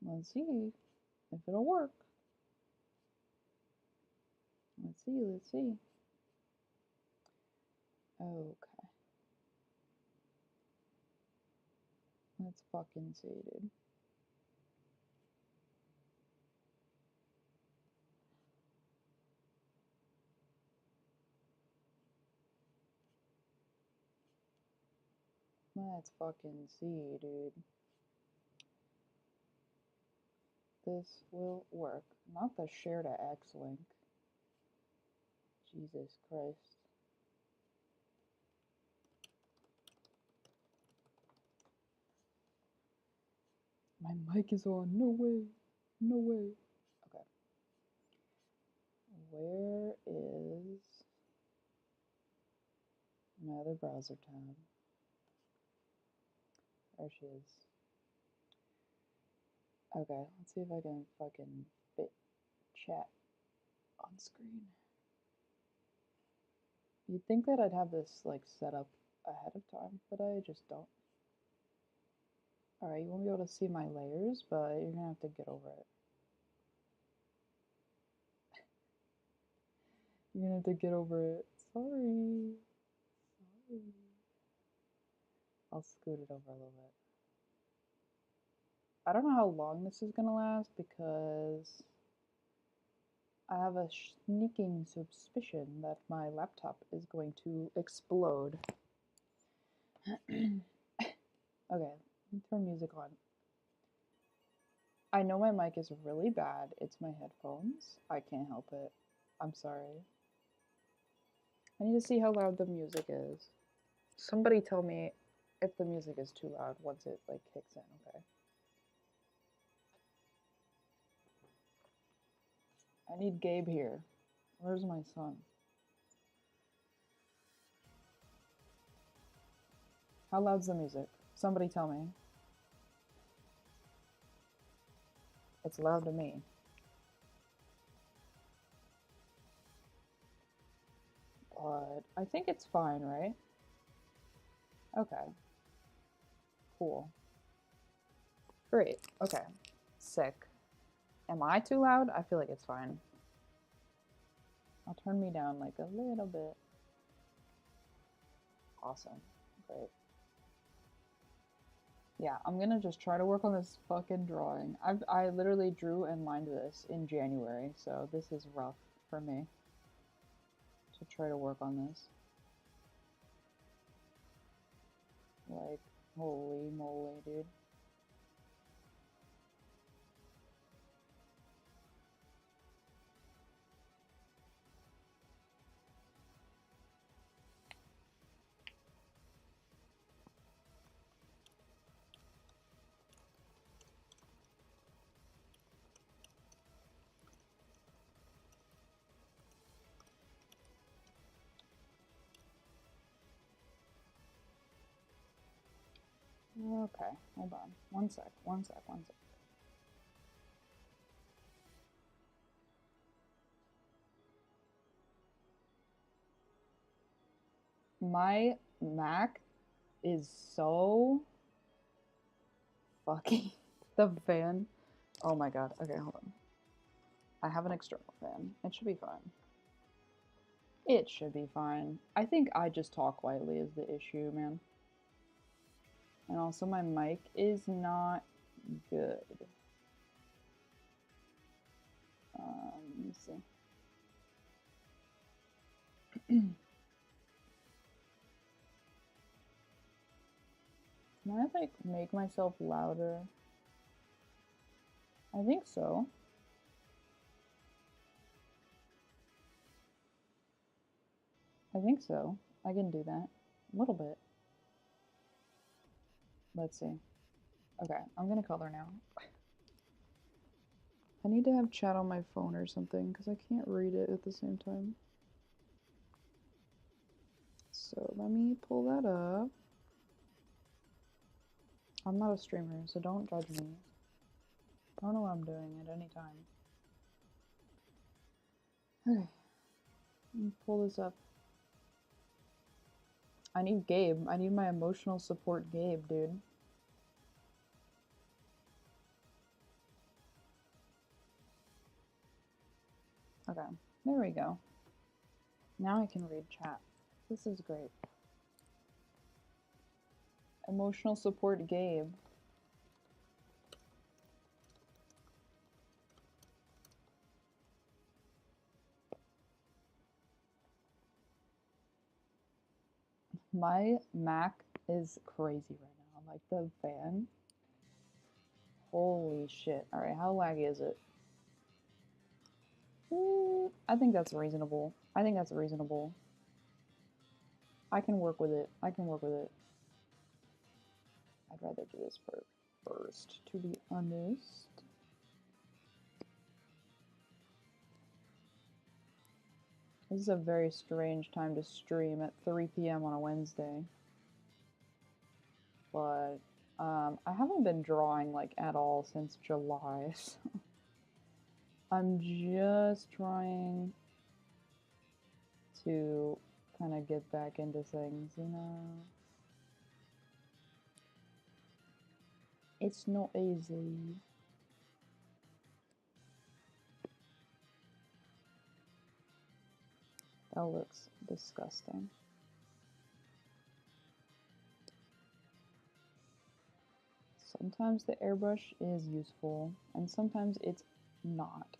Let's see if it'll work. Let's see, let's see. Okay. Let's fucking see, dude. Let's fucking see, dude. This will work. Not the share to X link. Jesus Christ. My mic is on. No way. No way. Okay. Where is my other browser tab? There she is. Okay, let's see if I can fucking fit chat on screen. You'd think that I'd have this like set up ahead of time, but I just don't. Alright, you won't be able to see my layers, but you're gonna have to get over it. You're gonna have to get over it. Sorry. Sorry. I'll scoot it over a little bit. I don't know how long this is gonna last because I have a sneaking suspicion that my laptop is going to explode. Okay, let me turn music on. I know my mic is really bad. It's my headphones. I can't help it. I'm sorry. I need to see how loud the music is. Somebody tell me if the music is too loud once it like kicks in, okay? I need Gabe here. Where's my son? How loud's the music? Somebody tell me. It's loud to me. But I think it's fine, right? Okay. Cool. Great. Okay. Sick. Am I too loud? I feel like it's fine. I'll turn me down like a little bit. Awesome. Great. Yeah, I'm gonna just try to work on this fucking drawing. I literally drew and lined this in January, so this is rough for me to try to work on this. Like, holy moly, dude. Okay, hold on. One sec. My Mac is so fucking the fan. Oh my god. Okay, hold on. I have an external fan. It should be fine. It should be fine. I think I just talk quietly is the issue, man. And also my mic is not good. Let me see. Can I like make myself louder? I think so. I think so. I can do that. A little bit. Let's see. Okay, I'm gonna color now. I need to have chat on my phone or something because I can't read it at the same time. So let me pull that up. I'm not a streamer, so don't judge me. I don't know what I'm doing at any time. Okay, let me pull this up. I need Gabe. I need my emotional support Gabe, dude. Okay, there we go. Now I can read chat. This is great. Emotional support Gabe. My Mac is crazy right now. Like the fan. Holy shit. Alright, how laggy is it? I think that's reasonable. I think that's reasonable. I can work with it. I can work with it. I'd rather do this part first, to be honest. This is a very strange time to stream at 3 p.m. on a Wednesday. But I haven't been drawing like at all since July, so I'm just trying to kind of get back into things, you know? It's not easy. That looks disgusting. Sometimes the airbrush is useful, and sometimes it's not.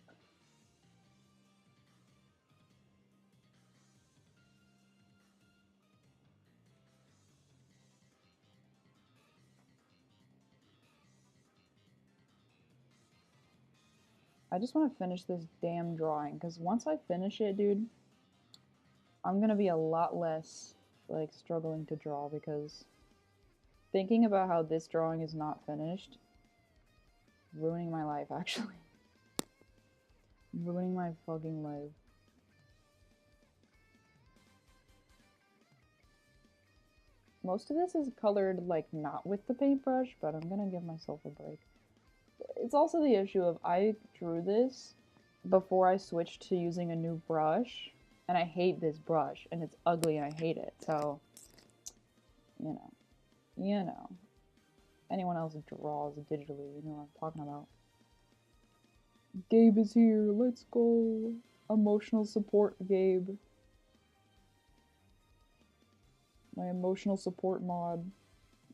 I just want to finish this damn drawing, because once I finish it, dude, I'm gonna be a lot less, like, struggling to draw, because thinking about how this drawing is not finished, ruining my life, actually. Ruining my fucking life. Most of this is colored, like, not with the paintbrush, but I'm gonna give myself a break. It's also the issue of I drew this before I switched to using a new brush, and I hate this brush, and it's ugly, and I hate it, so, you know. Anyone else draws digitally, you know what I'm talking about. Gabe is here, let's go. Emotional support, Gabe. My emotional support mod,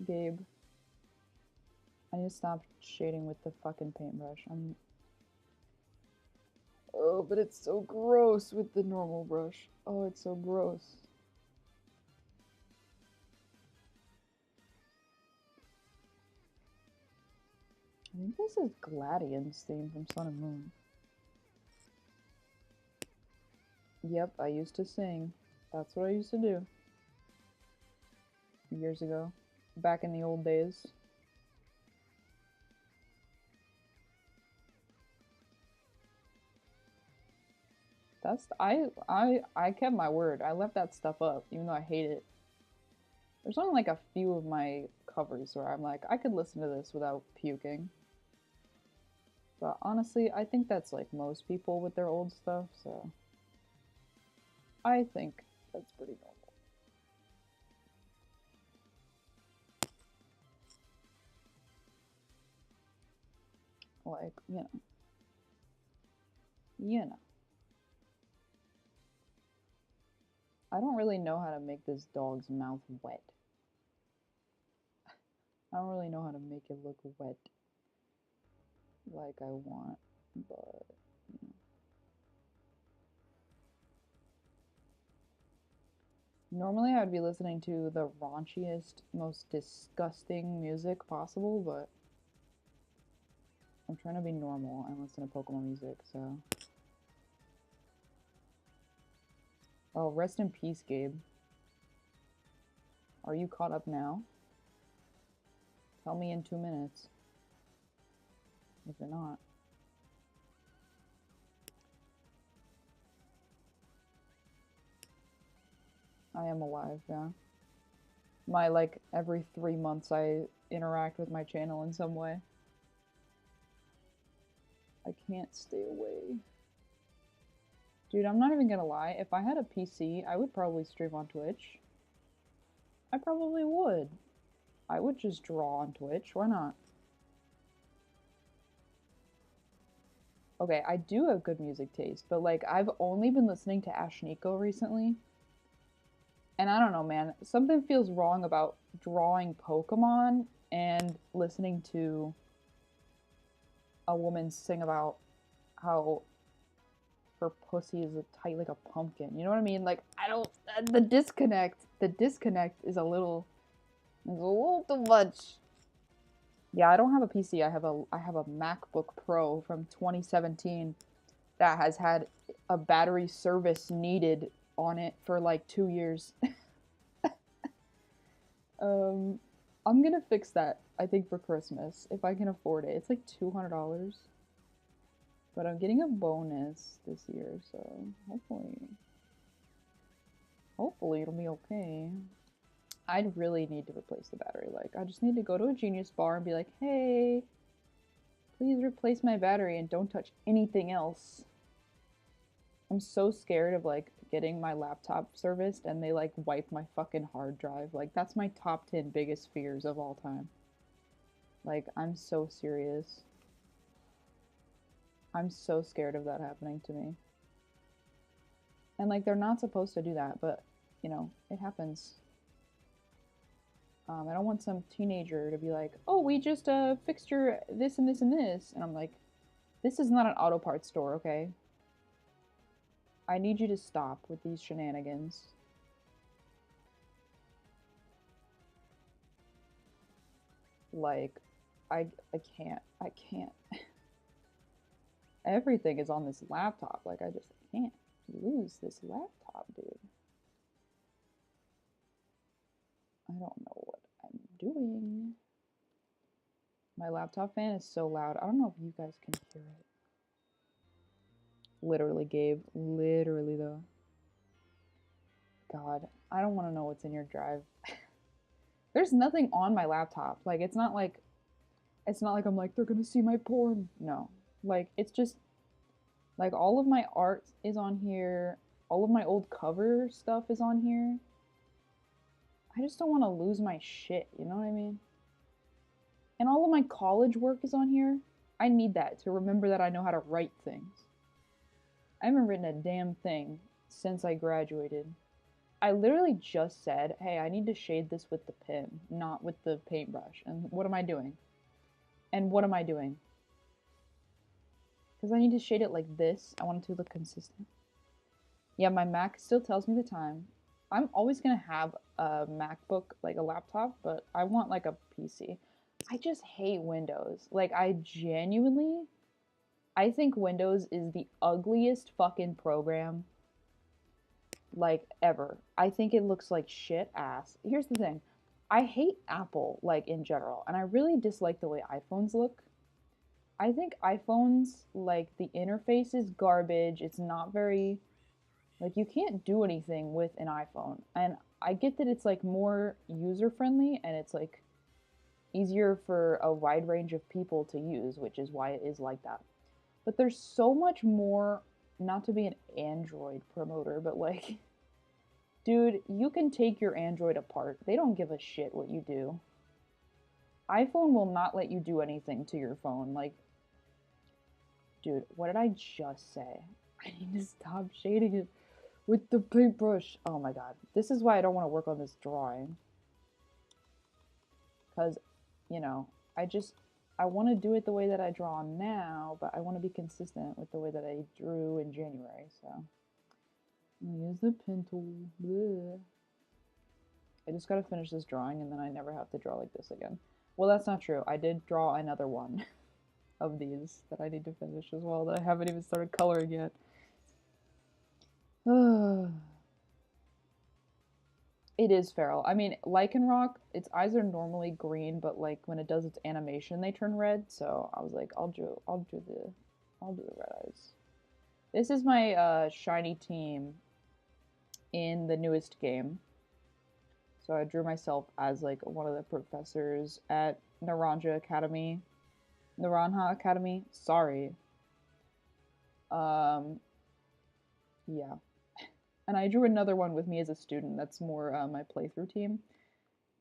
Gabe. I need to stop shading with the fucking paintbrush. Oh, but it's so gross with the normal brush. Oh, it's so gross. I think this is Gladian's theme from Sun and Moon. Yep, I used to sing. That's what I used to do. Years ago. Back in the old days. I kept my word. I left that stuff up, even though I hate it. There's only like a few of my covers where I'm like, I could listen to this without puking. But honestly, I think that's like most people with their old stuff, so I think that's pretty normal. Like, you know. You know. I don't really know how to make this dog's mouth wet. I don't really know how to make it look wet like I want, but, you know. Normally I would be listening to the raunchiest, most disgusting music possible, but I'm trying to be normal and listen to Pokemon music, so. Oh, rest in peace, Gabe. Are you caught up now? Tell me in 2 minutes. If you're not. I am alive, yeah. My, like, every 3 months I interact with my channel in some way. I can't stay away. Dude, I'm not even gonna lie. If I had a PC, I would probably stream on Twitch. I probably would. I would just draw on Twitch. Why not? okay, I do have good music taste, but like I've only been listening to Ashniko recently. And I don't know, man. Something feels wrong about drawing Pokemon and listening to a woman sing about how her pussy is tight like a pumpkin. You know what I mean? Like I don't the disconnect is a little too much. Yeah, I don't have a PC. I have a MacBook Pro from 2017 that has had a battery service needed on it for like 2 years. um I'm going to fix that I think for Christmas if I can afford it. It's like $200. But I'm getting a bonus this year, so hopefully it'll be okay. I'd really need to replace the battery. Like, I just need to go to a Genius Bar and be like, hey, please replace my battery and don't touch anything else. I'm so scared of like getting my laptop serviced and they like wipe my fucking hard drive. Like, that's my top 10 biggest fears of all time. Like, I'm so serious. I'm so scared of that happening to me. And like, they're not supposed to do that, but you know, it happens. I don't want some teenager to be like, "Oh, we just fixed your this and this and this," and I'm like, "This is not an auto parts store, okay? I need you to stop with these shenanigans." Like, I can't. Everything is on this laptop. Like, I just can't lose this laptop, dude. I don't know what I'm doing. My laptop fan is so loud. I don't know if you guys can hear it. Literally, Gabe. Literally, though. God, I don't want to know what's in your drive. There's nothing on my laptop. Like it's not like I'm like they're gonna see my porn. No, like it's just like all of my art is on here. All of my old cover stuff is on here. I just don't want to lose my shit. You know what I mean? And all of my college work is on here. I need that to remember that I know how to write things. I haven't written a damn thing since I graduated. I literally just said, hey, I need to shade this with the pen, not with the paintbrush. And what am I doing? And what am I doing? Because I need to shade it like this. I want it to look consistent. Yeah, my Mac still tells me the time. I'm always going to have a MacBook, like a laptop, but I want like a PC. I just hate Windows. Like, I genuinely, I think Windows is the ugliest fucking program like ever. I think it looks like shit ass. Here's the thing. I hate Apple like in general, and I really dislike the way iPhones look. I think iPhones like the interface is garbage. It's not very like you can't do anything with an iPhone. And I get that it's like more user friendly and it's like easier for a wide range of people to use, which is why it is like that. But there's so much more, not to be an Android promoter, but like dude, you can take your Android apart. They don't give a shit what you do. iPhone will not let you do anything to your phone. Like, dude, what did I just say? I need to stop shading it with the paintbrush. Oh my god. This is why I don't want to work on this drawing. Because, you know, I want to do it the way that I draw now, but I want to be consistent with the way that I drew in January, so. I'll use the pen tool. Bleh. I just gotta finish this drawing and then I never have to draw like this again. Well, that's not true. I did draw another one of these that I need to finish as well that I haven't even started coloring yet. It is feral. I mean, Lycanroc, its eyes are normally green, but like when it does its animation, they turn red. So I was like, I'll do the red eyes. This is my shiny team in the newest game. So I drew myself as like one of the professors at Naranja Academy. Naranja Academy. Sorry. Um, yeah. And I drew another one with me as a student. That's more my playthrough team.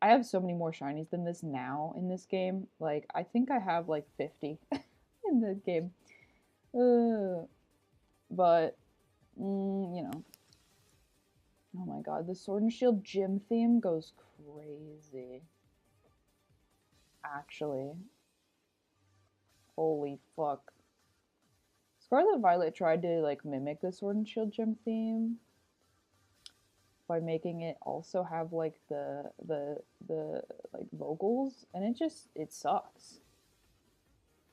I have so many more shinies than this now in this game. Like, I think I have like 50 in the game. But, you know. Oh my god, the Sword and Shield gym theme goes crazy. Actually. Holy fuck. Scarlet Violet tried to like mimic the Sword and Shield gym theme by making it also have like the like vocals, and it sucks.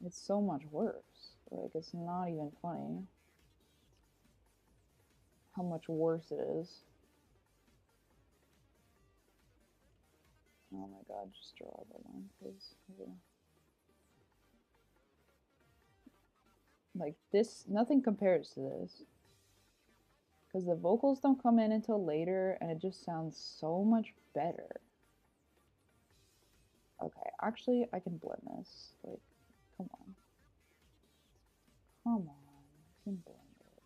It's so much worse. Like it's not even funny how much worse it is. Oh my god, just draw the line, please. Like this, nothing compares to this. Because the vocals don't come in until later, and it just sounds so much better. Okay, actually, I can blend this. Like, come on. Come on. I can blend it.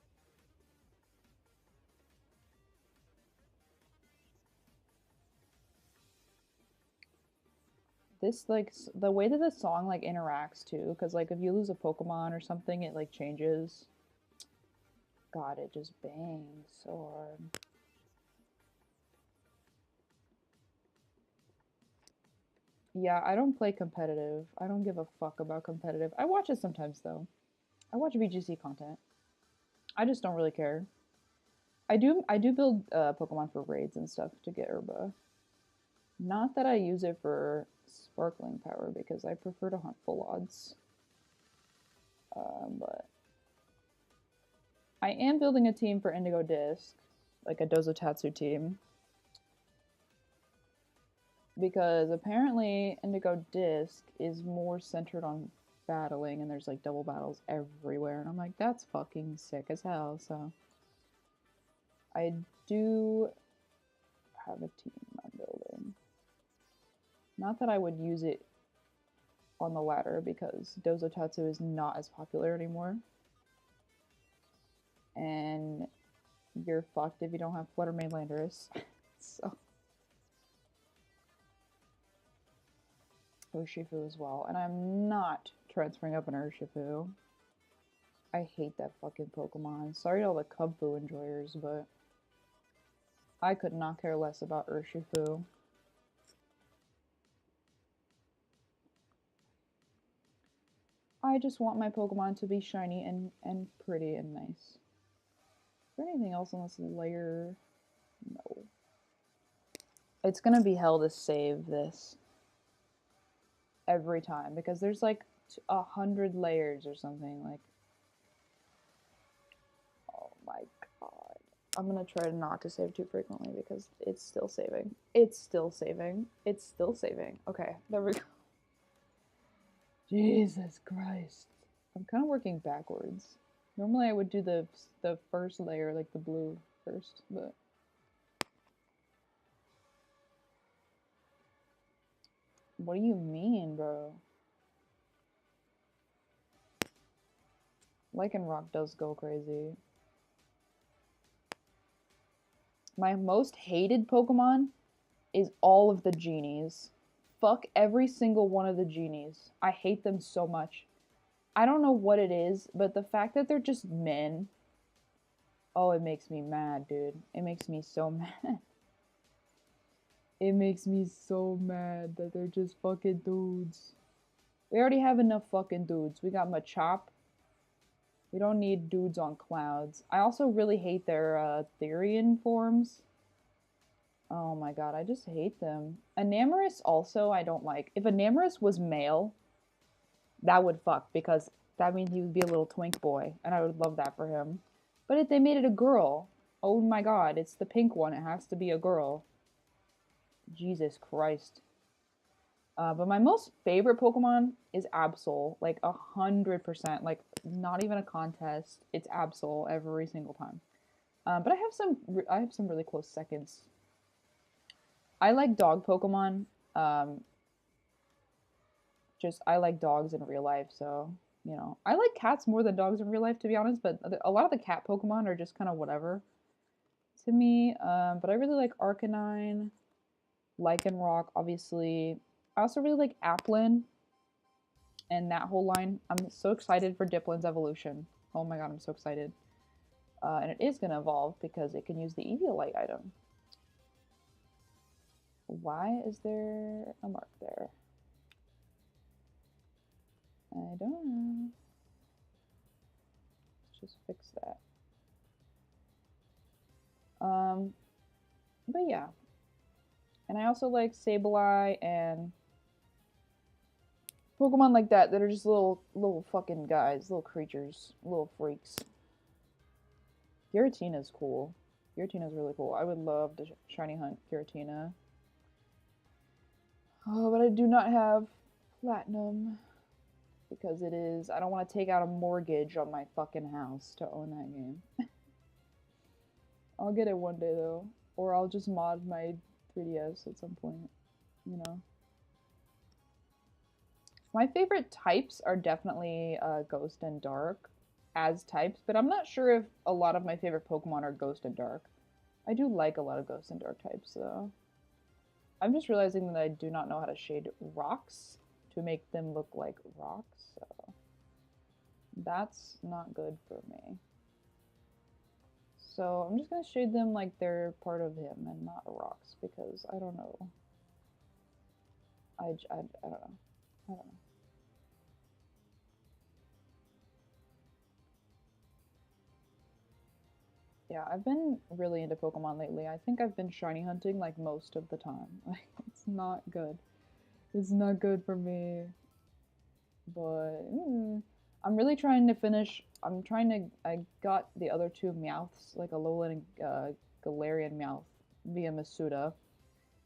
This, like, the way that the song, like, interacts, too, because, like, if you lose a Pokemon or something, it, like, changes. God, it just bangs so hard. Yeah, I don't play competitive. I don't give a fuck about competitive. I watch it sometimes, though. I watch VGC content. I just don't really care. I do build Pokemon for raids and stuff to get Herba. Not that I use it for sparkling power because I prefer to hunt full odds. But I am building a team for Indigo Disc, like a Dozotatsu team. Because apparently Indigo Disc is more centered on battling and there's like double battles everywhere. And I'm like, that's fucking sick as hell. So I do have a team I'm building. Not that I would use it on the ladder because Dozotatsu is not as popular anymore. And you're fucked if you don't have Flutter Mane Landorus. So Urshifu as well. And I'm not transferring up an Urshifu. I hate that fucking Pokemon. Sorry to all the Kubfu enjoyers, but I could not care less about Urshifu. I just want my Pokemon to be shiny and pretty and nice. Is there anything else on this layer? No. It's gonna be hell to save this every time because there's like 100 layers or something. Like, oh my god. I'm gonna try not to save too frequently because it's still saving. It's still saving. It's still saving. Okay, there we go. Jesus Christ. I'm kind of working backwards. Normally I would do the first layer, like the blue first, but what do you mean, bro? Lycanroc does go crazy. My most hated Pokemon is all of the genies. Fuck every single one of the genies. I hate them so much. I don't know what it is, but the fact that they're just men, oh, it makes me mad, dude. It makes me so mad. It makes me so mad that they're just fucking dudes. We already have enough fucking dudes. We got Machop. We don't need dudes on clouds. I also really hate their Therian forms. Oh my god, I just hate them. Enamorus also I don't like. If Enamorus was male, that would fuck because that means he would be a little twink boy, and I would love that for him. But if they made it a girl, oh my god, it's the pink one. It has to be a girl. Jesus Christ. But my most favorite Pokemon is Absol, like 100%, like not even a contest. It's Absol every single time. But I have some really close seconds. I like dog Pokemon. Um, just I like dogs in real life, so you know I like cats more than dogs in real life, to be honest. But a lot of the cat Pokemon are just kind of whatever to me. But I really like Arcanine, Lycanroc, obviously. I also really like Applin and that whole line. I'm so excited for Diplin's evolution. Oh my god, I'm so excited. And it is going to evolve because it can use the Eviolite item. Why is there a mark there? I don't know. Let's just fix that. But yeah. And I also like Sableye and Pokemon like that are just little fucking guys, little creatures, little freaks. Giratina's cool. Giratina's really cool. I would love to shiny hunt Giratina. Oh, but I do not have Platinum because it is. I don't want to take out a mortgage on my fucking house to own that game. I'll get it one day though, or I'll just mod my 3DS at some point, you know. My favorite types are definitely Ghost and Dark as types, but I'm not sure if a lot of my favorite Pokemon are Ghost and Dark. I do like a lot of Ghost and Dark types though. I'm just realizing that I do not know how to shade rocks to make them look like rocks, so that's not good for me. So I'm just gonna shade them like they're part of him and not rocks because I don't know. I don't know. I don't know. Yeah, I've been really into Pokemon lately. I think I've been shiny hunting like most of the time. Like, it's not good. It's not good for me. But I'm really trying to finish. I got the other two Meowths, like Alolan and Galarian Meowth via Masuda.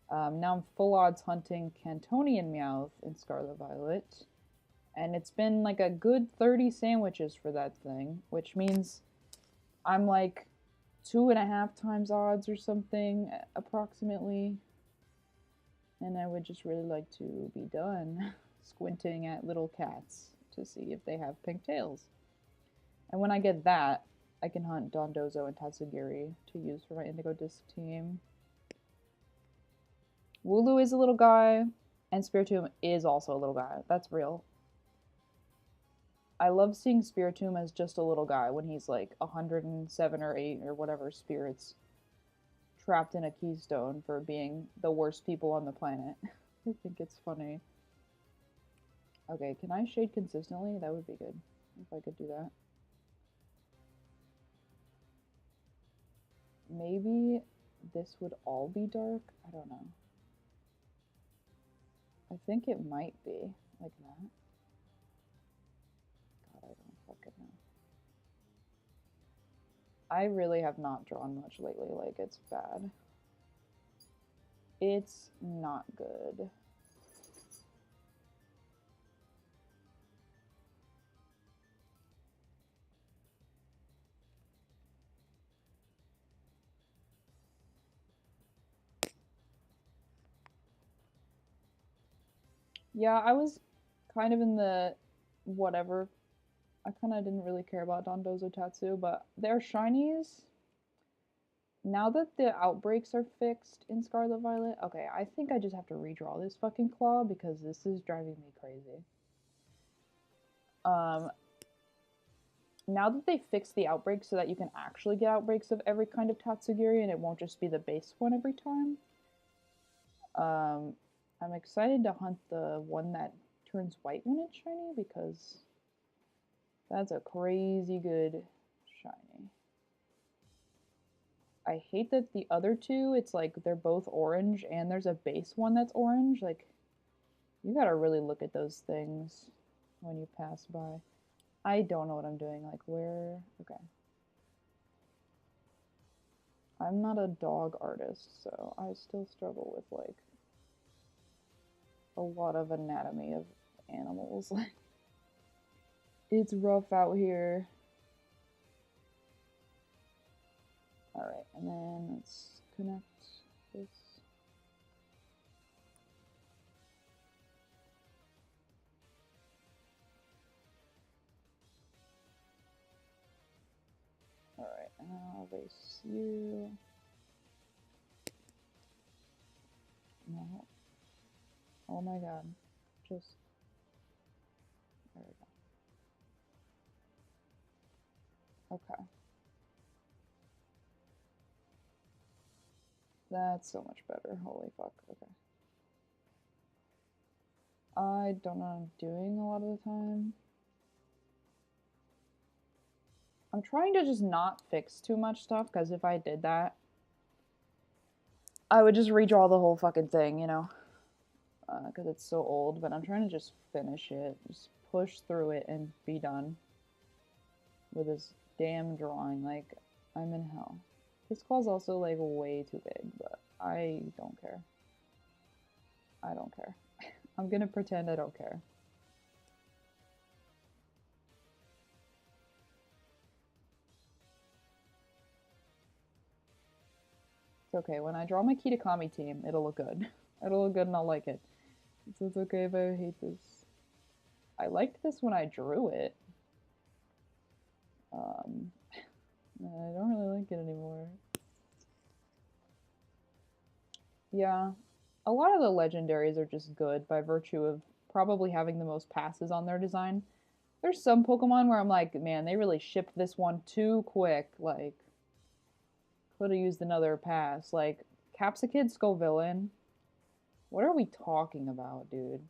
Now I'm full odds hunting Cantonian Meowth in Scarlet Violet. And it's been like a good 30 sandwiches for that thing, which means I'm like 2.5 times odds or something, approximately. And I would just really like to be done squinting at little cats to see if they have pink tails. And when I get that, I can hunt Dondozo and Tatsugiri to use for my Indigo Disc team. Wooloo is a little guy, and Spiritomb is also a little guy. That's real. I love seeing Spiritomb as just a little guy when he's like 107 or 8 or whatever spirits trapped in a keystone for being the worst people on the planet. I think it's funny. Okay, can I shade consistently? That would be good if I could do that. Maybe this would all be dark? I don't know. I think it might be like that. God, I don't fucking know. I really have not drawn much lately. Like, it's bad. It's not good. Yeah, I was kind of in the whatever. I kind of didn't really care about Dondozo Tatsu, but their shinies, now that the outbreaks are fixed in Scarlet Violet, okay, I think I just have to redraw this fucking claw because this is driving me crazy. Now that they fixed the outbreaks so that you can actually get outbreaks of every kind of Tatsugiri and it won't just be the base one every time, I'm excited to hunt the one that turns white when it's shiny because that's a crazy good shiny. I hate that the other two, it's like they're both orange and there's a base one that's orange. Like, you gotta really look at those things when you pass by. I don't know what I'm doing. Like, where? Okay. I'm not a dog artist, so I still struggle with, like, a lot of anatomy of animals. It's rough out here. Alright, and then let's connect this. Alright, and then I'll erase you. No. Oh my god. Just... There we go. Okay. That's so much better. Holy fuck. Okay. I don't know what I'm doing a lot of the time. I'm trying to just not fix too much stuff, because if I did that, I would just redraw the whole fucking thing, you know? Because it's so old, but I'm trying to just finish it. Just push through it and be done with this damn drawing. Like, I'm in hell. This claw's also, like, way too big, but I don't care. I don't care. I'm gonna pretend I don't care. It's okay. When I draw my Kitakami team, it'll look good. It'll look good and I'll like it. So it's okay if I hate this. I liked this when I drew it. I don't really like it anymore. Yeah, a lot of the legendaries are just good by virtue of probably having the most passes on their design. There's some Pokemon where I'm like, man, they really shipped this one too quick. Like, could have used another pass. Like, Capsakid Scovillain. What are we talking about, dude?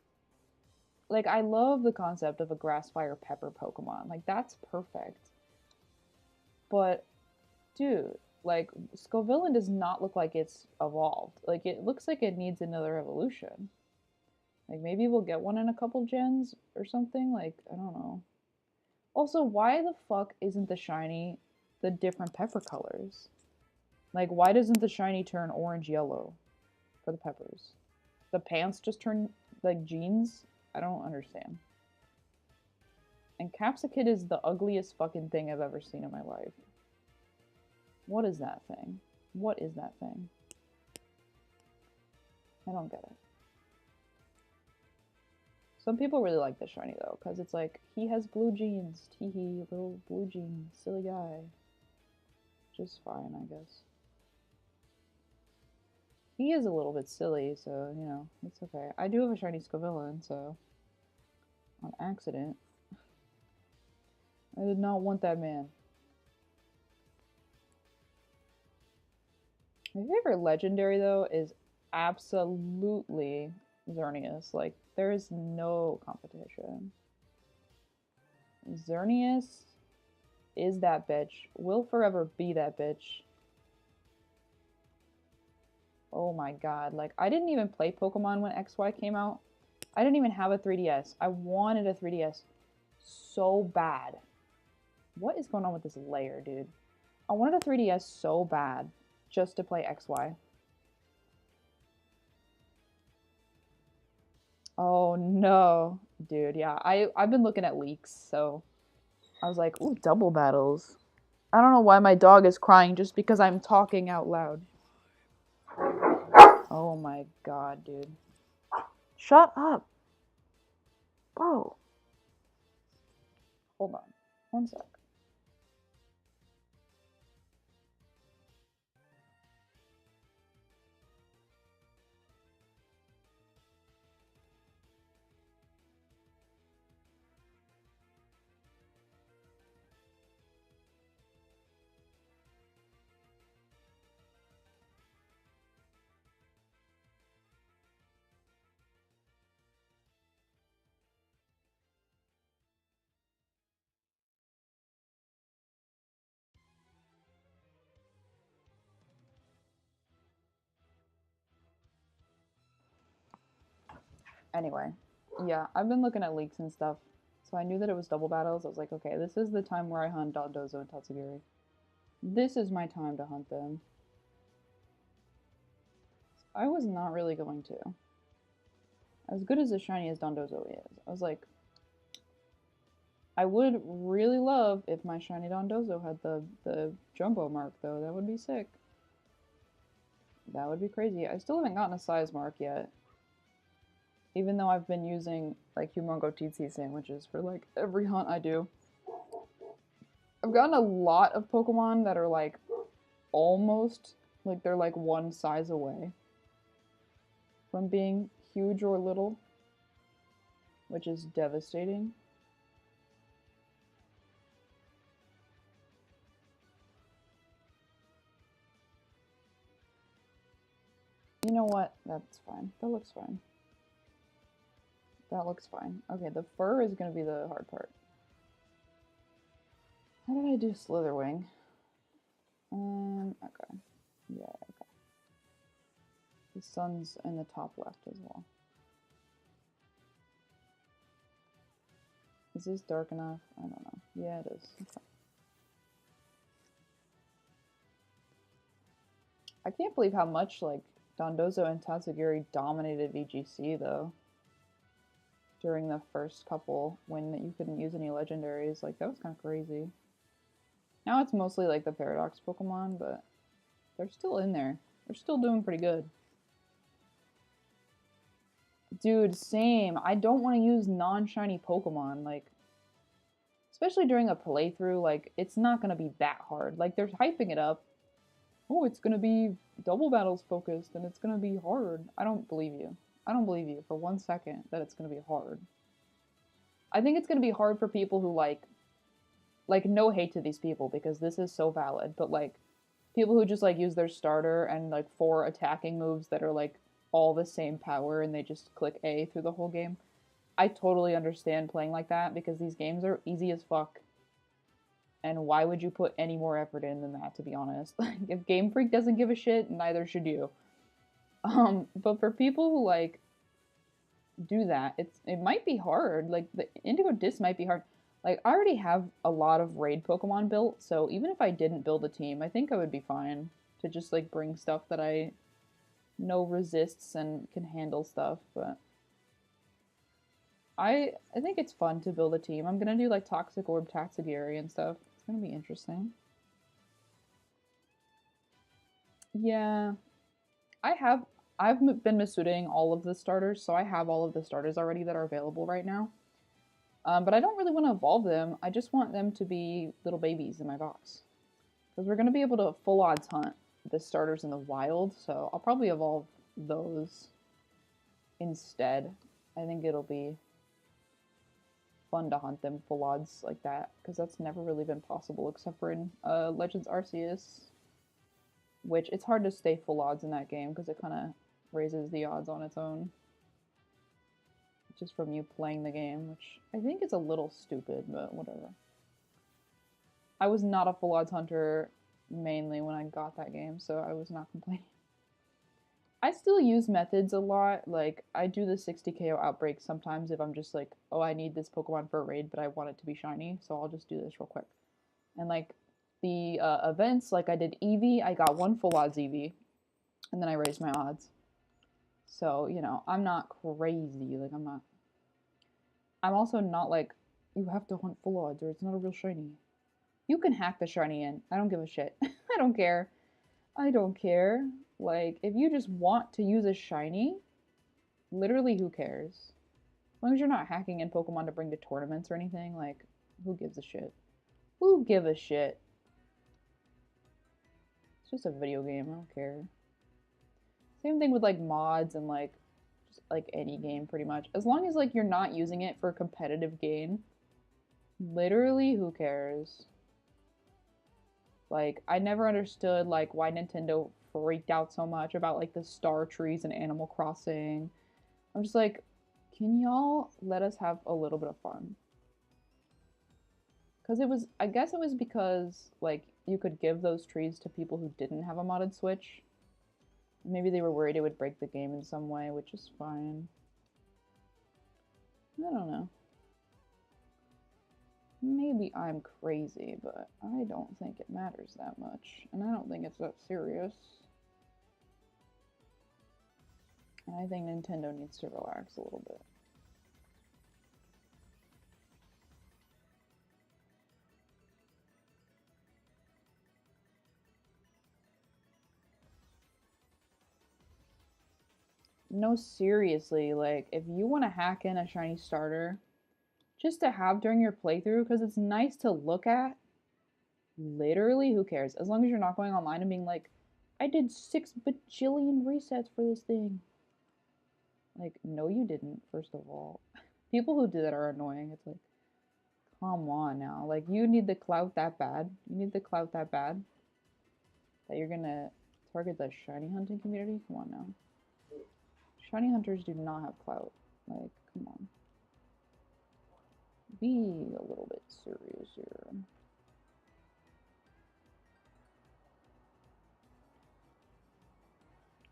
Like, I love the concept of a grass, fire, pepper Pokemon. Like, that's perfect. But, dude, like, Scovillain does not look like it's evolved. Like, it looks like it needs another evolution. Like, maybe we'll get one in a couple gens or something. Like, I don't know. Also, why the fuck isn't the shiny the different pepper colors? Like, why doesn't the shiny turn orange yellow for the peppers? The pants just turn like jeans? I don't understand. And Capsakid is the ugliest fucking thing I've ever seen in my life. What is that thing? What is that thing? I don't get it. Some people really like the shiny though, because it's like, he has blue jeans. Teehee, little blue jeans. Silly guy. Just fine, I guess. He is a little bit silly, so, you know, it's okay. I do have a shiny Scovillain, so... on accident. I did not want that man. My favorite legendary, though, is absolutely Xerneas. Like, there is no competition. Xerneas is that bitch. Will forever be that bitch. Oh my god. Like, I didn't even play Pokemon when XY came out. I didn't even have a 3DS. I wanted a 3DS so bad. What is going on with this layer, dude? I wanted a 3DS so bad just to play XY. Oh no, dude. Yeah, I've been looking at leaks, so I was like, ooh, double battles. I don't know why my dog is crying just because I'm talking out loud. Oh my god, dude. Shut up. Whoa. Hold on. One sec. Anyway, yeah, I've been looking at leaks and stuff, so I knew that it was double battles. I was like, okay, this is the time where I hunt Dondozo and Tatsugiri. This is my time to hunt them. I was not really going to. As good as a shiny as Dondozo is, I was like, I would really love if my shiny Dondozo had the jumbo mark, though. That would be sick. That would be crazy. I still haven't gotten a size mark yet. Even though I've been using, like, Humongo TC sandwiches for, like, every hunt I do. I've gotten a lot of Pokemon that are, like, almost, like, they're, like, one size away from being huge or little, which is devastating. what? That's fine. That looks fine. That looks fine. Okay, the fur is going to be the hard part. How did I do Slitherwing? Okay. Yeah, okay. The sun's in the top left as well. Is this dark enough? I don't know. Yeah, it is. Okay. I can't believe how much, like, Dondozo and Tatsugiri dominated VGC, though. During the first couple, when you couldn't use any legendaries. Like, that was kind of crazy. Now it's mostly, like, the Paradox Pokemon, but they're still in there. They're still doing pretty good. Dude, same. I don't want to use non-shiny Pokemon, like, especially during a playthrough, like, it's not going to be that hard. Like, they're hyping it up. Oh, it's going to be double battles focused, and it's going to be hard. I don't believe you. I don't believe you for 1 second that it's going to be hard. I think it's going to be hard for people who, like, no hate to these people, because this is so valid, but, like, people who just, like, use their starter and, like, 4 attacking moves that are, like, all the same power and they just click A through the whole game. I totally understand playing like that, because these games are easy as fuck. And why would you put any more effort in than that, to be honest? If Game Freak doesn't give a shit, neither should you. But for people who, like, do that, it might be hard. Like, the Indigo Disc might be hard. Like, I already have a lot of raid Pokemon built, so even if I didn't build a team, I think I would be fine to just, like, bring stuff that I know resists and can handle stuff, but I think it's fun to build a team. I'm gonna do, like, Toxic Orb Tatsugiri and stuff. It's gonna be interesting. Yeah, I've been Masudaing all of the starters, so I have all of the starters already that are available right now. But I don't really want to evolve them. I just want them to be little babies in my box. Because we're going to be able to full odds hunt the starters in the wild, so I'll probably evolve those instead. I think it'll be fun to hunt them full odds like that, because that's never really been possible except for in Legends Arceus, which it's hard to stay full odds in that game because it kind of raises the odds on its own. Just from you playing the game, which I think is a little stupid, but whatever. I was not a full odds hunter mainly when I got that game, so I was not complaining. I still use methods a lot. Like, I do the 60 KO outbreak sometimes if I'm just like, oh, I need this Pokemon for a raid, but I want it to be shiny, so I'll just do this real quick. And, like, the events, like I did Eevee, I got 1 full odds Eevee, and then I raised my odds. So, you know, I'm not crazy. Like, I'm also not like, you have to hunt full odds or it's not a real shiny. You can hack the shiny in. I don't give a shit. I don't care. I don't care. Like, if you just want to use a shiny, literally who cares? As long as you're not hacking in Pokemon to bring to tournaments or anything, like, who gives a shit? Who give a shit? It's just a video game. I don't care. Same thing with, like, mods and, like, just, like, any game, pretty much. As long as, like, you're not using it for competitive gain, literally, who cares? Like, I never understood, like, why Nintendo freaked out so much about, like, the star trees in Animal Crossing. I'm just like, can y'all let us have a little bit of fun? Because I guess it was because, like, you could give those trees to people who didn't have a modded Switch. Maybe they were worried it would break the game in some way, which is fine. I don't know. Maybe I'm crazy, but I don't think it matters that much. And I don't think it's that serious. And I think Nintendo needs to relax a little bit. No, seriously, like, if you want to hack in a shiny starter just to have during your playthrough, because it's nice to look at, literally, who cares? As long as you're not going online and being like, I did 6 bajillion resets for this thing. Like, no, you didn't, first of all. People who do that are annoying. It's like, come on now. Like, you need the clout that bad? You need the clout that bad? That you're gonna target the shiny hunting community? Come on now. Shiny hunters do not have clout. Like, come on. Be a little bit serious here.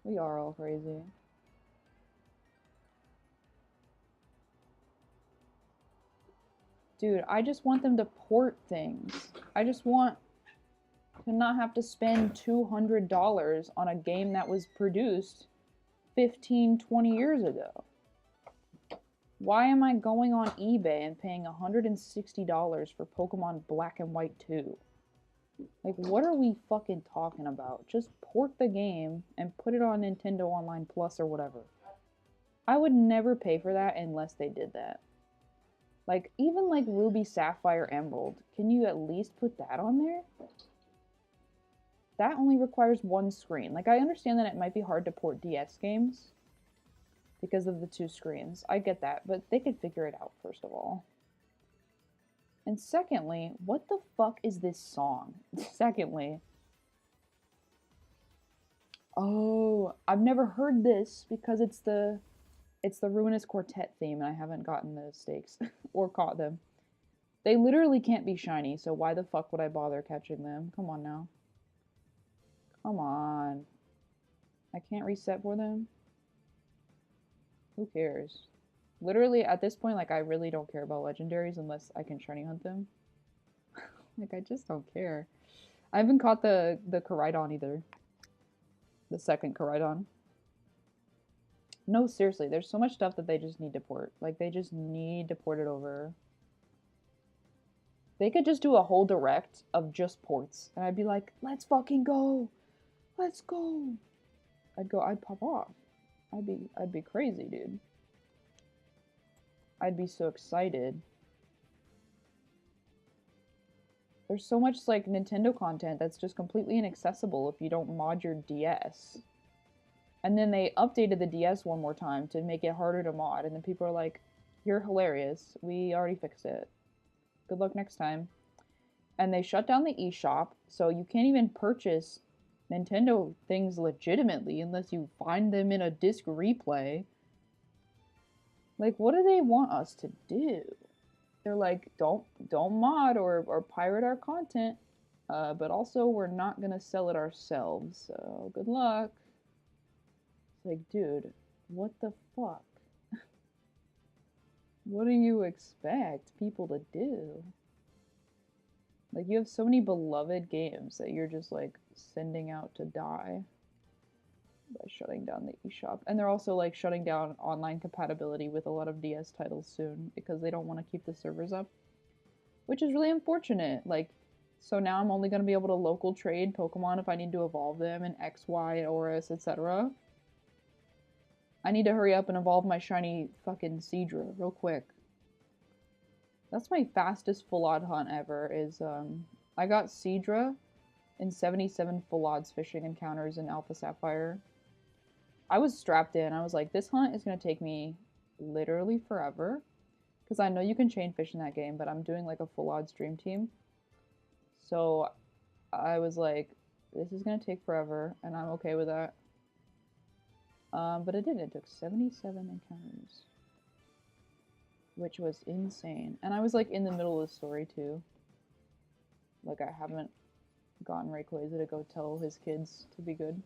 We are all crazy. Dude, I just want them to port things. I just want to not have to spend $200 on a game that was produced 15, 20 years ago. Why am I going on eBay and paying $160 for Pokemon Black and White 2? Like, what are we fucking talking about? Just port the game and put it on Nintendo Online Plus or whatever. I would never pay for that unless they did that. Like, even like Ruby, Sapphire, Emerald, can you at least put that on there? That only requires one screen. Like, I understand that it might be hard to port DS games because of the two screens. I get that, but they could figure it out, first of all. And secondly, what the fuck is this song? Secondly. Oh, I've never heard this because it's the Ruinous Quartet theme and I haven't gotten the stakes or caught them. They literally can't be shiny, so why the fuck would I bother catching them? Come on now. Come on. I can't reset for them? Who cares? Literally, at this point, like, I really don't care about legendaries unless I can shiny hunt them. Like, I just don't care. I haven't caught the Koraidon either. The second Koraidon. No, seriously, there's so much stuff that they just need to port. Like, they just need to port it over. They could just do a whole direct of just ports, and I'd be like, let's fucking go! Let's go! I'd pop off. I'd be crazy, dude. I'd be so excited. There's so much, like, Nintendo content that's just completely inaccessible if you don't mod your DS. And then they updated the DS one more time to make it harder to mod, and then people are like, you're hilarious. We already fixed it. Good luck next time. And they shut down the eShop, so you can't even purchase Nintendo things legitimately unless you find them in a disc replay. Like, what do they want us to do? They're like, don't mod or pirate our content, but also we're not gonna sell it ourselves, so good luck. It's like, dude, what the fuck? What do you expect people to do? Like, you have so many beloved games that you're just, like, sending out to die by shutting down the eShop. And they're also, like, shutting down online compatibility with a lot of DS titles soon because they don't want to keep the servers up, which is really unfortunate. Like, so now I'm only going to be able to local trade Pokemon if I need to evolve them in X, Y, ORS, etc. I need to hurry up and evolve my shiny fucking Seadra real quick. That's my fastest full odd hunt ever is, I got Seadra in 77 full odds fishing encounters in Alpha Sapphire. I was strapped in. I was like, this hunt is going to take me literally forever. Because I know you can chain fish in that game, but I'm doing like a full odds dream team. So I was like, this is going to take forever, and I'm okay with that. But it did. It took 77 encounters. Which was insane. And I was like in the middle of the story too. Like, I haven't gotten Rayquaza to go tell his kids to be good.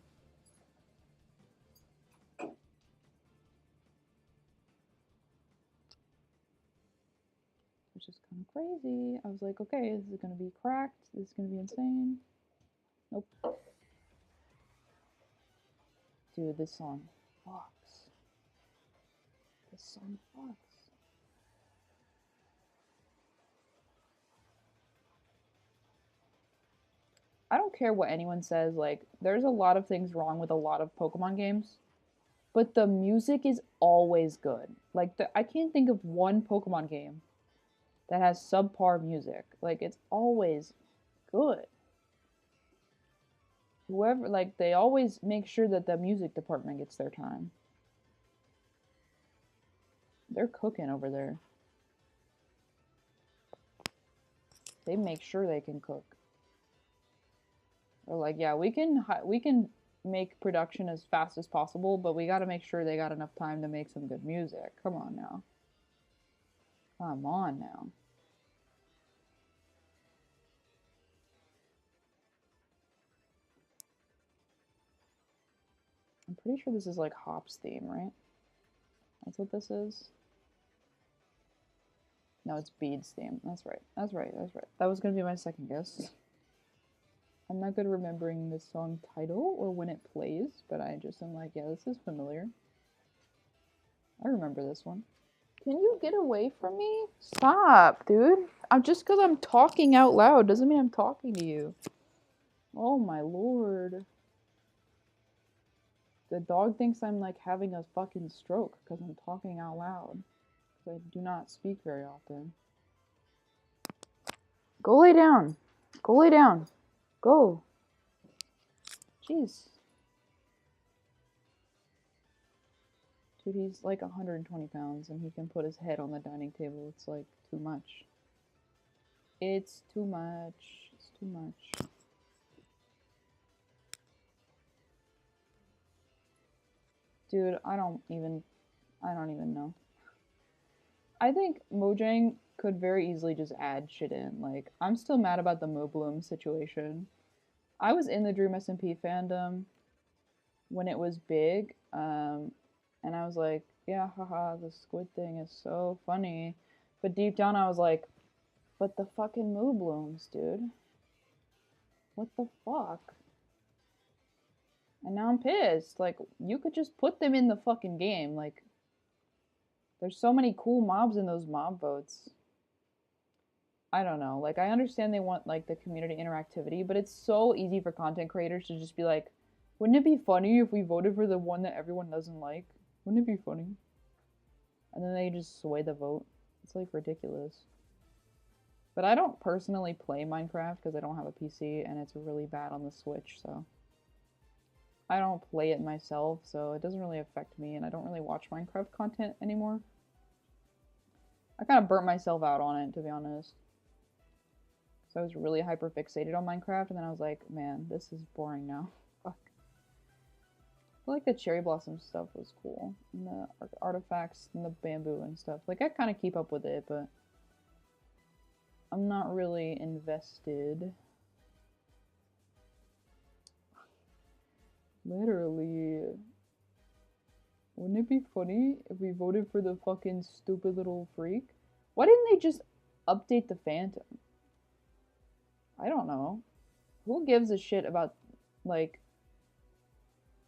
Which is kind of crazy. I was like, okay, this is going to be cracked. This is going to be insane. Nope. Dude, this song fucks. This song fucks. I don't care what anyone says, like, there's a lot of things wrong with a lot of Pokemon games, but the music is always good. Like, I can't think of one Pokemon game that has subpar music. Like, it's always good. Whoever, like, they always make sure that the music department gets their time. They're cooking over there. They make sure they can cook. They're like, yeah, we can make production as fast as possible, but we gotta make sure they got enough time to make some good music. Come on now. Come on now. I'm pretty sure this is like Hop's theme, right? That's what this is. No, it's Bede's theme. That's right. That's right. That's right. That was gonna be my second guess. I'm not good at remembering the song title or when it plays, but I just am like, yeah, this is familiar. I remember this one. Can you get away from me? Stop, dude. I'm just because I'm talking out loud doesn't mean I'm talking to you. Oh my lord. The dog thinks I'm like having a fucking stroke because I'm talking out loud. Because I do not speak very often. Go lay down. Go lay down. Go. Jeez. Dude, he's like 120 pounds and he can put his head on the dining table. It's like too much. It's too much. It's too much. Dude, I don't even know. I think Mojang could very easily just add shit in. Like, I'm still mad about the Mobloom situation. I was in the Dream SMP fandom when it was big, and I was like, yeah, haha, the squid thing is so funny. But deep down, I was like, but the fucking Moblooms, dude. What the fuck? And now I'm pissed. Like, you could just put them in the fucking game. Like, there's so many cool mobs in those mob votes. I don't know. Like, I understand they want, like, the community interactivity, but it's so easy for content creators to just be like, wouldn't it be funny if we voted for the one that everyone doesn't like? Wouldn't it be funny? And then they just sway the vote. It's, like, ridiculous. But I don't personally play Minecraft because I don't have a PC, and it's really bad on the Switch, so I don't play it myself, so it doesn't really affect me, and I don't really watch Minecraft content anymore. I kind of burnt myself out on it, to be honest. So I was really hyper fixated on Minecraft, and then I was like, man, this is boring now. Fuck. I feel like the cherry blossom stuff was cool, and the artifacts and the bamboo and stuff. Like, I kind of keep up with it, but I'm not really invested. Literally. Wouldn't it be funny if we voted for the fucking stupid little freak? Why didn't they just update the Phantom? I don't know. Who gives a shit about, like,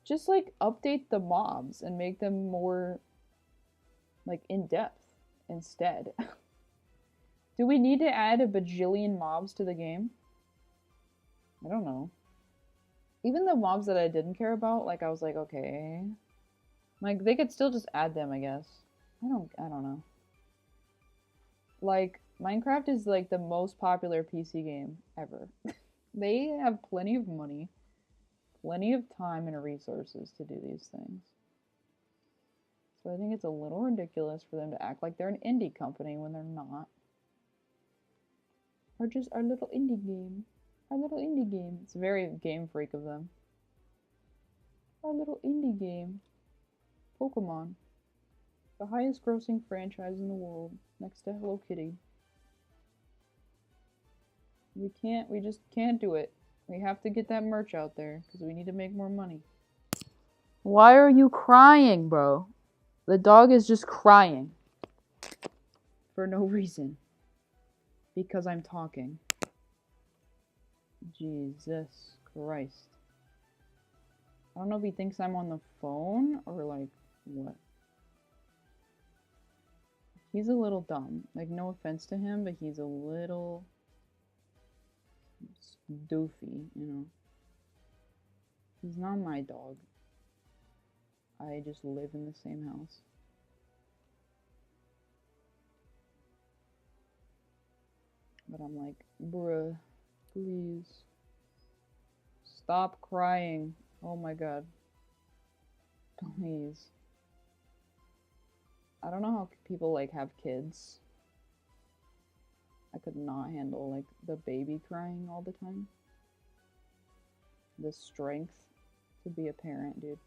just, like, update the mobs and make them more, like, in-depth instead. Do we need to add a bajillion mobs to the game? I don't know. Even the mobs that I didn't care about, like, I was like, okay. Like, they could still just add them, I guess. I don't know. Like, Minecraft is, like, the most popular PC game ever. They have plenty of money, plenty of time and resources to do these things. So I think it's a little ridiculous for them to act like they're an indie company when they're not. Or just our little indie game. Our little indie game. It's very Game Freak of them. Our little indie game. Pokemon. The highest grossing franchise in the world, next to Hello Kitty. We just can't do it. We have to get that merch out there, because we need to make more money. Why are you crying, bro? The dog is just crying. For no reason. Because I'm talking. Jesus Christ. I don't know if he thinks I'm on the phone, or like, what? He's a little dumb. Like, no offense to him, but he's a little doofy, you know. He's not my dog. I just live in the same house. But I'm like, bruh, please. Stop crying. Oh my god. Please. I don't know how people, like, have kids. I could not handle, like, the baby crying all the time. The strength to be a parent, dude.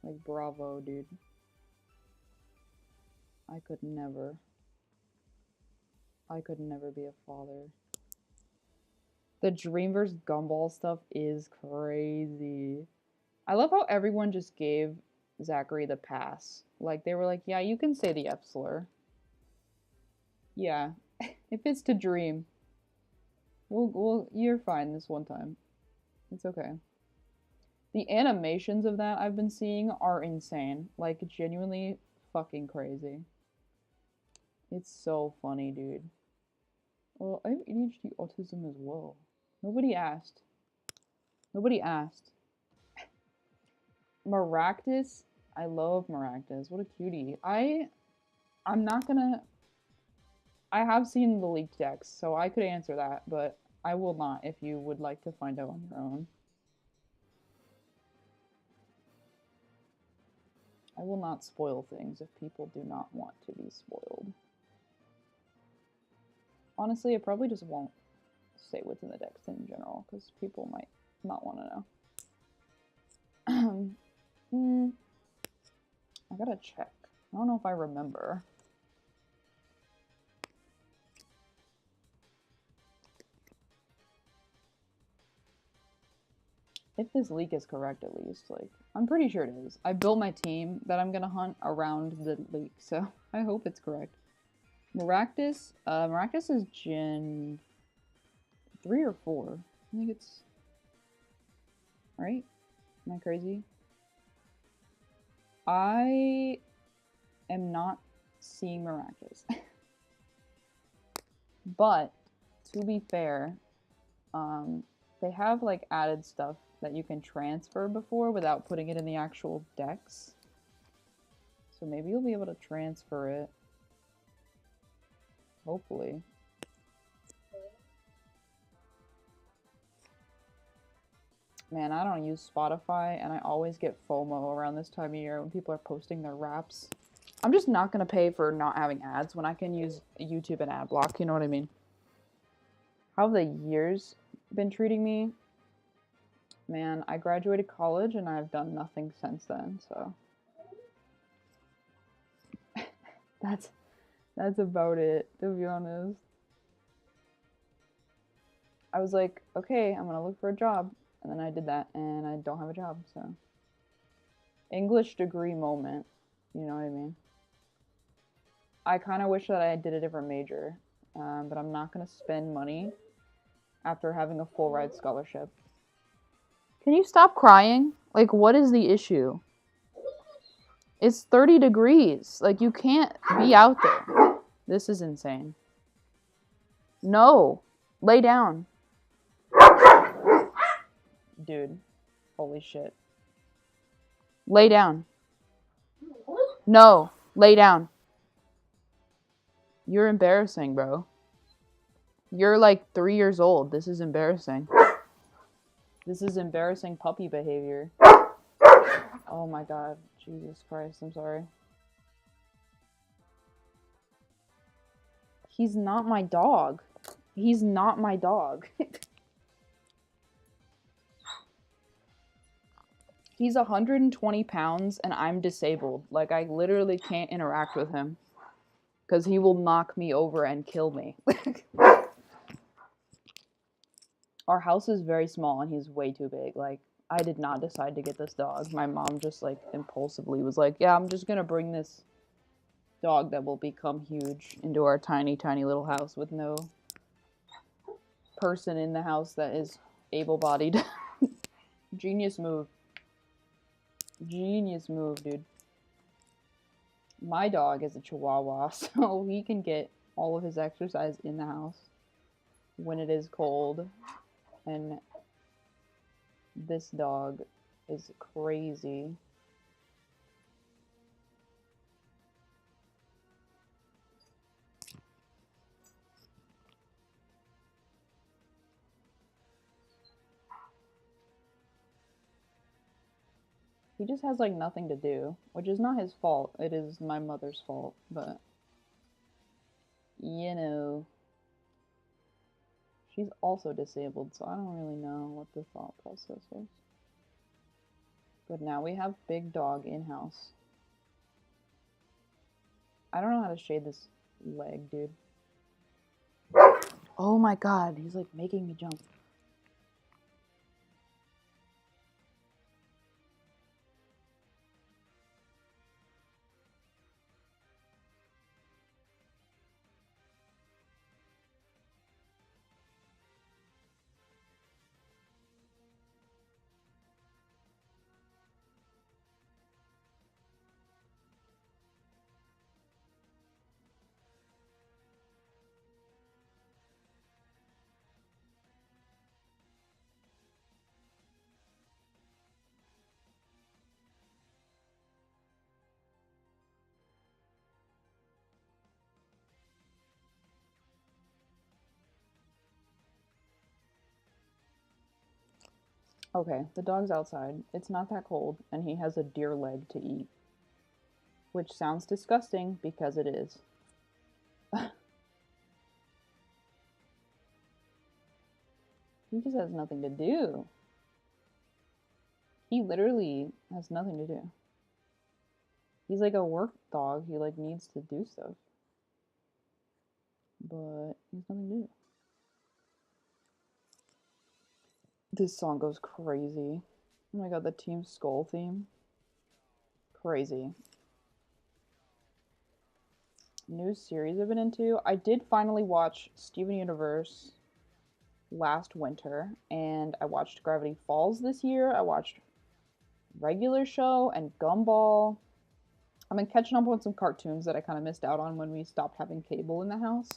Like, bravo, dude. I could never be a father. The Dreamverse Gumball stuff is crazy. I love how everyone just gave Zachary the pass. Like, they were like, yeah, you can say the F slur. Yeah, if it's to dream, you're fine this one time. It's okay. The animations of that I've been seeing are insane. Like, genuinely fucking crazy. It's so funny, dude. Well, I have ADHD autism as well. Nobody asked. Nobody asked. Maractus? I love Maractus. What a cutie. I'm not gonna... I have seen the leaked decks, so I could answer that, but I will not if you would like to find out on your own. I will not spoil things if people do not want to be spoiled. Honestly, I probably just won't say what's in the decks in general, because people might not want to know. I gotta check. I don't know if I remember. If this leak is correct, at least. Like, I'm pretty sure it is. I built my team that I'm gonna hunt around the leak, so I hope it's correct. Maractus? Maractus is Gen 3 or 4. I think it's... Right? Am I crazy? I am not seeing Maractus. But, to be fair, they have, like, added stuff that you can transfer before without putting it in the actual decks. So maybe you'll be able to transfer it. Hopefully. Man, I don't use Spotify, and I always get FOMO around this time of year when people are posting their raps. I'm just not gonna pay for not having ads when I can use YouTube and ad block, you know what I mean? How have the years been treating me? Man, I graduated college and I've done nothing since then, so... That's about it, to be honest. I was like, okay, I'm gonna look for a job. And then I did that, and I don't have a job, so... English degree moment, you know what I mean? I kind of wish that I did a different major, but I'm not gonna spend money after having a full ride scholarship. Can you stop crying? Like, what is the issue? It's 30 degrees. Like, you can't be out there. This is insane. No. Lay down. Dude. Holy shit. Lay down. No. Lay down. You're embarrassing, bro. You're like 3 years old. This is embarrassing. This is embarrassing puppy behavior. Oh my god. Jesus Christ, I'm sorry. He's not my dog. He's not my dog. He's 120 pounds and I'm disabled. Like, I literally can't interact with him. Because he will knock me over and kill me. Our house is very small and he's way too big. Like, I did not decide to get this dog. My mom just, like, impulsively was like, yeah, I'm just gonna bring this dog that will become huge into our tiny, tiny little house with no person in the house that is able-bodied. Genius move. Genius move, dude. My dog is a Chihuahua, so he can get all of his exercise in the house when it is cold. And this dog is crazy. He just has, like, nothing to do, which is not his fault. It is my mother's fault, but, you know, she's also disabled, so I don't really know what the thought process was. But now we have big dog in-house. I don't know how to shade this leg, dude. Oh my god, he's like making me jump. Okay, the dog's outside. It's not that cold, and he has a deer leg to eat. Which sounds disgusting because it is. He just has nothing to do. He literally has nothing to do. He's like a work dog. He like needs to do stuff. But he has nothing to do. This song goes crazy. Oh my god, the Team Skull theme. Crazy. New series I've been into. I did finally watch Steven Universe last winter, and I watched Gravity Falls this year. I watched Regular Show and Gumball. I've been catching up on some cartoons that I kind of missed out on when we stopped having cable in the house.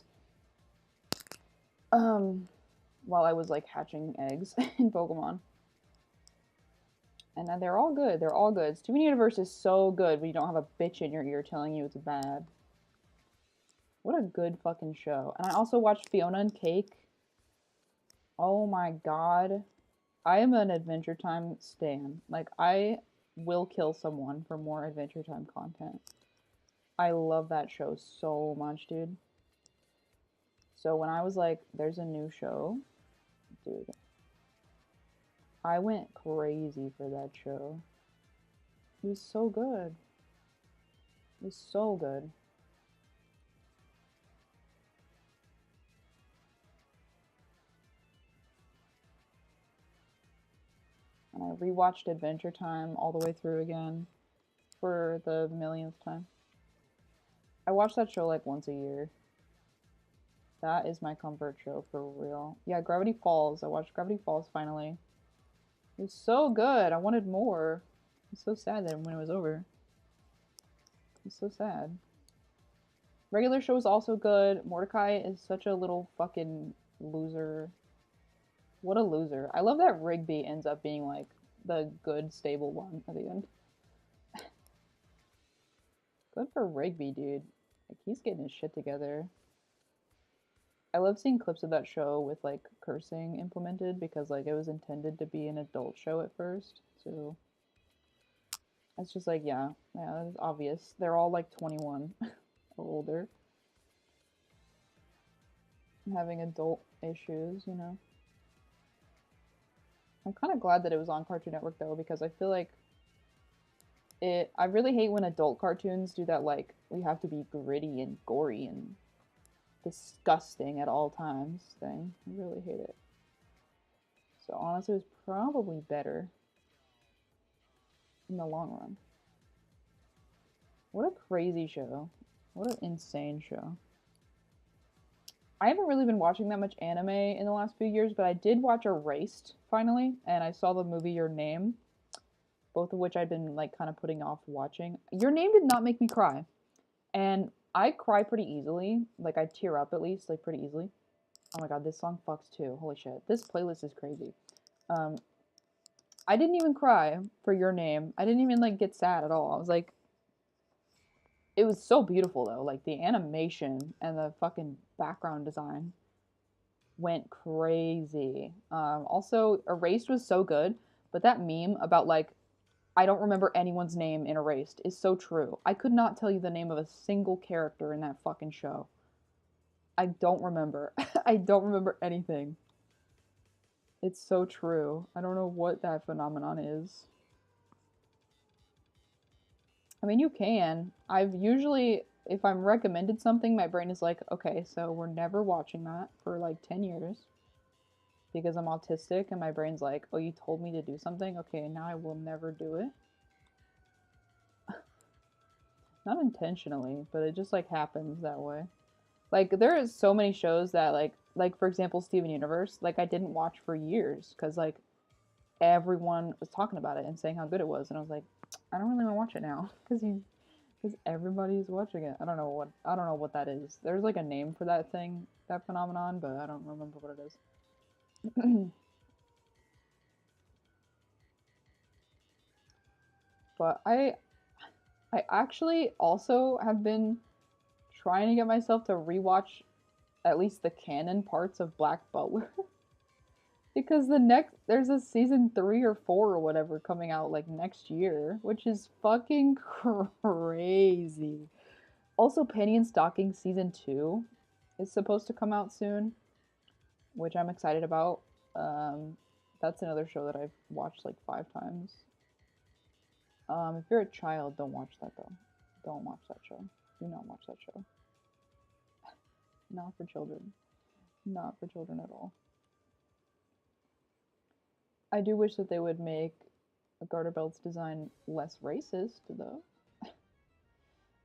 While I was like hatching eggs in Pokemon. And they're all good. They're all good. Steven Universe is so good when you don't have a bitch in your ear telling you it's bad. What a good fucking show. And I also watched Fiona and Cake. Oh my god. I am an Adventure Time stan. Like, I will kill someone for more Adventure Time content. I love that show so much, dude. So when I was like, there's a new show, dude, I went crazy for that show. It was so good. It was so good. And I rewatched Adventure Time all the way through again for the millionth time. I watch that show like once a year. That is my comfort show for real. Yeah, Gravity Falls. I watched Gravity Falls finally. It was so good. I wanted more. It's so sad that when it was over. It's so sad. Regular Show is also good. Mordecai is such a little fucking loser. What a loser. I love that Rigby ends up being like the good, stable one at the end. Good for Rigby, dude. Like, he's getting his shit together. I love seeing clips of that show with like cursing implemented because like it was intended to be an adult show at first. So it's just like, yeah, it's obvious. They're all like 21 or older. Having adult issues, you know. I'm kind of glad that it was on Cartoon Network though, because I feel like I really hate when adult cartoons do that, like, we have to be gritty and gory and disgusting at all times thing. I really hate it. So honestly, it was probably better in the long run. What a crazy show. What an insane show. I haven't really been watching that much anime in the last few years, but I did watch Erased finally, and I saw the movie Your Name, both of which I'd been like kind of putting off watching. Your Name did not make me cry, and I cry pretty easily. Like, I tear up at least, like, pretty easily. Oh my god, this song fucks too. Holy shit, this playlist is crazy. I didn't even cry for Your Name. I didn't even like get sad at all. I was like, it was so beautiful though. Like, the animation and the fucking background design went crazy. Also, Erased was so good, but that meme about like, I don't remember anyone's name in Erased is so true. I could not tell you the name of a single character in that fucking show. I don't remember. I don't remember anything. It's so true. I don't know what that phenomenon is. I mean, you can. I've usually, if I'm recommended something, my brain is like, okay, so we're never watching that for like 10 years because I'm autistic, and my brain's like, oh, you told me to do something? Okay, now I will never do it. Not intentionally, but it just like happens that way. Like there is so many shows that like for example Steven Universe, like I didn't watch for years cuz like everyone was talking about it and saying how good it was, and I was like, I don't really want to watch it now cuz everybody's watching it. I don't know what that is. There's like a name for that thing, that phenomenon, but I don't remember what it is. But I actually also have been trying to get myself to rewatch at least the canon parts of Black Butler. Because there's a season 3 or 4 or whatever coming out like next year, which is fucking crazy. Also, Penny and Stocking season 2 is supposed to come out soon, which I'm excited about. That's another show that I've watched like 5 times. If you're a child, don't watch that though. Don't watch that show. Do not watch that show. Not for children. Not for children at all. I do wish that they would make a garter belt's design less racist, though. I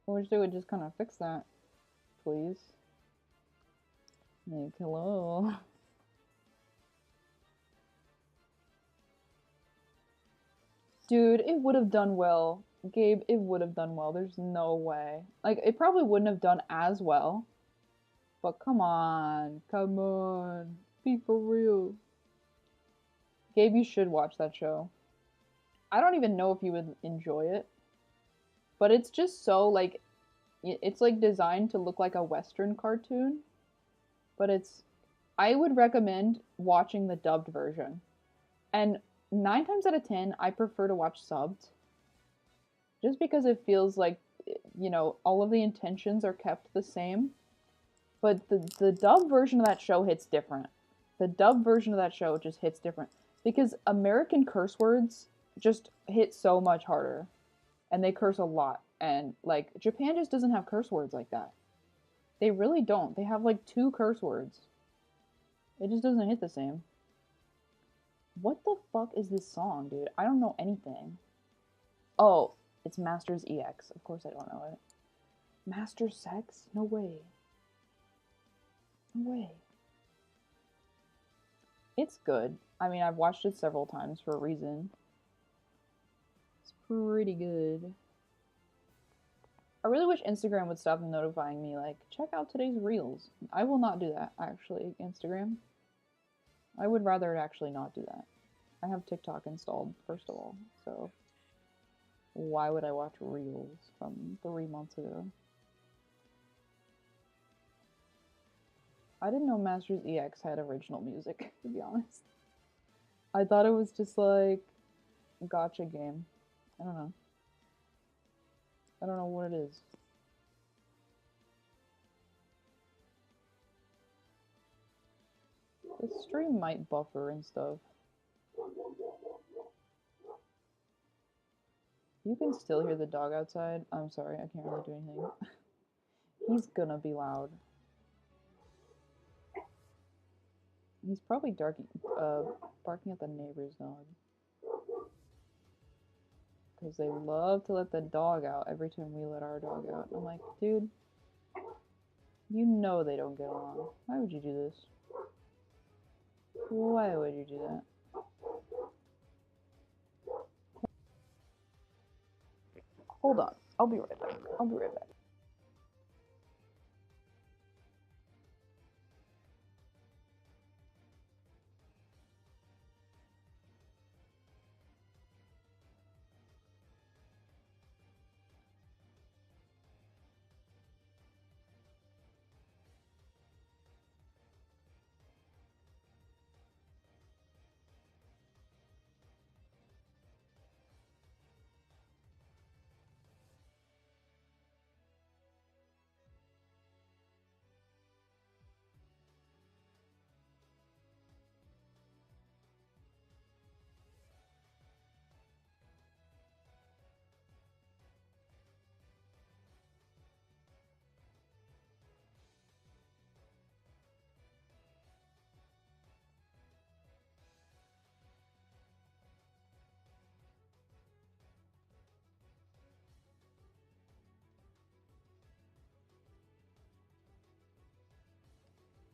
wish they would just kind of fix that, please. Like, hello. Dude, it would have done well. Gabe, it would have done well. There's no way. Like, it probably wouldn't have done as well. But come on. Come on. Be for real. Gabe, you should watch that show. I don't even know if you would enjoy it. But it's just so, like, it's like designed to look like a Western cartoon. But I would recommend watching the dubbed version. And 9 times out of 10, I prefer to watch subbed just because it feels like, all of the intentions are kept the same. But the dub version of that show hits different. The dub version of that show just hits different because American curse words just hit so much harder, and they curse a lot. And like Japan just doesn't have curse words like that. They really don't. They have like 2 curse words. It just doesn't hit the same. What the fuck is this song, dude? I don't know anything. Oh, it's Masters EX. Of course I don't know it. Master Sex? No way. No way. It's good. I mean, I've watched it several times for a reason. It's pretty good. I really wish Instagram would stop notifying me, like, check out today's reels. I will not do that, actually, Instagram. I would rather actually not do that. I have TikTok installed, first of all, so why would I watch reels from 3 months ago? I didn't know Masters EX had original music, to be honest. I thought it was just like a gotcha game. I don't know. I don't know what it is. The stream might buffer and stuff. You can still hear the dog outside. I'm sorry, I can't really do anything. He's gonna be loud. He's probably barking at the neighbor's dog. Because they love to let the dog out every time we let our dog out. I'm like, dude, you know they don't get along. Why would you do this? Why would you do that? Hold on. I'll be right back. I'll be right back.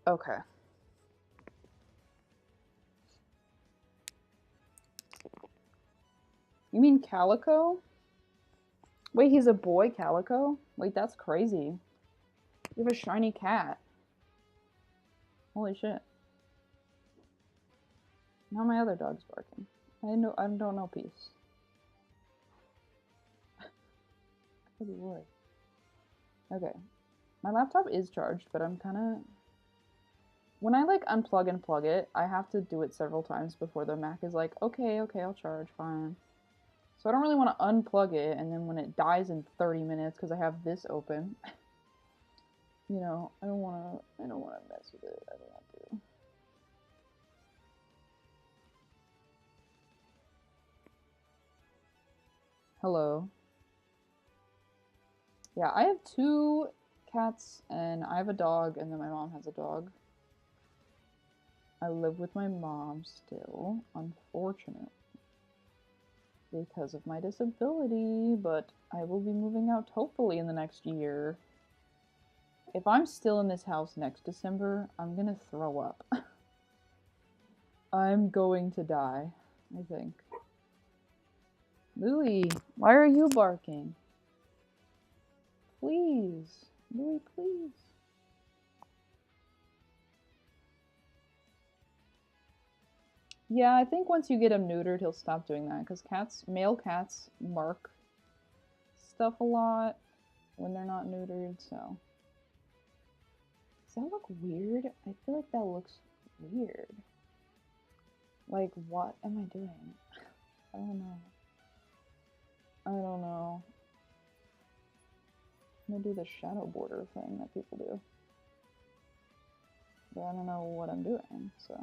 Okay. You mean Calico? Wait, he's a boy, Calico? Wait, that's crazy. You have a shiny cat. Holy shit. Now my other dog's barking. I don't know peace. Good lord. Okay. My laptop is charged, but I'm kinda... When I like unplug and plug it, I have to do it several times before the Mac is like, okay, I'll charge, fine. So I don't really want to unplug it, and then when it dies in 30 minutes, because I have this open, you know, I don't want to mess with it. I don't want to. Hello. Yeah, I have 2 cats, and I have a dog, and then my mom has a dog. I live with my mom still, unfortunately, because of my disability, but I will be moving out hopefully in the next year. If I'm still in this house next December, I'm gonna throw up. I'm going to die, I think. Louie, why are you barking? Please. Louie, please. Yeah, I think once you get him neutered, he'll stop doing that, because male cats mark stuff a lot when they're not neutered, so. Does that look weird? I feel like that looks weird. Like, what am I doing? I don't know. I don't know. I'm gonna do the shadow border thing that people do. But I don't know what I'm doing, so.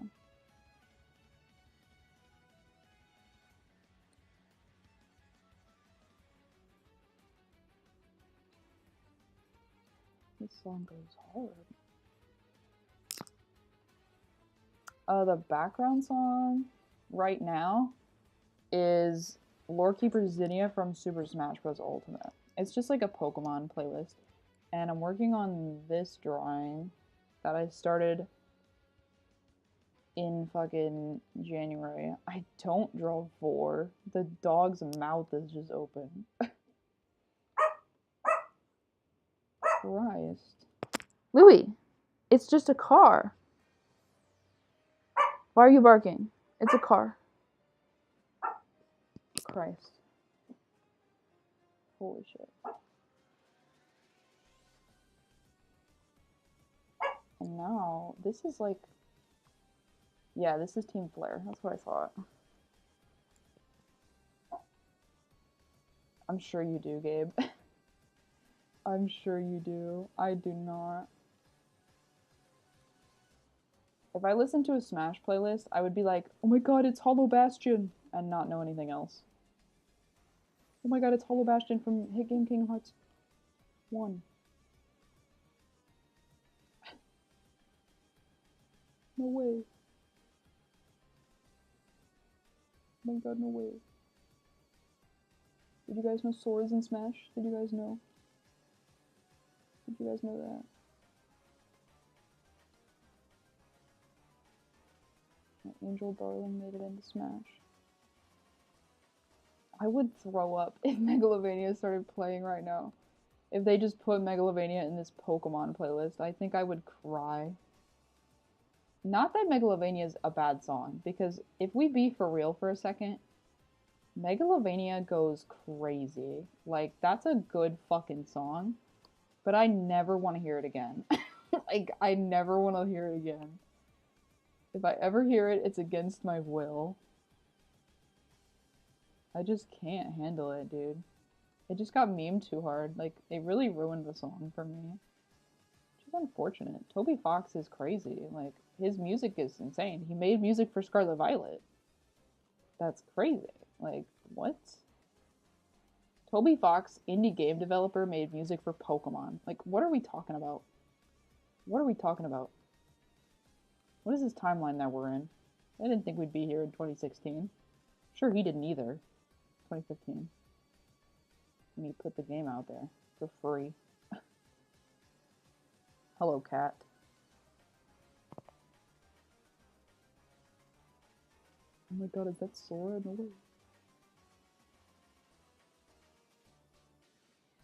This song goes hard. The background song right now is Lore Keeper Zinnia from Super Smash Bros. Ultimate. It's just like a Pokemon playlist. And I'm working on this drawing that I started in fucking January. I don't draw 4. The dog's mouth is just open. Christ. Louie, it's just a car. Why are you barking? It's a car. Christ. Holy shit. And now, this is like... Yeah, this is Team Flare. That's what I thought. I'm sure you do, Gabe. I'm sure you do. I do not. If I listened to a Smash playlist, I would be like, oh my god, it's Hollow Bastion, and not know anything else. Oh my god, it's Hollow Bastion from Hit Game Kingdom Hearts 1. No way. Oh my god, no way. Did you guys know Sora's in Smash? Did you guys know? Did you guys know that? Angel Darling made it into Smash. I would throw up if Megalovania started playing right now. If they just put Megalovania in this Pokemon playlist, I think I would cry. Not that Megalovania is a bad song, because if we be for real for a second, Megalovania goes crazy. Like, that's a good fucking song, but I never want to hear it again. Like, I never want to hear it again. If I ever hear it, it's against my will. I just can't handle it, dude. It just got memed too hard. Like, it really ruined the song for me. Which is unfortunate. Toby Fox is crazy. Like, his music is insane. He made music for Scarlet Violet. That's crazy. Like, what? Toby Fox, indie game developer, made music for Pokemon. Like, what are we talking about? What are we talking about? What is this timeline that we're in? I didn't think we'd be here in 2016. Sure, he didn't either. 2015. When he put the game out there for free. Hello, cat. Oh my god, is that Sora in the way?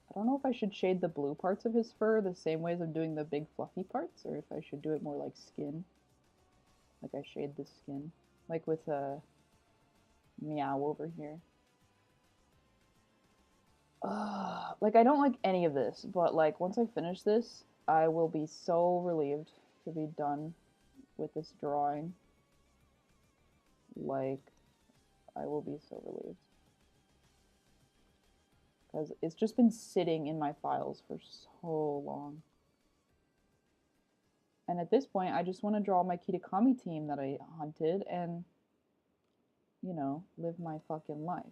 I don't know if I should shade the blue parts of his fur the same way as I'm doing the big fluffy parts, or if I should do it more like skin. Like I shade the skin. Like with Meow over here. Like I don't like any of this, but like once I finish this, I will be so relieved to be done with this drawing. Like, I will be so relieved. Because it's just been sitting in my files for so long. And at this point, I just want to draw my Kitakami team that I hunted and, you know, live my fucking life.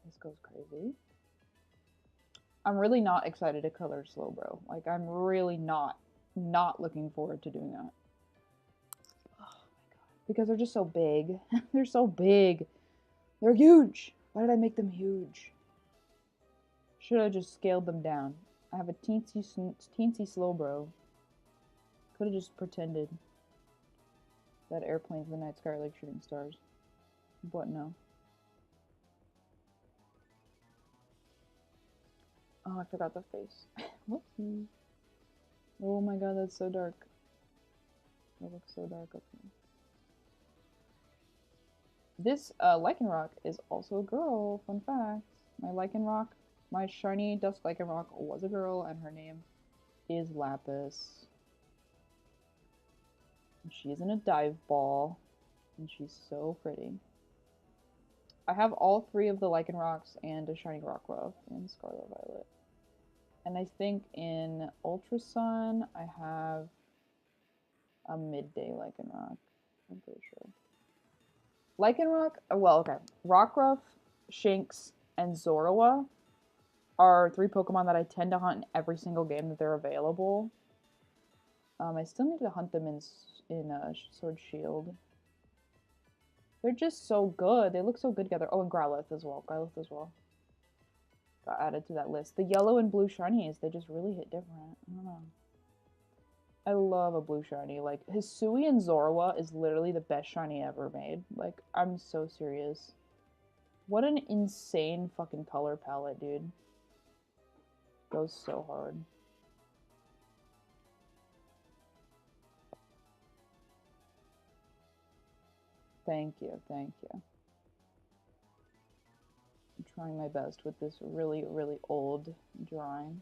This goes crazy. I'm really not excited to color Slowbro. Like, I'm really not looking forward to doing that. Oh my god. Because they're just so big. They're so big. They're huge. Why did I make them huge? Should have just scaled them down. I have a teensy Slowbro. Could have just pretended that airplanes in the night sky are like shooting stars. But no. Oh, I forgot the face. Whoopsie. Oh my god, that's so dark. That looks so dark up here. This Lycanroc is also a girl. Fun fact. My Lycanroc, my shiny Dusk Lycanroc was a girl, and her name is Lapis. And she's in a dive ball, and she's so pretty. I have all three of the Lycanrocs and a shiny Rockruff in Scarlet Violet. And I think in Ultra Sun, I have a midday Lycanroc. I'm pretty sure. Lycanroc, well, okay. Rockruff, Shinx, and Zorua are three Pokemon that I tend to hunt in every single game that they're available. I still need to hunt them in Sword Shield. They're just so good. They look so good together. Oh, and Growlithe as well. Growlithe as well. Got added to that list. The yellow and blue shinies, they just really hit different. I don't know. I love a blue shiny. Like, Hisui and Zorua is literally the best shiny ever made. Like, I'm so serious. What an insane fucking color palette, dude. Goes so hard. Thank you, thank you. I'm trying my best with this really, really old drawing.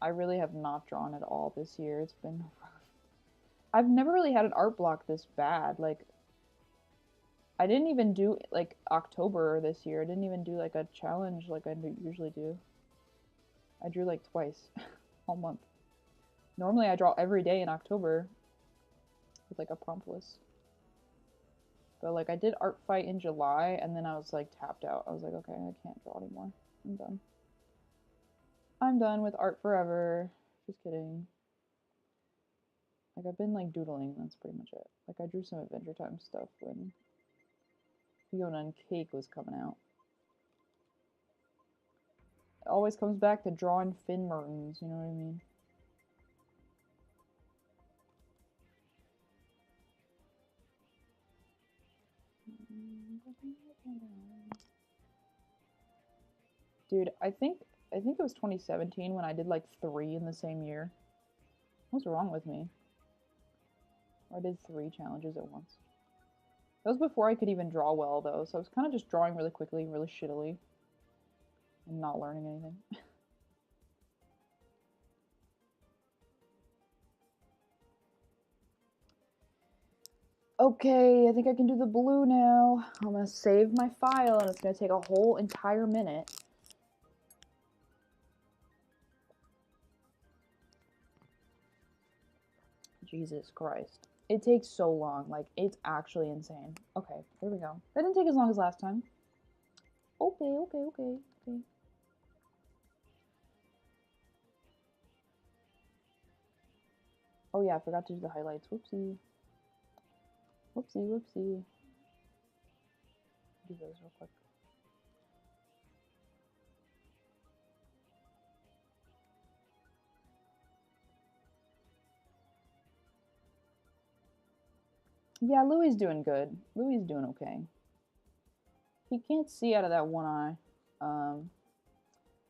I really have not drawn at all this year. It's been rough. I've never really had an art block this bad. Like, I didn't even do, like, October this year. I didn't even do, like, a challenge like I usually do. I drew, like, twice all month. Normally I draw every day in October with, like, a prompt list. But, like, I did Art Fight in July, and then I was, like, tapped out. I was like, okay, I can't draw anymore. I'm done. I'm done with art forever. Just kidding. Like, I've been, like, doodling. That's pretty much it. Like, I drew some Adventure Time stuff when Fiona and Cake was coming out. It always comes back to drawing Finn Mertens, you know what I mean? Dude, I think it was 2017 when I did like 3 in the same year. What's wrong with me? I did 3 challenges at once. That was before I could even draw well, though, so I was kind of just drawing really quickly, really shittily, and not learning anything. Okay, I think I can do the blue now. I'm gonna save my file, and it's gonna take a whole entire minute. Jesus Christ. It takes so long. Like, it's actually insane. Okay, here we go. That didn't take as long as last time. Okay. Oh yeah, I forgot to do the highlights. Whoopsie. Whoopsie, whoopsie. Do those real quick. Yeah, Louis doing good. Louis doing okay. He can't see out of that one eye.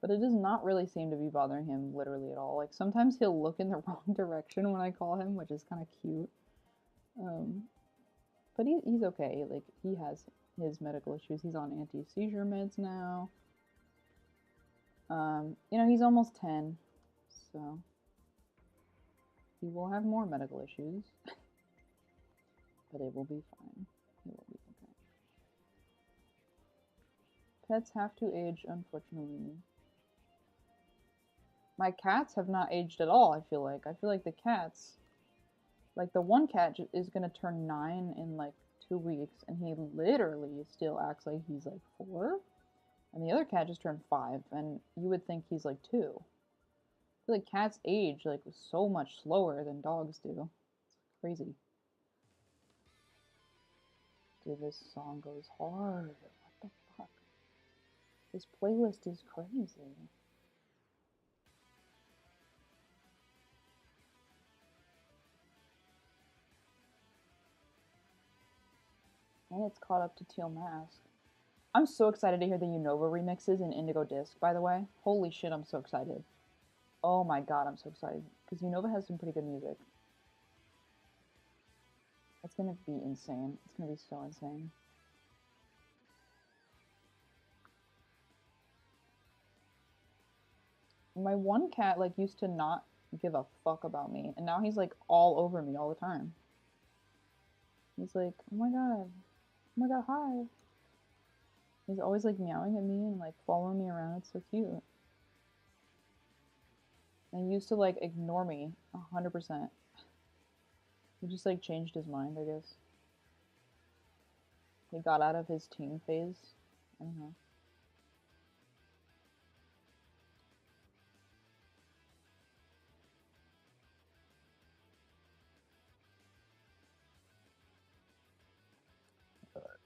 But it does not really seem to be bothering him literally at all. Like sometimes he'll look in the wrong direction when I call him, which is kind of cute. But he's okay. Like he has his medical issues. He's on anti-seizure meds now. You know, he's almost 10, so he will have more medical issues, but it will be fine. It will be okay. Pets have to age, unfortunately. My cats have not aged at all, I feel like. I feel like the cats, like the one cat is going to turn 9 in like 2 weeks, and he literally still acts like he's like 4. And the other cat just turned 5, and you would think he's like 2. I feel like cats age like so much slower than dogs do. It's crazy. Dude, this song goes hard. What the fuck? This playlist is crazy. And it's caught up to Teal Mask. I'm so excited to hear the Unova remixes in Indigo Disc, by the way. Holy shit, I'm so excited. Oh my god, I'm so excited. Because Unova has some pretty good music. It's gonna be insane. It's gonna be so insane. My one cat, like, used to not give a fuck about me. And now he's, like, all over me all the time. He's like, oh my god, hi. He's always, like, meowing at me and, like, following me around. It's so cute. And he used to, like, ignore me 100%. He just, like, changed his mind, I guess. He got out of his teen phase. I don't know.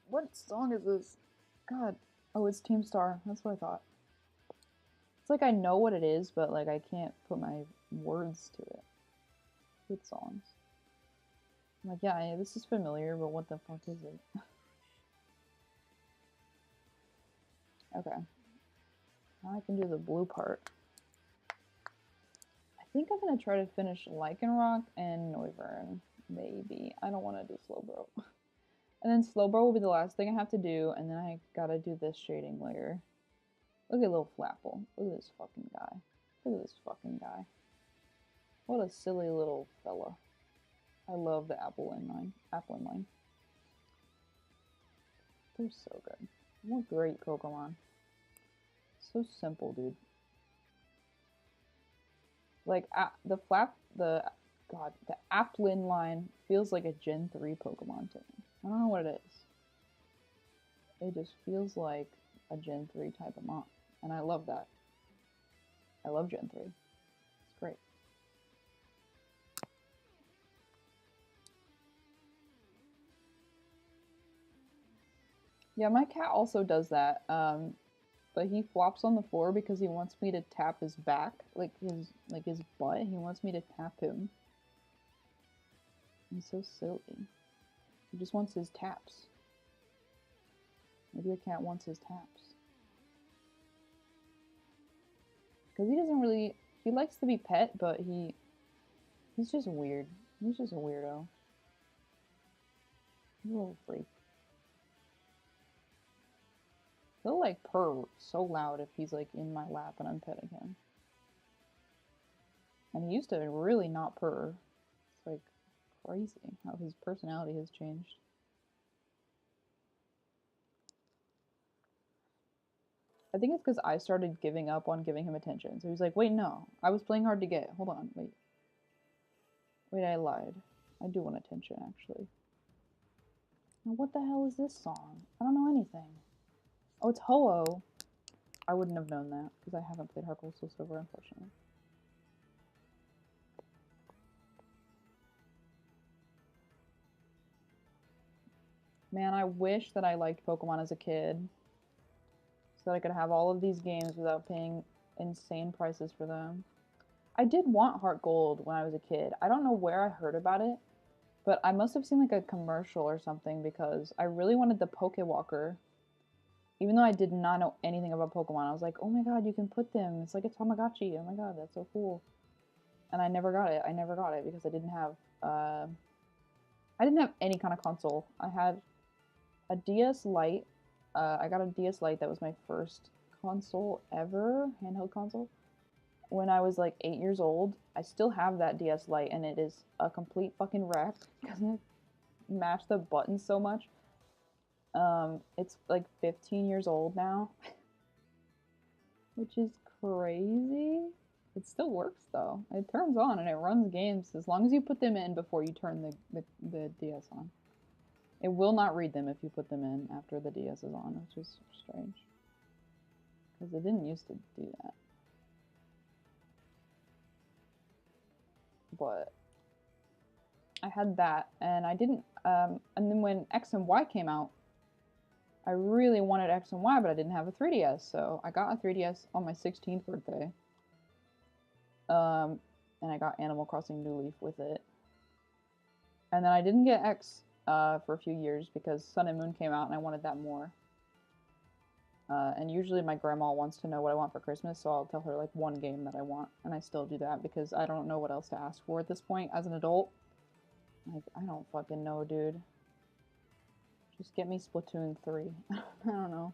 What song is this? God. Oh, it's Team Star. That's what I thought. It's like I know what it is, but like I can't put my words to it. Good songs. I'm like, yeah, this is familiar, but what the fuck is it? Okay. Now I can do the blue part. I think I'm gonna try to finish Lycanroc and Noivern. Maybe. I don't want to do Slowbro. And then Slowbro will be the last thing I have to do, and then I gotta do this shading layer. Look at little Flapple. Look at this fucking guy. Look at this fucking guy. What a silly little fella. I love the Apple inline. They're so good. What great Pokemon. So simple, dude. Like, the Applin line feels like a Gen 3 Pokemon to me. I don't know what it is. It just feels like a Gen 3 type of mon. And I love that. I love Gen 3. It's great. Yeah, my cat also does that. But he flops on the floor because he wants me to tap his back, like his butt. He wants me to tap him. He's so silly. He just wants his taps. Maybe a cat wants his taps. Because he doesn't really... He likes to be pet, but he's just weird. He's just a weirdo. He's a little freak. He'll like purr so loud if he's like in my lap and I'm petting him. And he used to really not purr. It's like crazy how his personality has changed. I think it's because I started giving up on giving him attention. So he's like, wait, no. I was playing hard to get. Hold on, wait. Wait, I lied. I do want attention, actually. Now, what the hell is this song? I don't know anything. Oh, it's Ho-Oh. I wouldn't have known that, because I haven't played Heart Gold Soul Silver, unfortunately. Man, I wish that I liked Pokemon as a kid. So that I could have all of these games without paying insane prices for them. I did want Heart Gold when I was a kid. I don't know where I heard about it, but I must have seen like a commercial or something because I really wanted the Pokewalker. Even though I did not know anything about Pokemon, I was like, oh my god, you can put them. It's like a Tamagotchi. Oh my god, that's so cool. And I never got it. I never got it because I didn't have any kind of console. I had a DS Lite. I got a DS Lite that was my first console ever, handheld console, when I was like 8 years old. I still have that DS Lite and it is a complete fucking wreck because I mashed the buttons so much. It's like 15 years old now, which is crazy. It still works though. It turns on and it runs games as long as you put them in before you turn the DS on. It will not read them if you put them in after the DS is on, which is strange. Because it didn't used to do that. But I had that, and I didn't, and then when X and Y came out, I really wanted X and Y, but I didn't have a 3DS, so I got a 3DS on my 16th birthday. And I got Animal Crossing New Leaf with it. And then I didn't get X for a few years because Sun and Moon came out and I wanted that more. And usually my grandma wants to know what I want for Christmas, so I'll tell her like one game that I want, and I still do that because I don't know what else to ask for at this point as an adult. Like, I don't fucking know, dude. Just get me Splatoon 3. I don't know.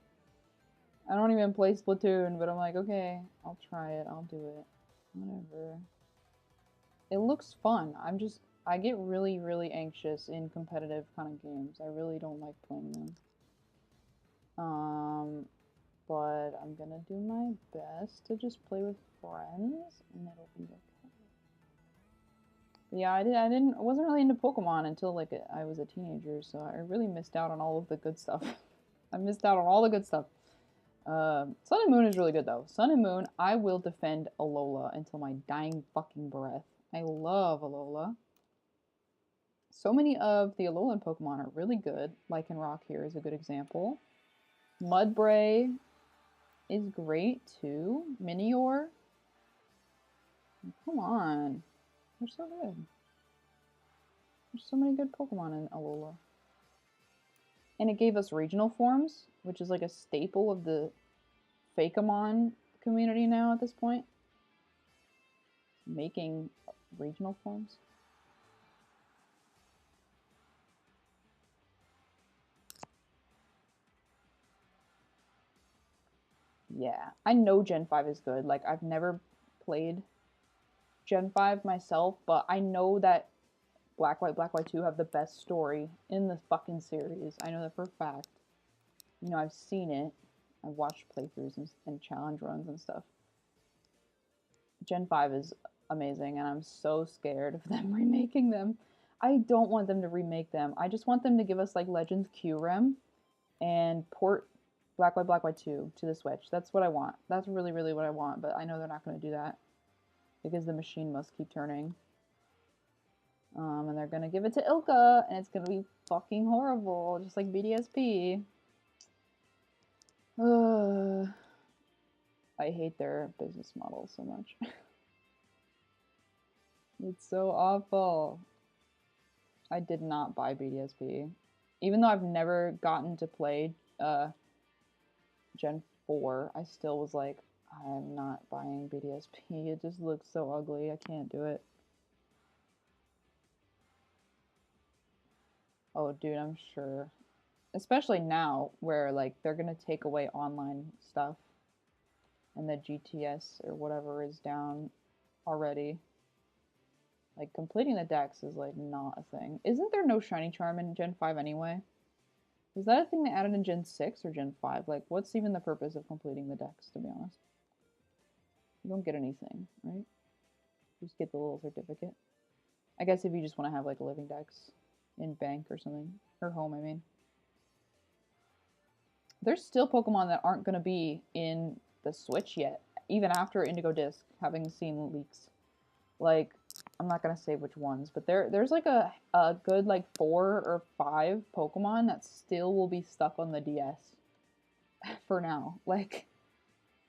I don't even play Splatoon, but I'm like, okay, I'll try it, I'll do it. Whatever. It looks fun. I get really, really anxious in competitive kind of games. I really don't like playing them. But I'm gonna do my best to just play with friends, and it'll be okay. Yeah, I wasn't really into Pokemon until like I was a teenager, so I really missed out on all of the good stuff. I missed out on all the good stuff. Sun and Moon is really good though. Sun and Moon, I will defend Alola until my dying fucking breath. I love Alola. So many of the Alolan Pokemon are really good. Lycanroc here is a good example. Mudbray is great too. Minior. Come on. They're so good. There's so many good Pokemon in Alola. And it gave us regional forms, which is like a staple of the Fakeamon community now at this point. Making regional forms. Yeah, I know Gen 5 is good. Like, I've never played Gen 5 myself, but I know that Black White 2 have the best story in the fucking series. I know that for a fact. You know, I've seen it. I've watched playthroughs and challenge runs and stuff. Gen 5 is amazing, and I'm so scared of them remaking them. I don't want them to remake them. I just want them to give us, like, Legends Kyurem and port Black White 2 to the Switch. That's what I want. That's really, really what I want, but I know they're not going to do that because the machine must keep turning. And they're going to give it to Ilka, and it's going to be fucking horrible, just like BDSP. I hate their business model so much. It's so awful. I did not buy BDSP. Even though I've never gotten to play Gen 4, I still was like, I'm not buying BDSP. It just looks so ugly. I can't do it. Oh, dude, I'm sure. Especially now, where, like, they're gonna take away online stuff. And the GTS or whatever is down already. Like, completing the dex is, like, not a thing. Isn't there no Shiny Charm in Gen 5 anyway? Is that a thing they added in Gen 6 or Gen 5? Like, what's even the purpose of completing the dex, to be honest? You don't get anything, right? You just get the little certificate. I guess if you just want to have, like, a living dex in bank or something. Or home, I mean. There's still Pokemon that aren't going to be in the Switch yet, even after Indigo Disc, having seen leaks. Like, I'm not gonna say which ones, but there's like a good like 4 or 5 Pokemon that still will be stuck on the DS for now. Like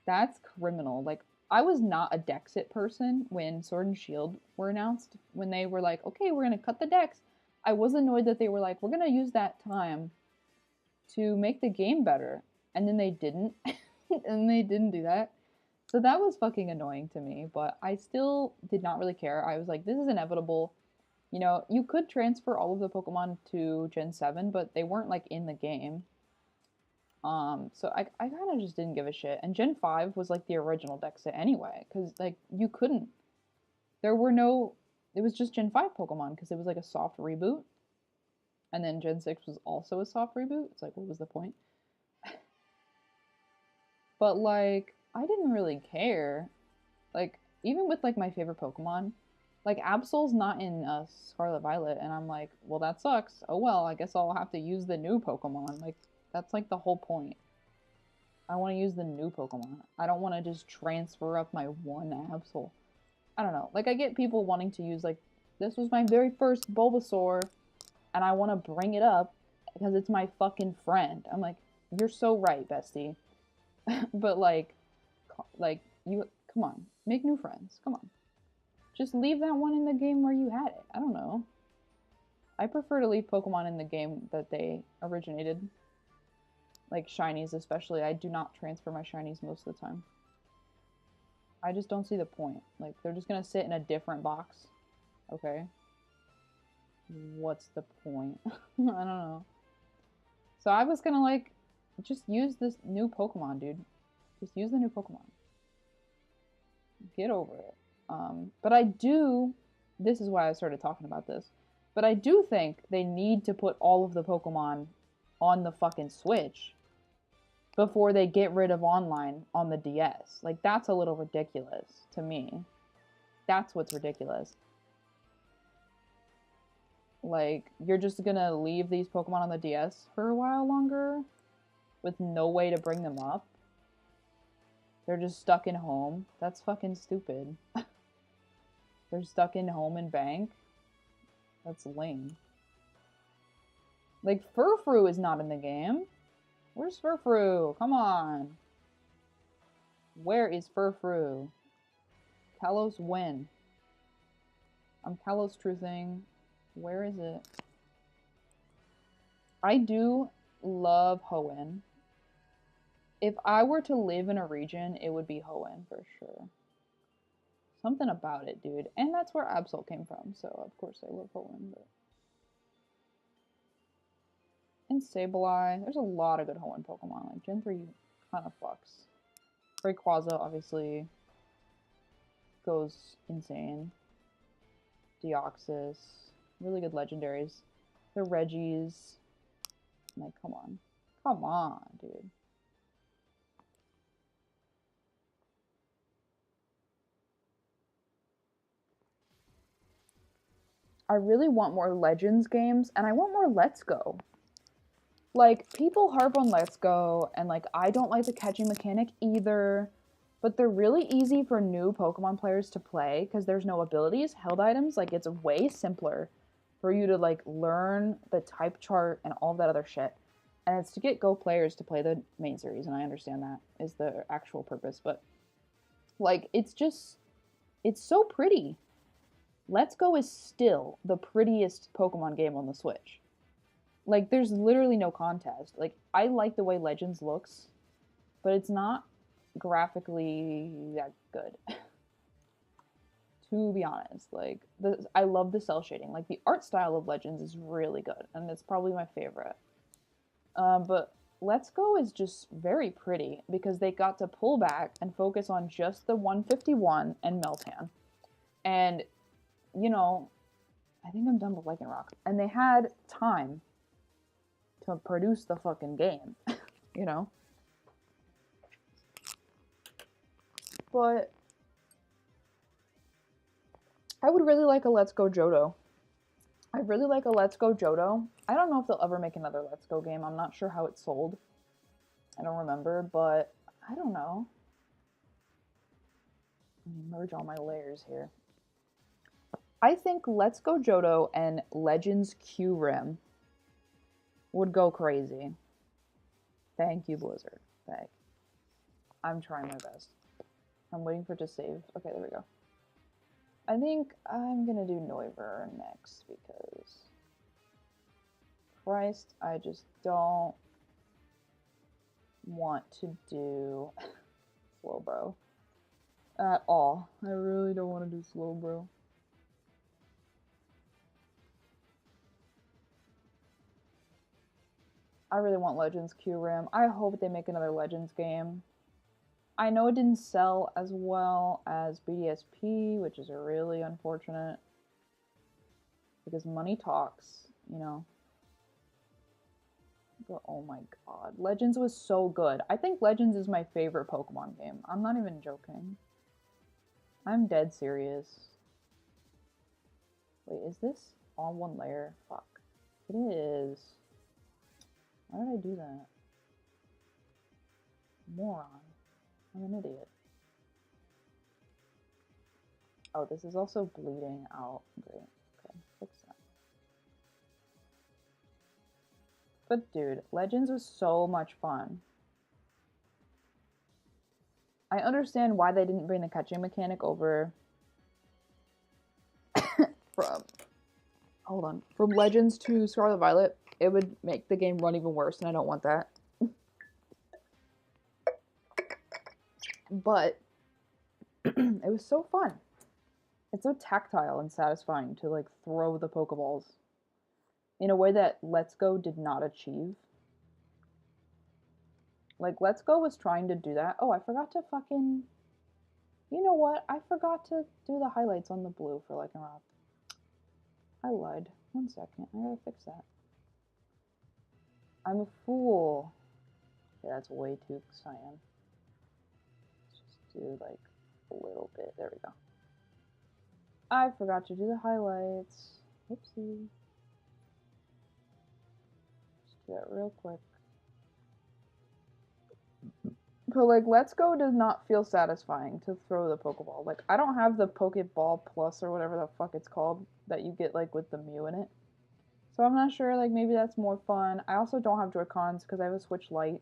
that's criminal. Like I was not a Dexit person when Sword and Shield were announced. When they were like, okay, we're gonna cut the Dex. I was annoyed that they were like, we're gonna use that time to make the game better, and then they didn't, and they didn't do that. So that was fucking annoying to me, but I still did not really care. I was like, this is inevitable. You know, you could transfer all of the Pokemon to Gen 7, but they weren't like in the game. So I kind of just didn't give a shit. And Gen 5 was like the original Dexa anyway, because like you couldn't, there were no, it was just Gen 5 Pokemon because it was like a soft reboot. And then Gen 6 was also a soft reboot. It's like, what was the point? But like, I didn't really care. Like, even with like my favorite Pokemon, like Absol's not in Scarlet Violet, and I'm like, well, that sucks. Oh well, I guess I'll have to use the new Pokemon. Like, that's like the whole point. I want to use the new Pokemon. I don't want to just transfer up my one Absol. I don't know. Like, I get people wanting to use, like, this was my very first Bulbasaur, and I want to bring it up because it's my fucking friend. I'm like, you're so right, bestie. But, you, come on. Make new friends. Come on. Just leave that one in the game where you had it. I don't know. I prefer to leave Pokemon in the game that they originated. Like shinies especially. I do not transfer my shinies most of the time. I just don't see the point. Like, they're just gonna sit in a different box. Okay. What's the point? I don't know. So I was gonna, like, just use this new Pokemon, dude. Just use the new Pokemon. Get over it. But I do, this is why I started talking about this, but I do think they need to put all of the Pokemon on the fucking Switch before they get rid of online on the DS. Like, that's a little ridiculous to me. That's what's ridiculous. Like, you're just gonna leave these Pokemon on the DS for a while longer with no way to bring them up? They're just stuck in home? That's fucking stupid. They're stuck in home and bank? That's lame. Like, Furfrou is not in the game. Where's Furfrou? Come on. Where is Furfrou? Kalos when? I'm Kalos truthing. Where is it? I do love Hoenn. If I were to live in a region, it would be Hoenn for sure. Something about it, dude. And that's where Absol came from, so of course I love Hoenn. But... and Sableye. There's a lot of good Hoenn Pokemon. Like, Gen 3 kind of fucks. Rayquaza, obviously, goes insane. Deoxys. Really good legendaries. The Reggies. Like, come on. Come on, dude. I really want more Legends games, and I want more Let's Go. Like, people harp on Let's Go, and like, I don't like the catching mechanic either, but they're really easy for new Pokemon players to play because there's no abilities, held items. Like, it's way simpler for you to like learn the type chart and all that other shit. And it's to get Go players to play the main series, and I understand that is the actual purpose, but like, it's just, it's so pretty. Let's Go is still the prettiest Pokemon game on the Switch. Like, there's literally no contest. Like, I like the way Legends looks, but it's not graphically that good. To be honest, like, I love the cell shading. Like, the art style of Legends is really good, and it's probably my favorite. But Let's Go is just very pretty because they got to pull back and focus on just the 151 and Meltan. And, you know, I think I'm done with Lycanroc. And they had time to produce the fucking game, you know? But I would really like a Let's Go Johto. I'd really like a Let's Go Johto. I don't know if they'll ever make another Let's Go game. I'm not sure how it sold. I don't remember, but I don't know. Let me merge all my layers here. I think Let's Go Johto and Legends Kyurem would go crazy. Thank you, Blizzard. Thank. I'm trying my best. I'm waiting for it to save. Okay, there we go. I think I'm gonna do Noivern next because Christ, I just don't want to do Slowbro at all. I really don't want to do Slowbro. I really want Legends Kyurem. I hope they make another Legends game. I know it didn't sell as well as BDSP, which is really unfortunate. Because money talks, you know. But oh my god. Legends was so good. I think Legends is my favorite Pokemon game. I'm not even joking. I'm dead serious. Wait, is this on one layer? Fuck. It is. Why did I do that? Moron. I'm an idiot. Oh, this is also bleeding out. Great. Okay, fix that. But dude, Legends was so much fun. I understand why they didn't bring the catching mechanic over from Legends to Scarlet Violet. It would make the game run even worse, and I don't want that. But it was so fun. It's so tactile and satisfying to like throw the Pokeballs in a way that Let's Go did not achieve. Like, Let's Go was trying to do that. Oh, I forgot to fucking... You know what? I forgot to do the highlights on the blue for Lycanroc. I lied. 1 second. I gotta fix that. I'm a fool. Yeah, that's way too cyan. Let's just do, like, a little bit. There we go. I forgot to do the highlights. Oopsie. Just do that real quick. But, like, Let's Go does not feel satisfying to throw the Pokeball. Like, I don't have the Pokeball Plus or whatever the fuck it's called that you get, like, with the Mew in it. So I'm not sure, like, maybe that's more fun. I also don't have Joy-Cons because I have a Switch Lite.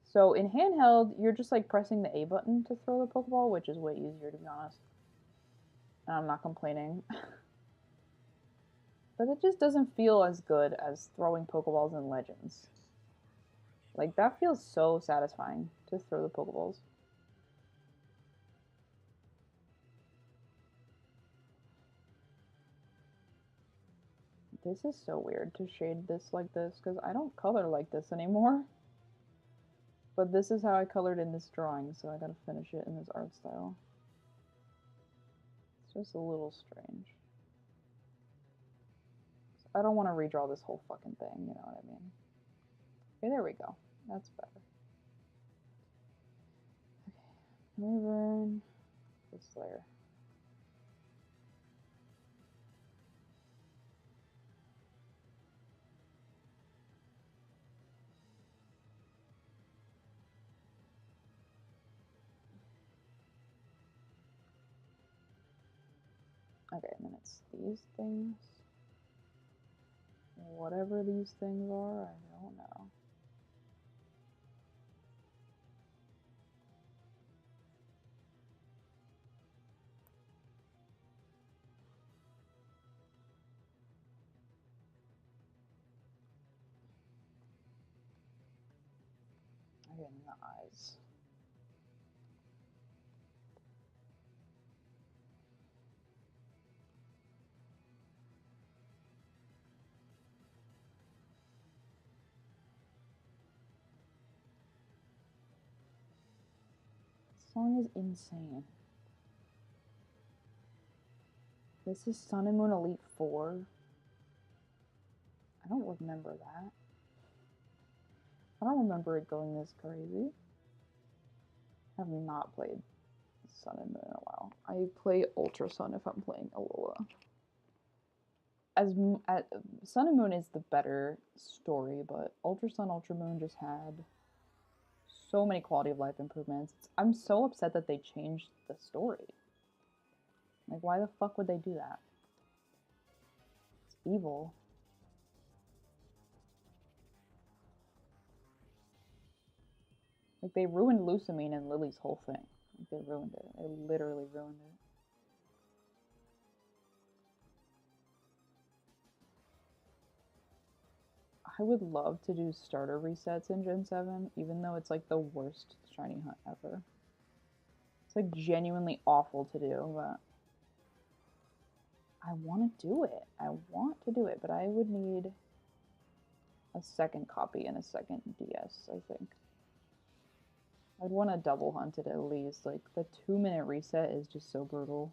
So in handheld, you're just, like, pressing the A button to throw the Pokeball, which is way easier, to be honest. And I'm not complaining. But it just doesn't feel as good as throwing Pokeballs in Legends. Like, that feels so satisfying to throw the Pokeballs. This is so weird to shade this like this, because I don't color like this anymore. But this is how I colored in this drawing, so I gotta finish it in this art style. It's just a little strange. I don't want to redraw this whole fucking thing, you know what I mean? Okay, there we go. That's better. Okay, Noivern, this layer. Okay, and then it's these things. Whatever these things are, I don't know. Again, the eyes. This song is insane. This is Sun and Moon Elite 4. I don't remember that. I don't remember it going this crazy. I have not played Sun and Moon in a while. I play Ultra Sun if I'm playing Alola. As Sun and Moon is the better story, but Ultra Sun, Ultra Moon just had so many quality of life improvements. I'm so upset that they changed the story. Like, why the fuck would they do that? evil. Like, they ruined Lusamine and Lily's whole thing. Like, they ruined it. They literally ruined it. I would love to do starter resets in Gen 7, even though it's like the worst shiny hunt ever. It's like genuinely awful to do, but I want to do it. I want to do it, but I would need a second copy and a second DS, I think. I'd want to double hunt it at least. Like, the 2-minute reset is just so brutal.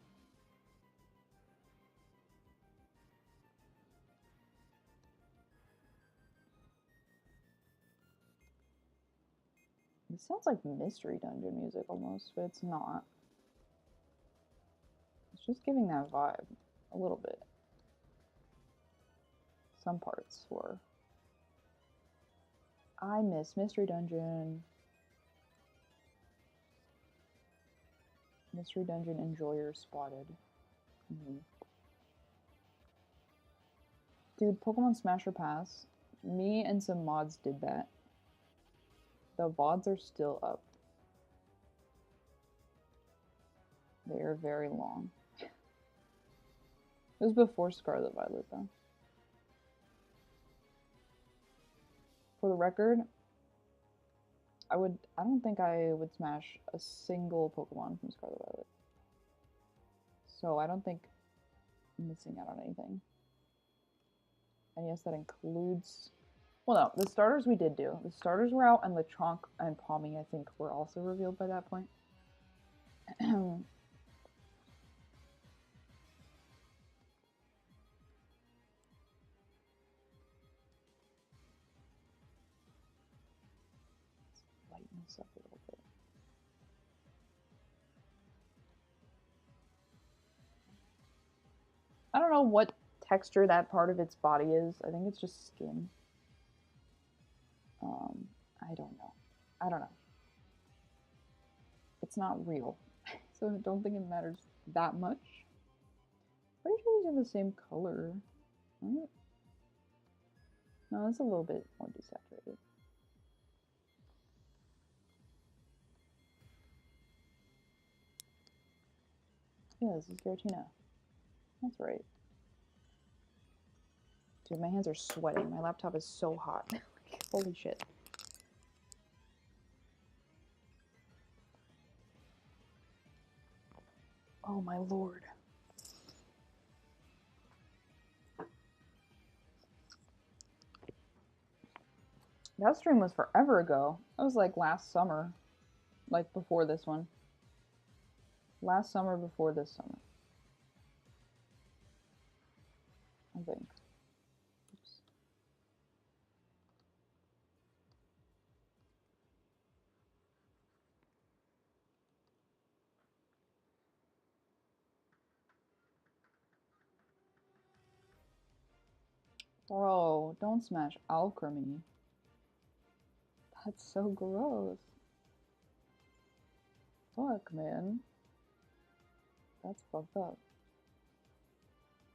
It sounds like Mystery Dungeon music almost, but it's not. It's just giving that vibe a little bit. Some parts were. I miss Mystery Dungeon. Mystery Dungeon enjoyer spotted. Dude, Pokemon Smasher Pass. Me and some mods did that. The VODs are still up. They are very long. It was before Scarlet Violet, though. For the record, I don't think I would smash a single Pokemon from Scarlet Violet. So I don't think I'm missing out on anything. And yes, that includes... Well, no, the starters we did do. The starters were out, and Lechonk and Palmy, I think, were also revealed by that point. Lighten this up a little bit. I don't know what texture that part of its body is. I think it's just skin. I don't know. I don't know. It's not real, so I don't think it matters that much. Pretty sure these are the same color, right? No, it's a little bit more desaturated. Yeah, this is Giratina. That's right. Dude, my hands are sweating. My laptop is so hot. Holy shit. Oh my lord. That stream was forever ago. That was like last summer. Like before this one. Last summer before this summer. I think. Oops. Bro, don't smash Alchemy. That's so gross. Fuck, man. That's fucked up.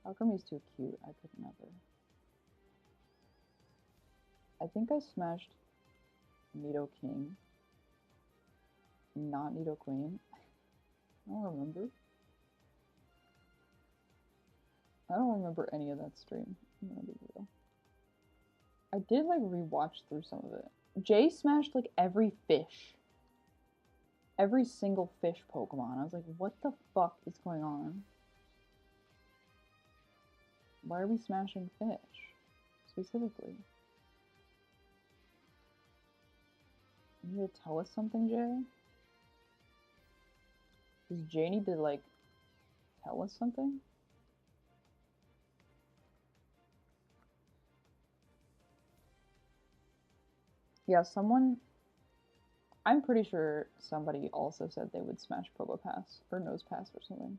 Alchemy's too cute. I could never. I think I smashed Nidoking. Not Nidoqueen. I don't remember. I don't remember any of that stream. I'm gonna be real. I did like rewatch through some of it. Jay smashed like every fish. Every single fish Pokemon. I was like, what the fuck is going on? Why are we smashing fish? Specifically. You need to tell us something, Jay? Does Jay need to, like, tell us something? Yeah, someone... I'm pretty sure somebody also said they would smash Probopass, or Nosepass or something.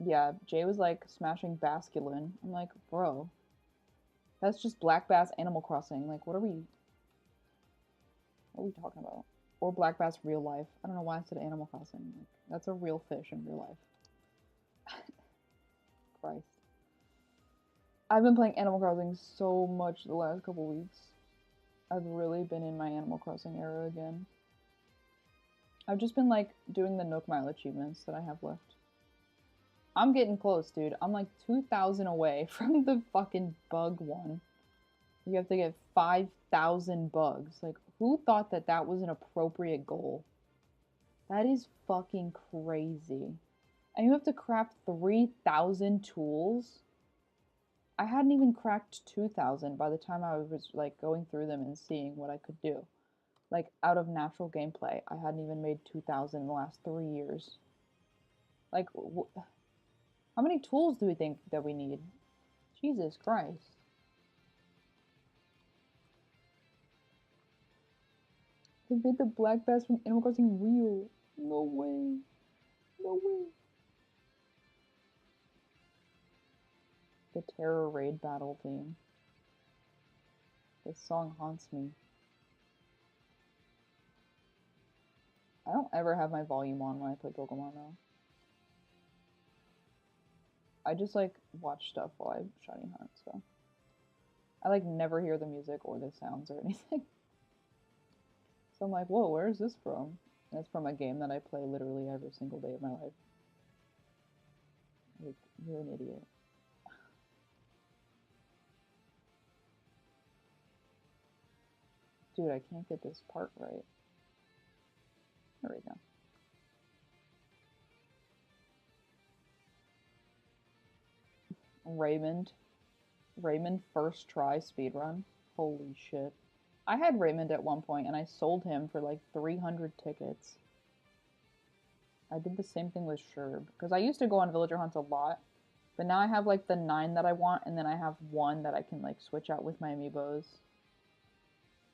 Yeah, Jay was like smashing Basculin. I'm like, bro, that's just Black Bass Animal Crossing. Like, what are we talking about? Or black bass real life. I don't know why I said Animal Crossing. Like, that's a real fish in real life. Christ. I've been playing Animal Crossing so much the last couple weeks. I've really been in my Animal Crossing era again. I've just been like doing the Nook Mile achievements that I have left. I'm getting close, dude. I'm like 2,000 away from the fucking bug one. You have to get 5,000 bugs. Like, who thought that that was an appropriate goal? That is fucking crazy. And you have to craft 3,000 tools? I hadn't even cracked 2,000 by the time I was like going through them and seeing what I could do. Like, out of natural gameplay, I hadn't even made 2,000 in the last 3 years. Like, how many tools do we think that we need? Jesus Christ. They made the black bass from Animal Crossing real. No way. No way. The Terror Raid battle theme. This song haunts me. I don't ever have my volume on when I play Pokemon though. I just like watch stuff while I shiny hunt, so I like never hear the music or the sounds or anything. So I'm like, whoa, where is this from? And it's from a game that I play literally every single day of my life. Like, you're an idiot. Dude, I can't get this part right. There we go. Raymond first try speedrun. Holy shit. I had Raymond at one point and I sold him for like 300 tickets. I did the same thing with Sherb because I used to go on villager hunts a lot, but now I have like the 9 that I want and then I have 1 that I can like switch out with my amiibos.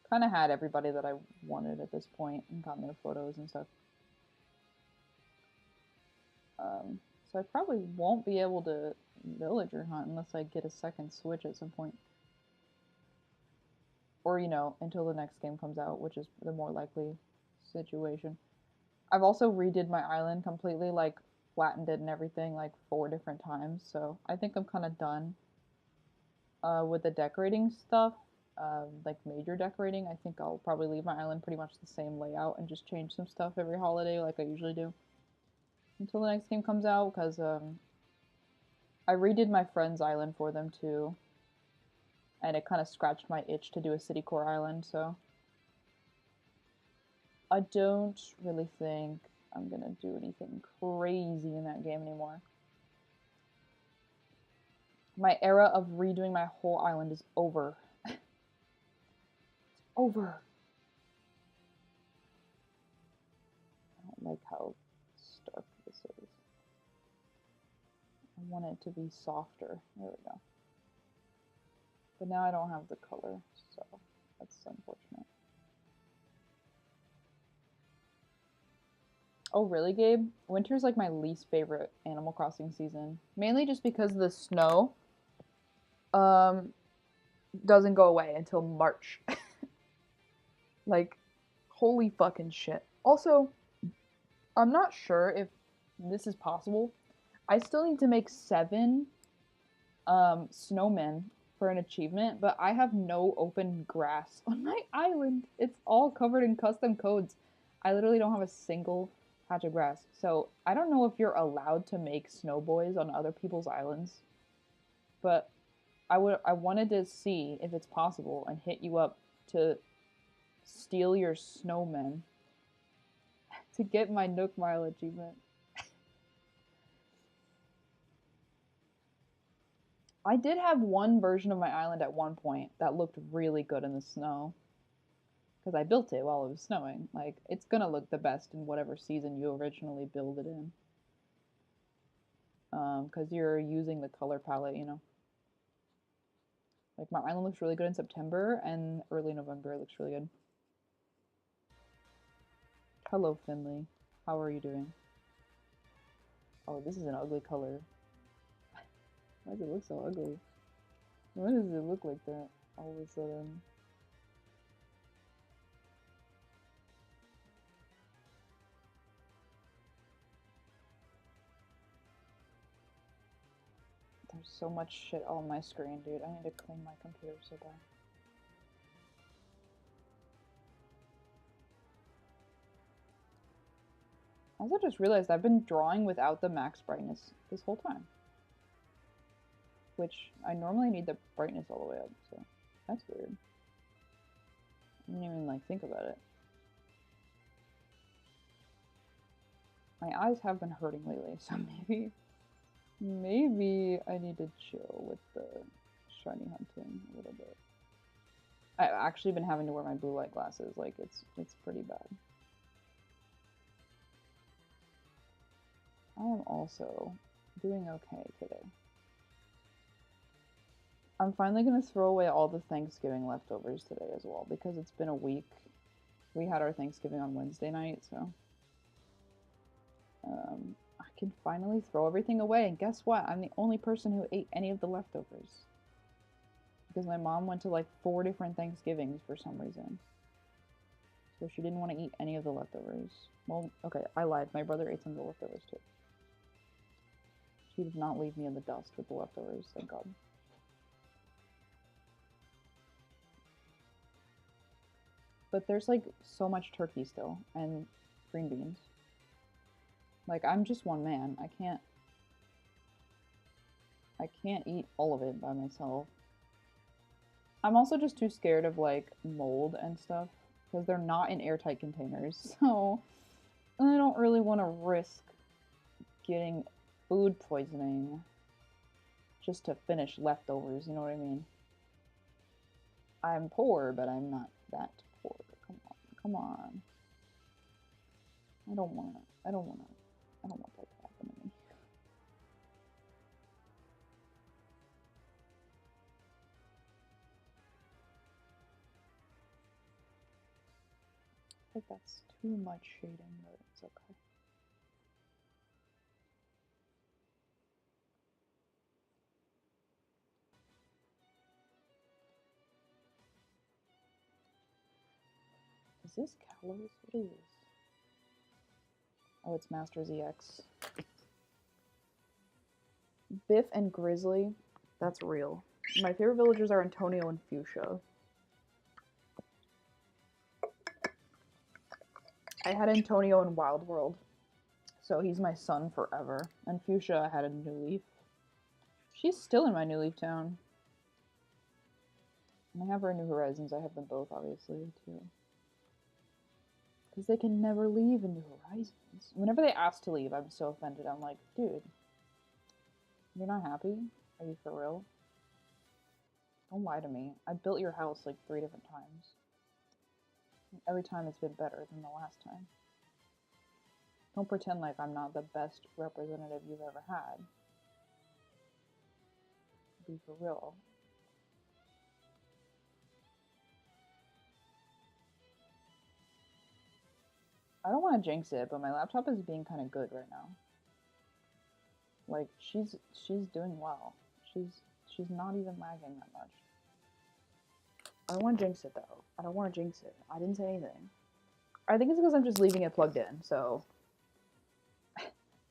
Kind of had everybody that I wanted at this point and got their photos and stuff. So I probably won't be able to villager hunt unless I get a second Switch at some point. Or, you know, until the next game comes out, which is the more likely situation. I've also redid my island completely, like flattened it and everything like 4 different times, so I think I'm kind of done with the decorating stuff. Like major decorating, I think I'll probably leave my island pretty much the same layout and just change some stuff every holiday like I usually do. Until the next game comes out, because I redid my friend's island for them too. And it kind of scratched my itch to do a city core island, so I don't really think I'm gonna do anything crazy in that game anymore. My era of redoing my whole island is over. It's over. I don't like how stark this is. I want it to be softer. There we go. But now I don't have the color, so that's unfortunate. Oh, really, Gabe? Winter's like my least favorite Animal Crossing season. Mainly just because the snow doesn't go away until March. Like, holy fucking shit. Also, I'm not sure if this is possible. I still need to make 7 snowmen for an achievement, but I have no open grass on my island. It's all covered in custom codes. I literally don't have a single patch of grass. So I don't know if you're allowed to make snow boys on other people's islands, but I wanted to see if it's possible and hit you up to steal your snowmen to get my Nook Mile achievement. I did have one version of my island at one point that looked really good in the snow. Because I built it while it was snowing. Like, it's gonna look the best in whatever season you originally build it in. Because you're using the color palette, you know. Like, my island looks really good in September, and early November it looks really good. Hello, Finley. How are you doing? Oh, this is an ugly color. Why does it look so ugly? Why does it look like that all of a sudden? There's so much shit on my screen, dude. I need to clean my computer so bad. I also just realized I've been drawing without the max brightness this whole time. Which, I normally need the brightness all the way up, so that's weird. I didn't even, like, think about it. My eyes have been hurting lately, so maybe I need to chill with the shiny hunting a little bit. I've actually been having to wear my blue light glasses, like, it's pretty bad. I am also doing okay today. I'm finally going to throw away all the Thanksgiving leftovers today as well, because it's been a week. We had our Thanksgiving on Wednesday night, so I can finally throw everything away. And guess what? I'm the only person who ate any of the leftovers. Because my mom went to like 4 different Thanksgivings for some reason. So she didn't want to eat any of the leftovers. Well, okay, I lied. My brother ate some of the leftovers too. She did not leave me in the dust with the leftovers, thank God. But there's like so much turkey still, and green beans. Like, I'm just one man. I can't eat all of it by myself. I'm also just too scared of like mold and stuff because they're not in airtight containers. So I don't really want to risk getting food poisoning just to finish leftovers, you know what I mean? I'm poor, but I'm not that poor. Come on, come on. I don't want that to happen to me. I think that's too much shading, but it's okay. Is this Kalos? What is this? Oh, it's Masters EX. Biff and Grizzly. That's real. My favorite villagers are Antonio and Fuchsia. I had Antonio in Wild World, so he's my son forever. And Fuchsia I had in New Leaf. She's still in my New Leaf town. And I have her in New Horizons. I have them both, obviously, too. Because they can never leave in New Horizons. Whenever they ask to leave, I'm so offended. I'm like, dude, you're not happy? Are you for real? Don't lie to me. I built your house like 3 different times. And every time it's been better than the last time. Don't pretend like I'm not the best representative you've ever had. Be for real. I don't want to jinx it, but my laptop is being kind of good right now. Like, she's doing well. She's not even lagging that much. I don't want to jinx it, though. I don't want to jinx it. I didn't say anything. I think it's because I'm just leaving it plugged in, so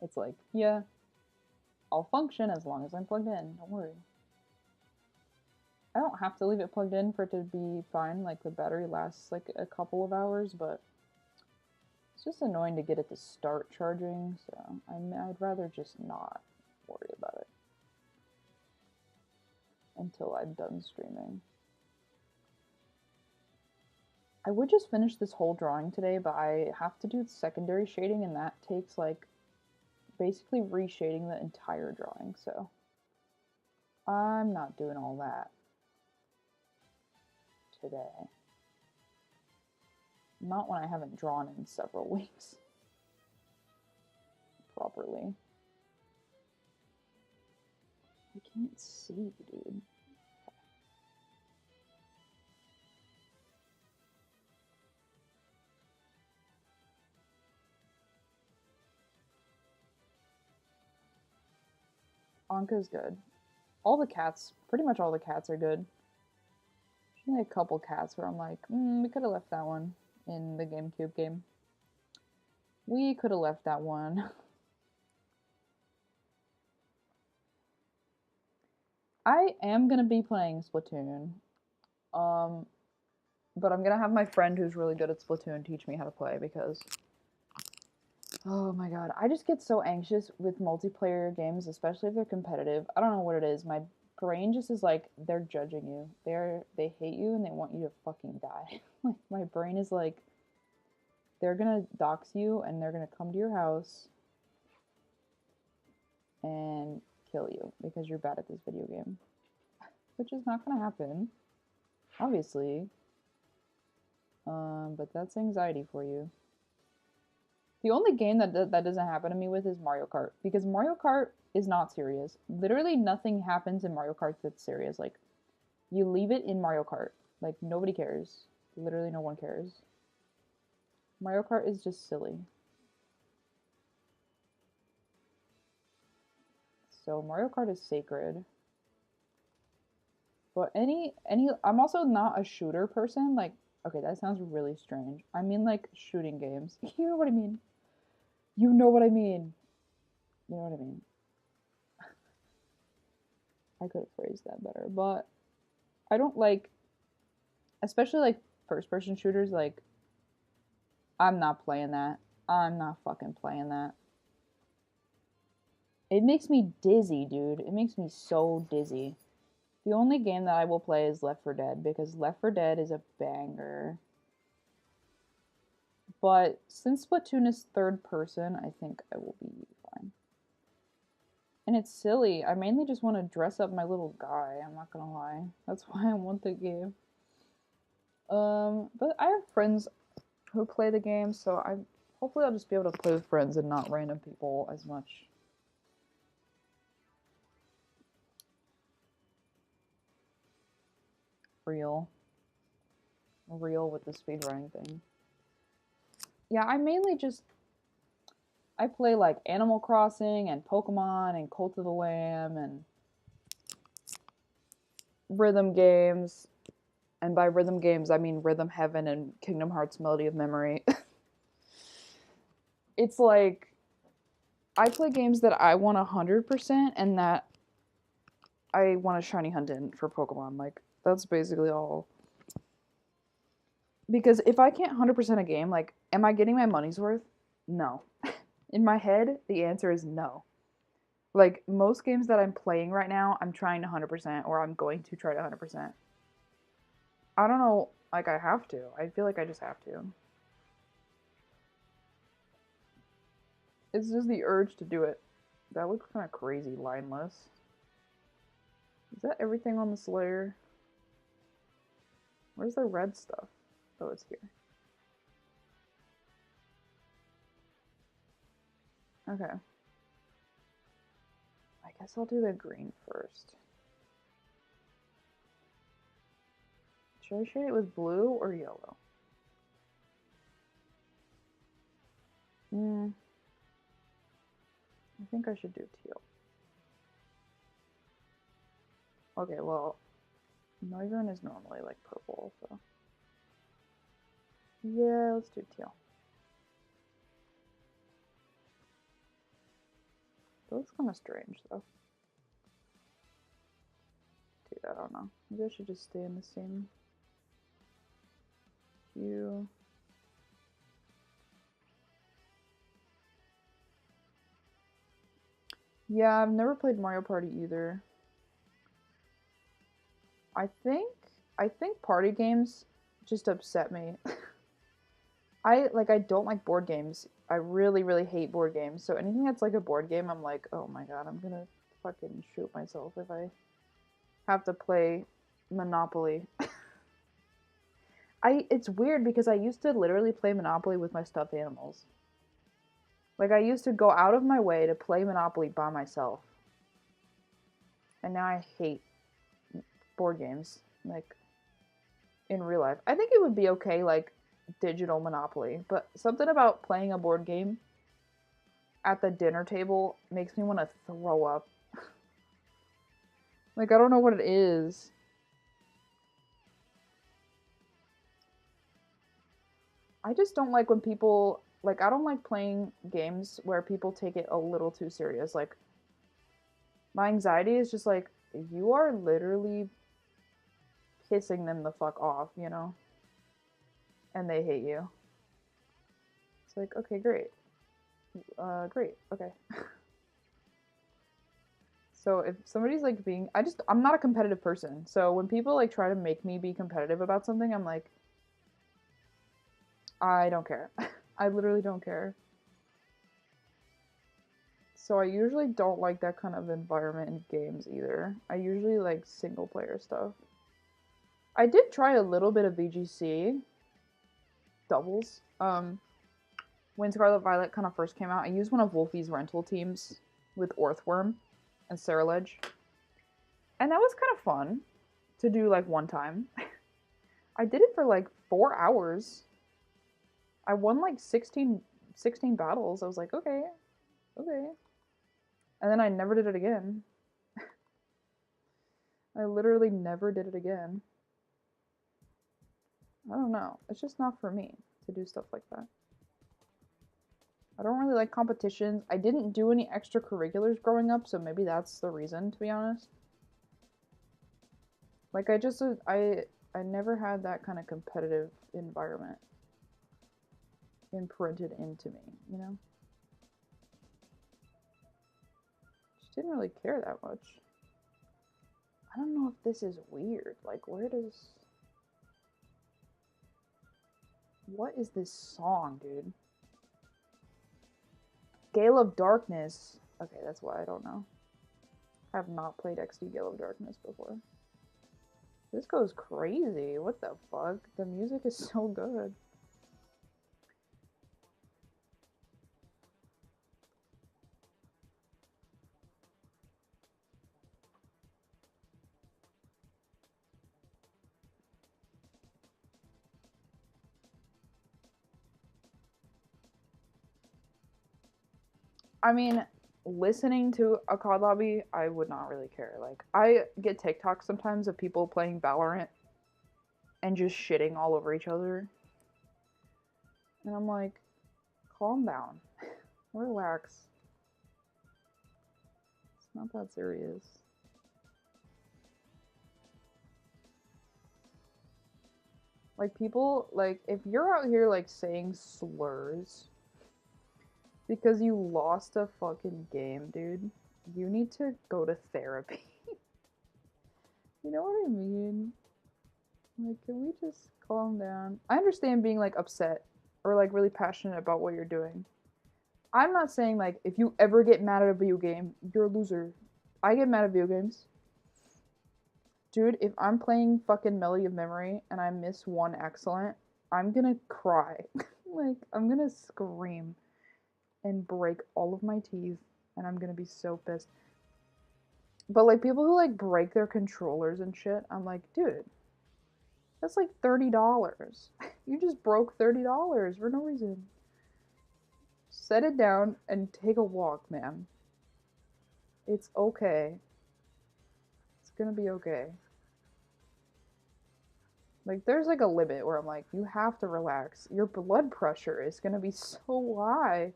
it's like, yeah, I'll function as long as I'm plugged in. Don't worry. I don't have to leave it plugged in for it to be fine. Like, the battery lasts like a couple of hours, but it's just annoying to get it to start charging, so I'd rather just not worry about it until I'm done streaming. I would just finish this whole drawing today, but I have to do secondary shading, and that takes like basically reshading the entire drawing, so I'm not doing all that today. Not when I haven't drawn in several weeks properly. I can't see, dude. Anka's good. All the cats, pretty much all the cats are good. There's only a couple cats where I'm like, we could have left that one in the GameCube game. We could have left that one. I am gonna be playing Splatoon. Um, but I'm gonna have my friend who's really good at Splatoon teach me how to play because oh my god, I just get so anxious with multiplayer games, especially if they're competitive. I don't know what it is. My brain just is like they're judging you. They hate you and they want you to fucking die. Like my brain is like they're gonna dox you and they're gonna come to your house and kill you because you're bad at this video game. Which is not gonna happen, obviously. But that's anxiety for you. The only game that doesn't happen to me with is Mario Kart because Mario Kart is not serious. Literally nothing happens in Mario Kart that's serious. Like you leave it in Mario Kart. Like nobody cares. Literally no one cares. Mario Kart is just silly. So Mario Kart is sacred. But I'm also not a shooter person. Like okay, that sounds really strange. I mean like shooting games. You know what I mean? You know what I mean. You know what I mean. I could have phrased that better, but I don't like, especially like first person shooters. Like, I'm not playing that. I'm not fucking playing that. It makes me dizzy, dude. It makes me so dizzy. The only game that I will play is Left 4 Dead because Left 4 Dead is a banger. But since Splatoon is third person, I think I will be fine. And it's silly. I mainly just want to dress up my little guy. I'm not gonna lie. That's why I want the game. But I have friends who play the game, so I hopefully I'll just be able to play with friends and not random people as much. Real with the speedrunning thing. Yeah, I mainly just I play like Animal Crossing and Pokemon and Cult of the Lamb and rhythm games. And by rhythm games, I mean Rhythm Heaven and Kingdom Hearts Melody of Memory. It's like I play games that I want 100% and that I want a shiny hunt in for Pokemon. Like that's basically all. Because if I can't 100% a game, like am I getting my money's worth? No. In my head, the answer is no. Like most games that I'm playing right now, I'm trying to 100% or I'm going to try to 100%. I don't know, like I have to. I feel like I just have to. It's just the urge to do it. That looks kind of crazy, lineless. Is that everything on this layer? Where's the red stuff? Oh, it's here. Okay. I guess I'll do the green first. Should I shade it with blue or yellow? I think I should do teal. Okay, well, Noivern is normally like purple, so. Yeah, let's do teal. That looks kind of strange, though. Dude, I don't know. Maybe I should just stay in the same hue. Yeah, I've never played Mario Party either. I think party games just upset me. I don't like board games. I really hate board games. So anything that's like a board game, I'm like, oh my god, I'm gonna fucking shoot myself if I have to play Monopoly. It's weird because I used to literally play Monopoly with my stuffed animals. Like I used to go out of my way to play Monopoly by myself. And now I hate board games. Like in real life. I think it would be okay like digital Monopoly, but something about playing a board game at the dinner table makes me want to throw up. Like I don't know what it is. I just don't like when people like I don't like playing games where people take it a little too serious. Like my anxiety is just like you are literally pissing them the fuck off, you know? And they hate you. It's like, okay, great. Great, okay. So if somebody's like being, I'm not a competitive person. So when people like try to make me be competitive about something, I'm like, I don't care. I literally don't care. So I usually don't like that kind of environment in games either. I usually like single player stuff. I did try a little bit of VGC doubles. When Scarlet Violet kind of first came out, I used one of Wolfie's rental teams with Orthworm and Ceruledge. And that was kind of fun to do like one time. I did it for like 4 hours. I won like 16 battles. I was like, okay. And then I never did it again. I literally never did it again. I don't know. It's just not for me to do stuff like that. I don't really like competitions. I didn't do any extracurriculars growing up, so maybe that's the reason, to be honest. Like, I never had that kind of competitive environment imprinted into me, you know? Just didn't really care that much. I don't know if this is weird. Like, what is this song, dude? Gale of Darkness. Okay, that's why I don't know. I have not played XD Gale of Darkness before. This goes crazy. What the fuck? The music is so good. I mean, listening to a COD lobby, I would not really care. Like, I get TikToks sometimes of people playing Valorant and just shitting all over each other. And I'm like, calm down. Relax. It's not that serious. Like, people, like, if you're out here, like, saying slurs because you lost a fucking game, dude, you need to go to therapy. You know what I mean? Like, can we just calm down? I understand being, like, upset or, like, really passionate about what you're doing. I'm not saying, like, if you ever get mad at a video game, you're a loser. I get mad at video games. Dude, if I'm playing fucking Melody of Memory and I miss one excellent, I'm gonna cry. Like, I'm gonna scream and break all of my teeth, and I'm gonna be so pissed. But, like, people who, like, break their controllers and shit, I'm like, dude, that's like $30. You just broke $30 for no reason. Set it down and take a walk, man. It's okay. It's gonna be okay. Like, there's like a limit where I'm like, you have to relax. Your blood pressure is gonna be so high.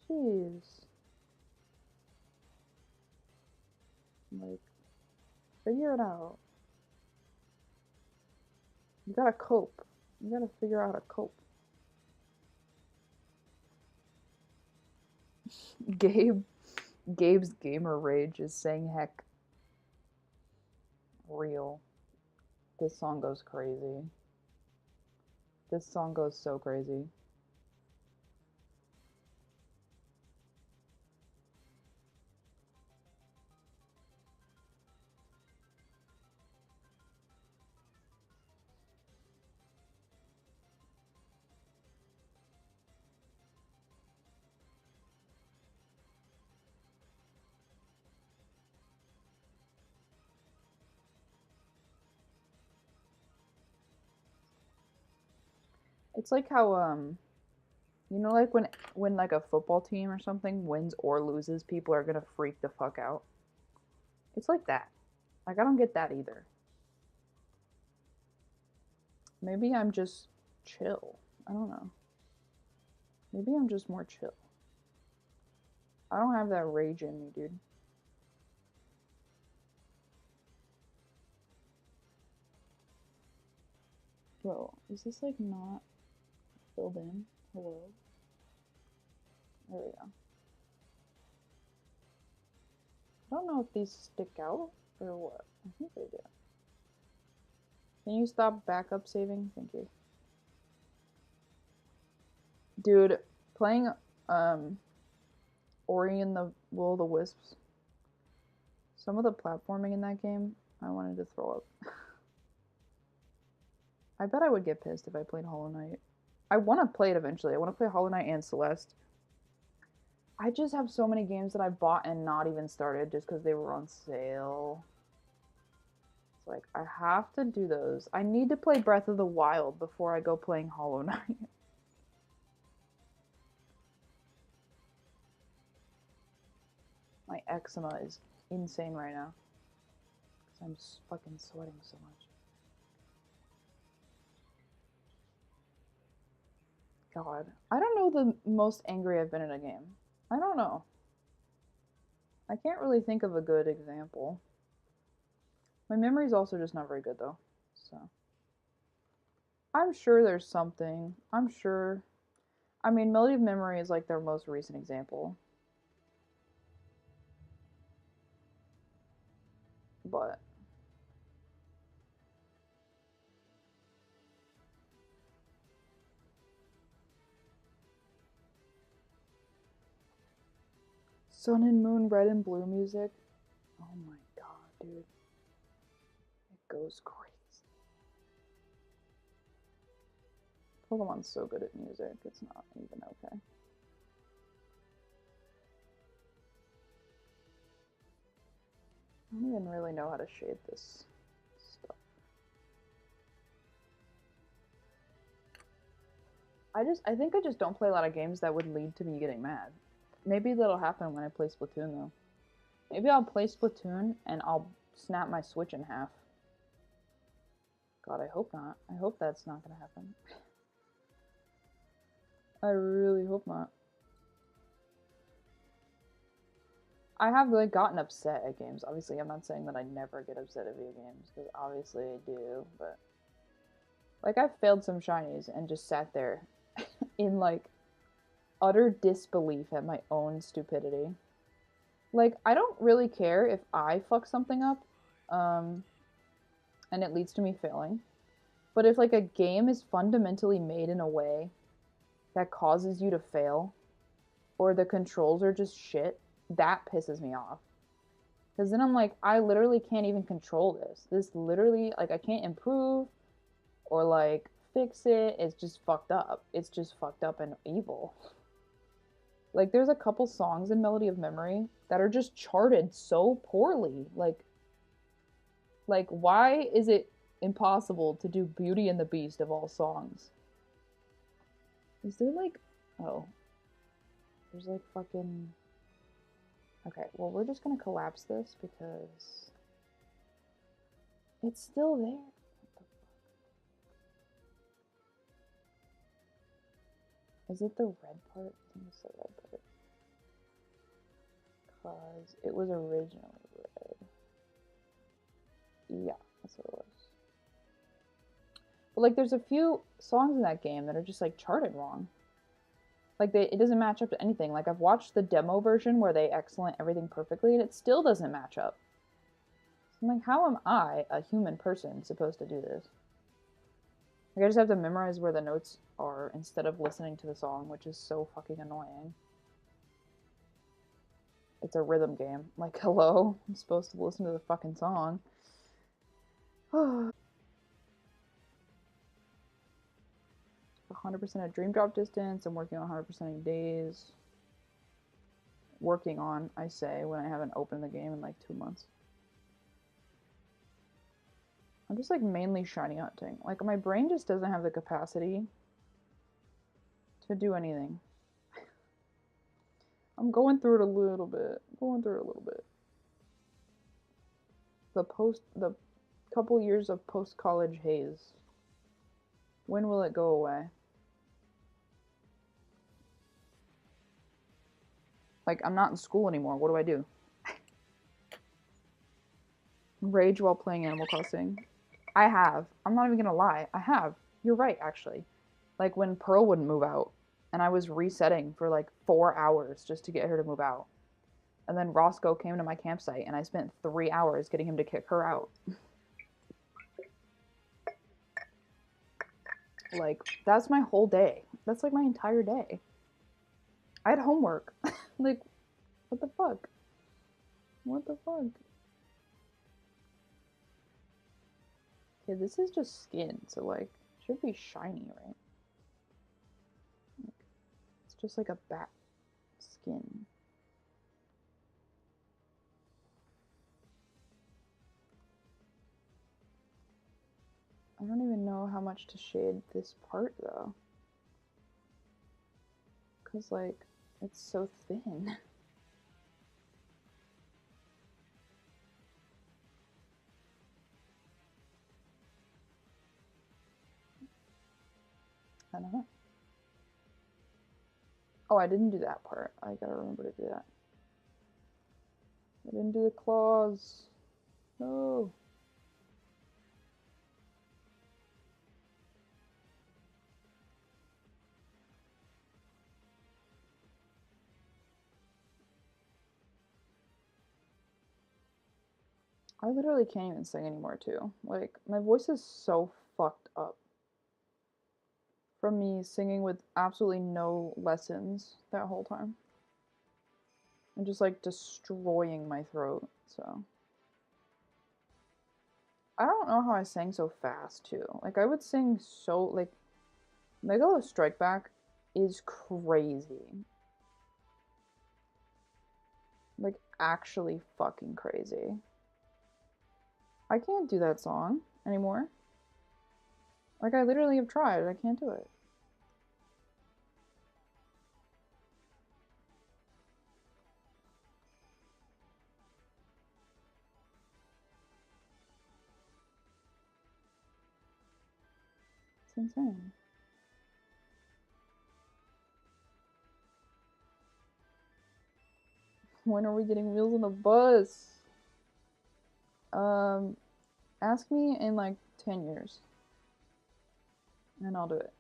Jeez. Like, figure it out. You gotta cope. You gotta figure out how to cope. Gabe's gamer rage is saying heck. Real. This song goes crazy. This song goes so crazy. It's like how you know, like when like a football team or something wins or loses, people are gonna freak the fuck out. It's like that. Like, I don't get that either. Maybe I'm just chill. I don't know. Maybe I'm just more chill. I don't have that rage in me, dude. Bro, is this like not filled in? Hello? There we go. I don't know if these stick out or what. I think they do. Can you stop backup saving? Thank you. Dude, playing Ori and the Will of the Wisps, some of the platforming in that game, I wanted to throw up. I bet I would get pissed if I played Hollow Knight. I want to play it eventually. I want to play Hollow Knight and Celeste. I just have so many games that I bought and not even started just because they were on sale. It's like, I have to do those. I need to play Breath of the Wild before I go playing Hollow Knight. My eczema is insane right now. Because I'm fucking sweating so much. God. I don't know the most angry I've been in a game. I don't know. I can't really think of a good example. My memory's also just not very good though. So I'm sure there's something. I'm sure. I mean, Melody of Memory is like their most recent example. But Sun and Moon, Red and Blue music. Oh my god, dude. It goes crazy. Pokemon's so good at music, it's not even okay. I don't even really know how to shade this stuff. I think I just don't play a lot of games that would lead to me getting mad. Maybe that'll happen when I play Splatoon though. Maybe I'll play Splatoon and I'll snap my Switch in half. God, I hope not. I hope that's not gonna happen. I really hope not. I have like gotten upset at games. Obviously, I'm not saying that I never get upset at video games, because obviously I do, but like I've failed some shinies and just sat there in like utter disbelief at my own stupidity. Like I don't really care if I fuck something up, um, and it leads to me failing. But if like a game is fundamentally made in a way that causes you to fail, or the controls are just shit, that pisses me off. Because then I'm like, I literally can't even control this. This literally, like, I can't improve or like fix it. It's just fucked up. It's just fucked up and evil. Like, there's a couple songs in Melody of Memory that are just charted so poorly. Like why is it impossible to do Beauty and the Beast of all songs? Is there like, oh, there's like fucking. Okay, well, we're just gonna collapse this because it's still there. Is it the red part? I think it's the red part. Because it was originally red. Yeah, that's what it was. But like, there's a few songs in that game that are just like charted wrong. Like it doesn't match up to anything. Like I've watched the demo version where they excellent everything perfectly, and it still doesn't match up. I'm like, how am I, a human person, supposed to do this? Like I just have to memorize where the notes are instead of listening to the song, which is so fucking annoying. It's a rhythm game. Like, hello? I'm supposed to listen to the fucking song. 100% at Dream Drop distance. I'm working on 100%ing days. Working on, I say, when I haven't opened the game in like 2 months. I'm just like mainly shiny hunting. Like my brain just doesn't have the capacity to do anything. I'm going through it a little bit. The couple years of post-college haze. When will it go away? Like, I'm not in school anymore. What do I do? Rage while playing Animal Crossing. I have. I'm not even gonna lie. I have. You're right, actually. Like when Pearl wouldn't move out, and I was resetting for like 4 hours just to get her to move out. And then Roscoe came to my campsite, and I spent 3 hours getting him to kick her out. Like, that's my whole day. That's like my entire day. I had homework. Like, what the fuck? What the fuck? Okay, this is just skin, so like, it should be shiny, right? Like, it's just like a bat skin. I don't even know how much to shade this part though. Because like, it's so thin. I don't know. Oh, I didn't do that part. I gotta remember to do that. I didn't do the claws. No. I literally can't even sing anymore too. Like, my voice is so fucked up from me singing with absolutely no lessons that whole time. And just like destroying my throat, so. I don't know how I sang so fast too. Like, I would sing so, like, Megalo Strike Back is crazy. Like, actually fucking crazy. I can't do that song anymore. Like, I literally have tried. I can't do it. It's insane. When are we getting Wheels on the Bus? Um, ask me in like 10 years, and I'll do it.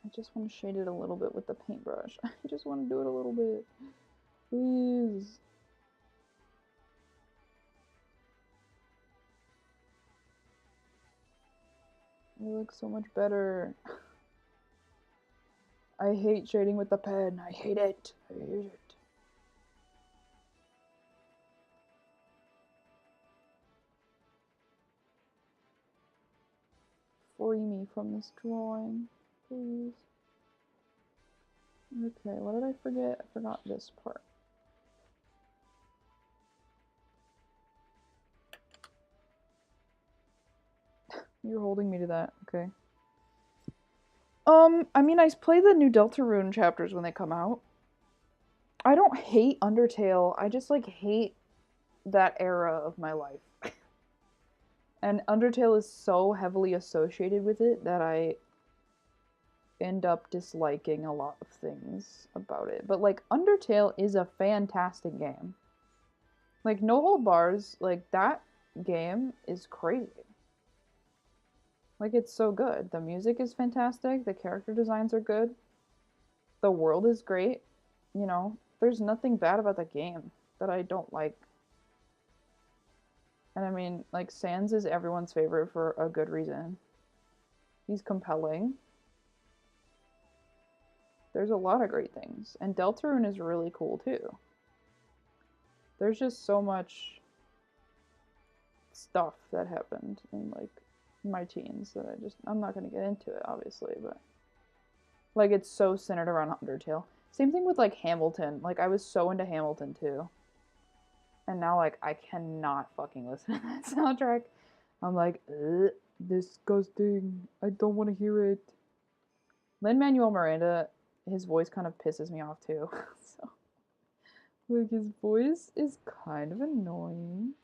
I just want to shade it a little bit with the paintbrush. I just want to do it a little bit. Please. It looks so much better. I hate shading with the pen. I hate it. I hate it. Free me from this drawing, please. Okay, what did I forget? I forgot this part. You're holding me to that, okay. I mean, I play the new Deltarune chapters when they come out. I don't hate Undertale, I just, like, hate that era of my life. And Undertale is so heavily associated with it that I end up disliking a lot of things about it. But, like, Undertale is a fantastic game. Like, No Hold Bars, like, that game is crazy. Like, it's so good. The music is fantastic, the character designs are good, the world is great. You know, there's nothing bad about the game that I don't like. And I mean, like, Sans is everyone's favorite for a good reason. He's compelling. There's a lot of great things. And Deltarune is really cool too. There's just so much stuff that happened in, like, my teens that I'm not going to get into it, obviously, but like, it's so centered around Undertale. Same thing with, like, Hamilton. Like, I was so into Hamilton too, and now, like, I cannot fucking listen to that soundtrack. I'm like, disgusting. I don't want to hear it. Lin-Manuel Miranda, his voice kind of pisses me off too. So, like, his voice is kind of annoying.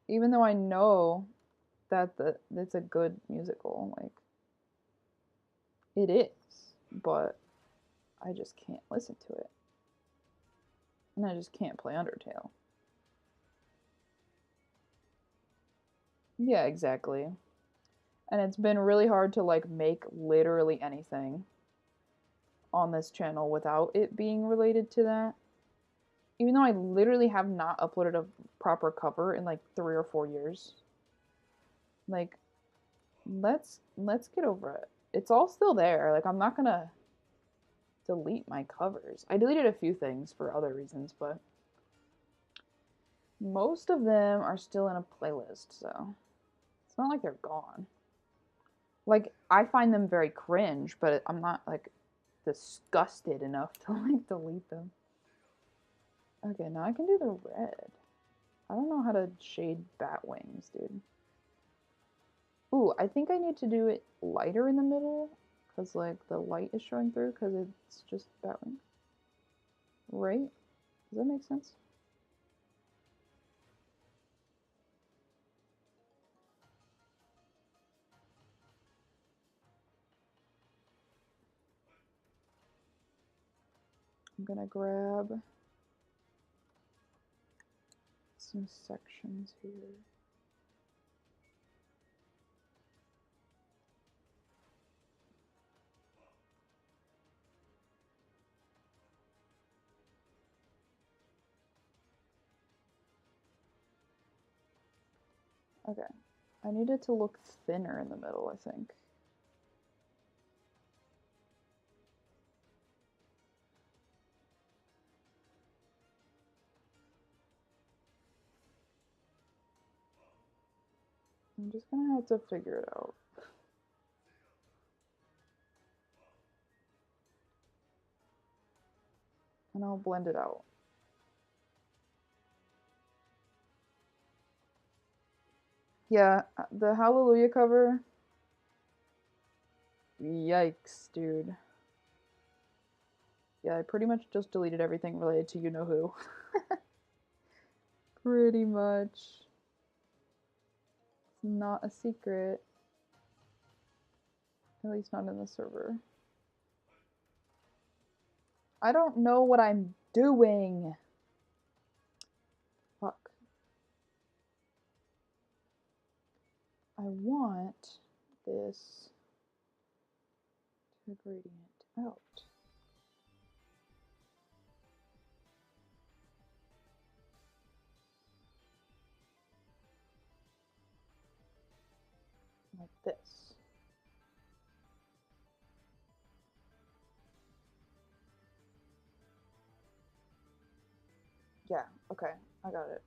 Even though I know that it's a good musical. Like, it is, but I just can't listen to it. And I just can't play Undertale. Yeah, exactly. And it's been really hard to like make literally anything on this channel without it being related to that. Even though I literally have not uploaded a proper cover in like 3 or 4 years. Like, let's get over it. It's all still there. Like, I'm not gonna delete my covers. I deleted a few things for other reasons, but most of them are still in a playlist, so it's not like they're gone. Like, I find them very cringe, but I'm not like disgusted enough to like delete them. Okay, now I can do the red. I don't know how to shade bat wings, dude. Ooh, I think I need to do it lighter in the middle because like the light is showing through because it's just bat wings. Right? Does that make sense? I'm gonna grab some sections here. Okay. I need it to look thinner in the middle, I think. I'm just gonna have to figure it out. And I'll blend it out. Yeah, the Hallelujah cover. Yikes, dude. Yeah, I pretty much just deleted everything related to you know who. Pretty much. It's not a secret. At least not in the server. I don't know what I'm doing. Fuck. I want this to gradient out. Like this. Yeah, okay. I got it.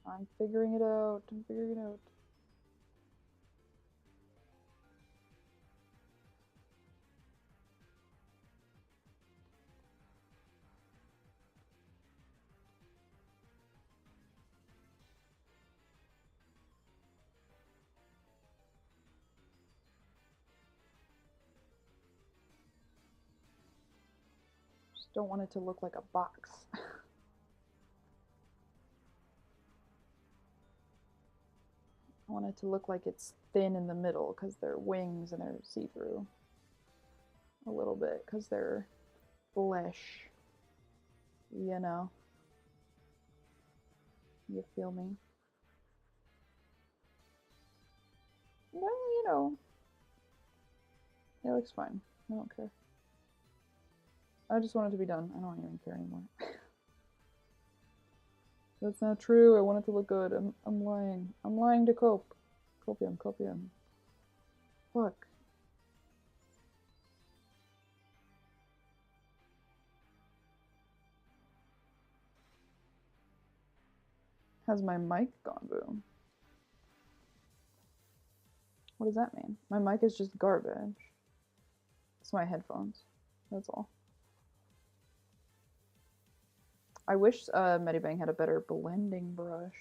I'm figuring it out. Just don't want it to look like a box. I want it to look like it's thin in the middle because they're wings and they're see-through. A little bit because they're flesh. You know. You feel me? Well, you know. It looks fine. I don't care. I just want it to be done. I don't even care anymore. That's not true. I want it to look good. I'm lying. I'm lying to cope. Copium. Fuck. Has my mic gone boom? What does that mean? My mic is just garbage. It's my headphones. That's all. I wish Medibang had a better blending brush.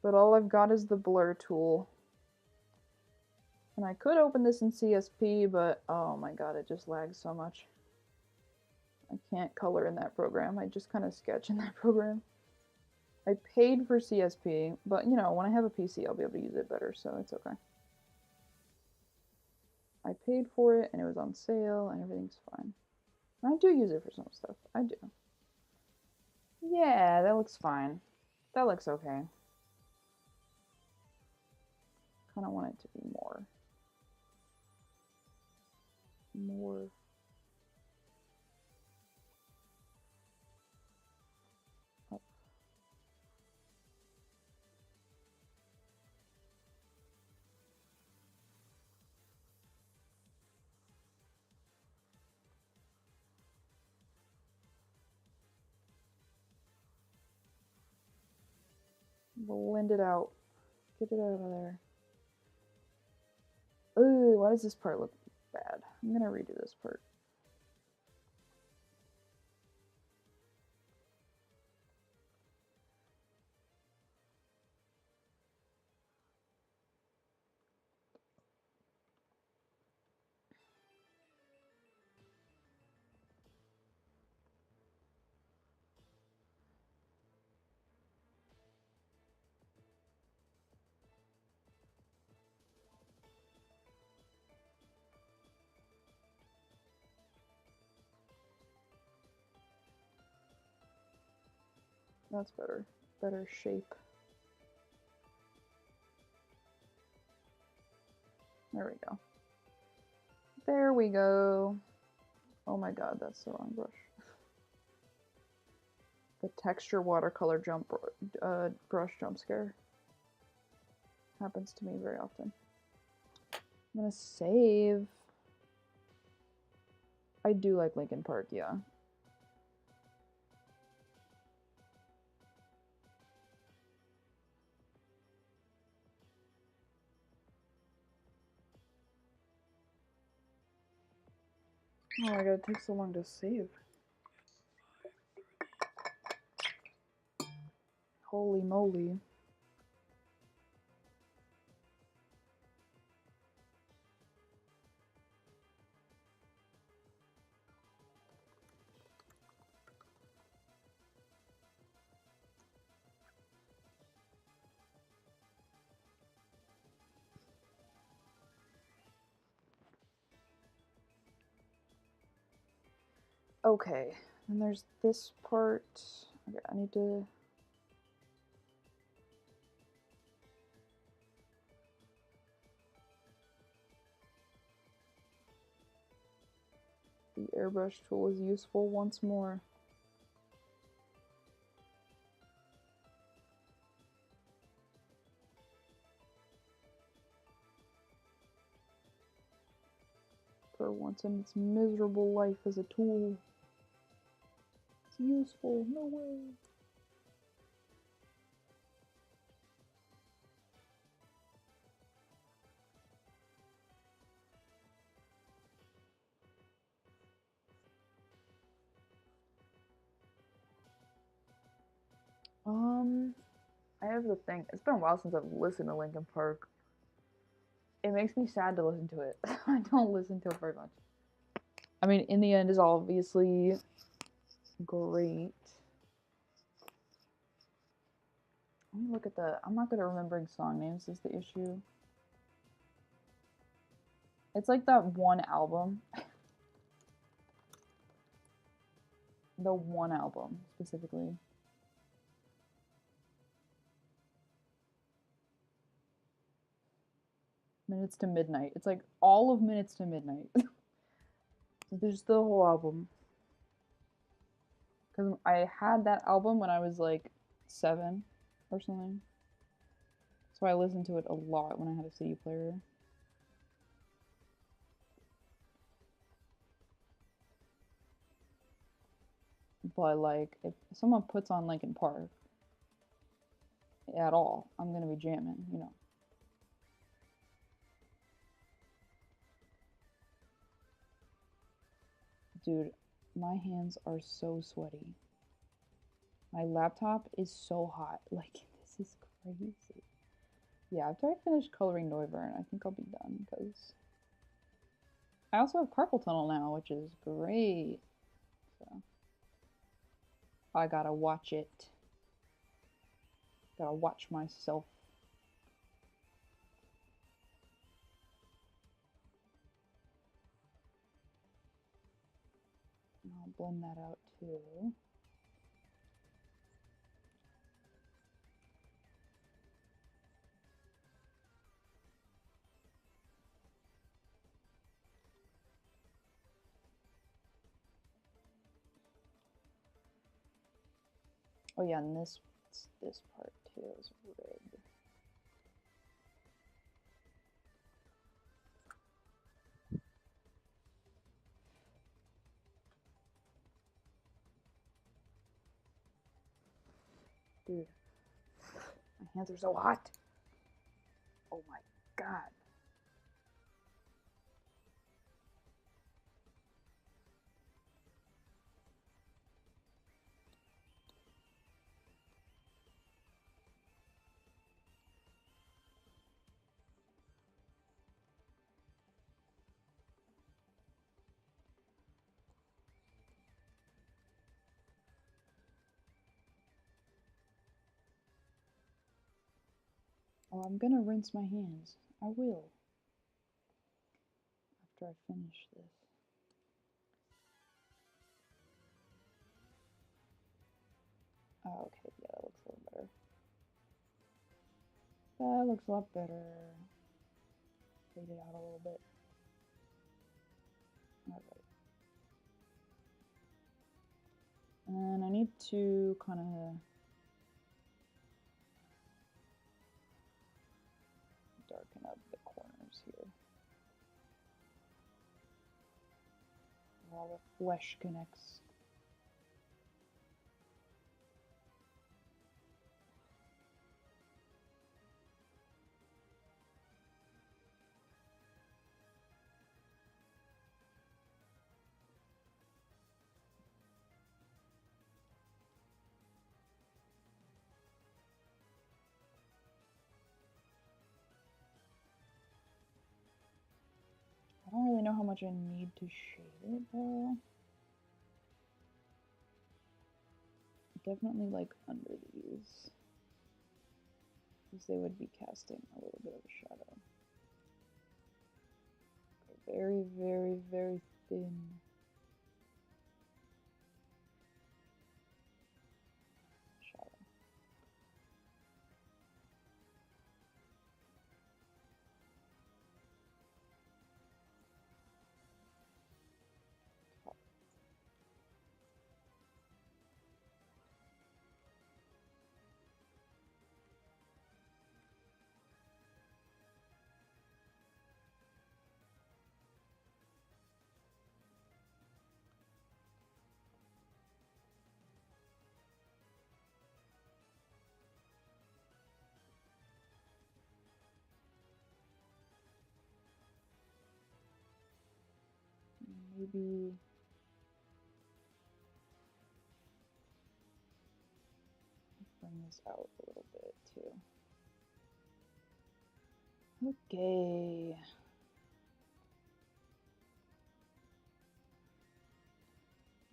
But all I've got is the blur tool. And I could open this in CSP, but oh my god, it just lags so much. I can't color in that program. I just kind of sketch in that program. I paid for CSP, but you know, when I have a PC, I'll be able to use it better, so it's okay. I paid for it and it was on sale and everything's fine. And I do use it for some stuff. I do. Yeah, that looks fine. That looks okay. Kind of want it to be more. Up. Blend it out. Get it out of there. Ooh, why does this part look bad? I'm gonna redo this part. That's better. Better shape. There we go. There we go. Oh my god, that's the wrong brush. The texture watercolor brush jump scare happens to me very often. I'm gonna save. I do like Linkin Park, yeah. Oh my god, it takes so long to save. Holy moly. Okay, and there's this part. Okay, I need to... The airbrush tool is useful once more. For once in its miserable life as a tool. It's useful, no way. I have the thing. It's been a while since I've listened to Linkin Park. It makes me sad to listen to it. I don't listen to it very much. I mean, In the End is obviously great. Let me look at the... I'm not good at remembering song names is the issue. It's like that one album. The one album, specifically. Minutes to Midnight. It's like all of Minutes to Midnight. There's the whole album. Because I had that album when I was like 7 or something. So I listened to it a lot when I had a CD player. But like, if someone puts on Linkin Park at all, I'm gonna be jamming, you know. Dude, my hands are so sweaty. My laptop is so hot. Like, this is crazy. Yeah, after I finish coloring Noivern, I think I'll be done, because I also have carpal tunnel now, which is great. So I gotta watch it. Gotta watch myself. I'll blend that out too. Oh yeah, and this part too is red. Dude, my hands are so hot. Oh my god. Oh, I'm gonna rinse my hands. I will. After I finish this. Oh, okay, yeah, that looks a little better. That looks a lot better. Fade it out a little bit. Alright. And I need to kind of darken up the corners here. Where all the flesh connects. I don't really know how much I need to shade it though. Definitely like under these, because they would be casting a little bit of a shadow. Very, very, very thin. Shadow. Maybe bring this out a little bit too. Okay.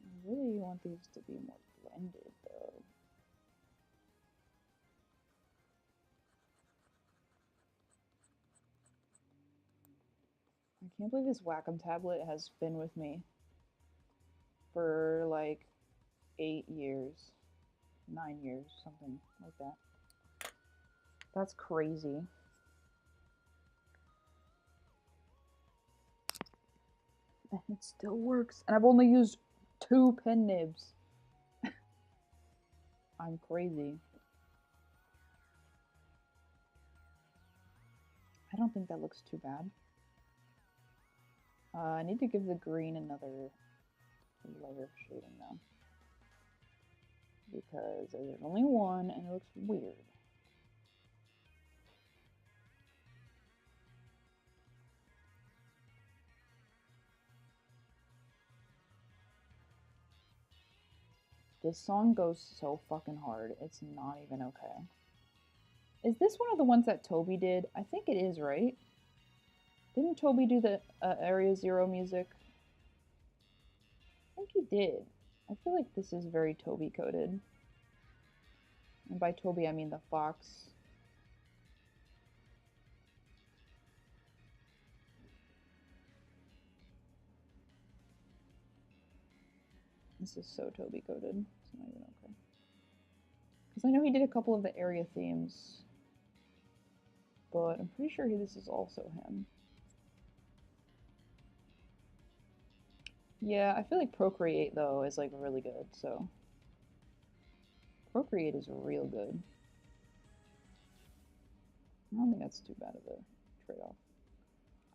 I really want these to be more blended though. I can't believe this Wacom tablet has been with me for like 8 years, 9 years, something like that. That's crazy. And it still works. And I've only used 2 pen nibs. I'm crazy. I don't think that looks too bad. I need to give the green another layer of shading though, because there's only one and it looks weird. This song goes so fucking hard. It's not even okay. Is this one of the ones that Toby did? I think it is, right? Didn't Toby do the Area Zero music? I think he did. I feel like this is very Toby coded. And by Toby, I mean the fox. This is so Toby coded. It's not even okay. Because I know he did a couple of the area themes. But I'm pretty sure this is also him. Yeah, I feel like Procreate, though, is like really good, so. Procreate is real good. I don't think that's too bad of a trade-off.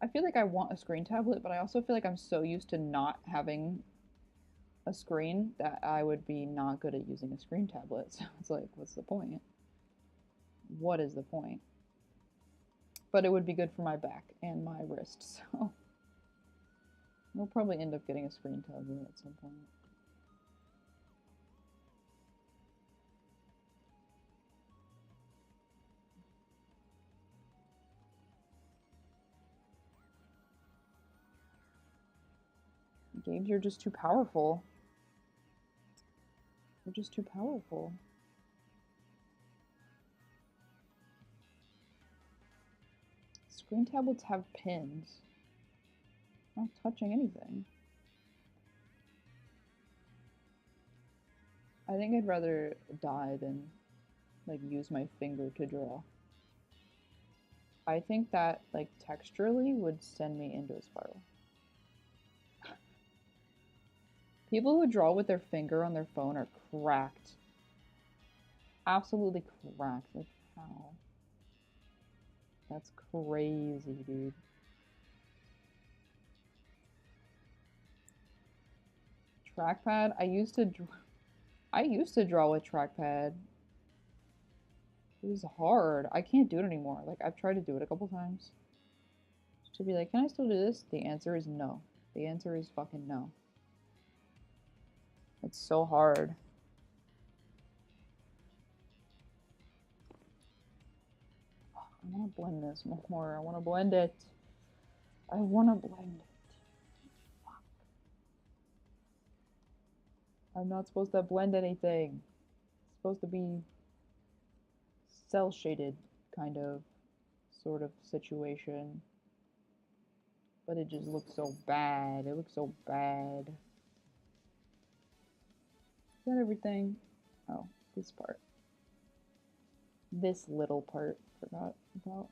I feel like I want a screen tablet, but I also feel like I'm so used to not having a screen that I would be not good at using a screen tablet. So it's like, what's the point? What is the point? But it would be good for my back and my wrist, so we'll probably end up getting a screen tablet at some point. Games, you're just too powerful. You're just too powerful. Screen tablets have pins. I'm not touching anything. I think I'd rather die than like use my finger to draw. I think that like texturally would send me into a spiral. People who draw with their finger on their phone are cracked. Absolutely cracked. Like how? That's crazy, dude. Trackpad? I used to draw with trackpad. It was hard. I can't do it anymore. Like I've tried to do it a couple times. To be like, can I still do this? The answer is no. The answer is fucking no. It's so hard. I want to blend this more. I want to blend it. I want to blend it. Fuck. I'm not supposed to blend anything. It's supposed to be cell shaded kind of sort of situation. But it just looks so bad. It looks so bad. Is that everything? Oh, this part. This little part. Forgot about.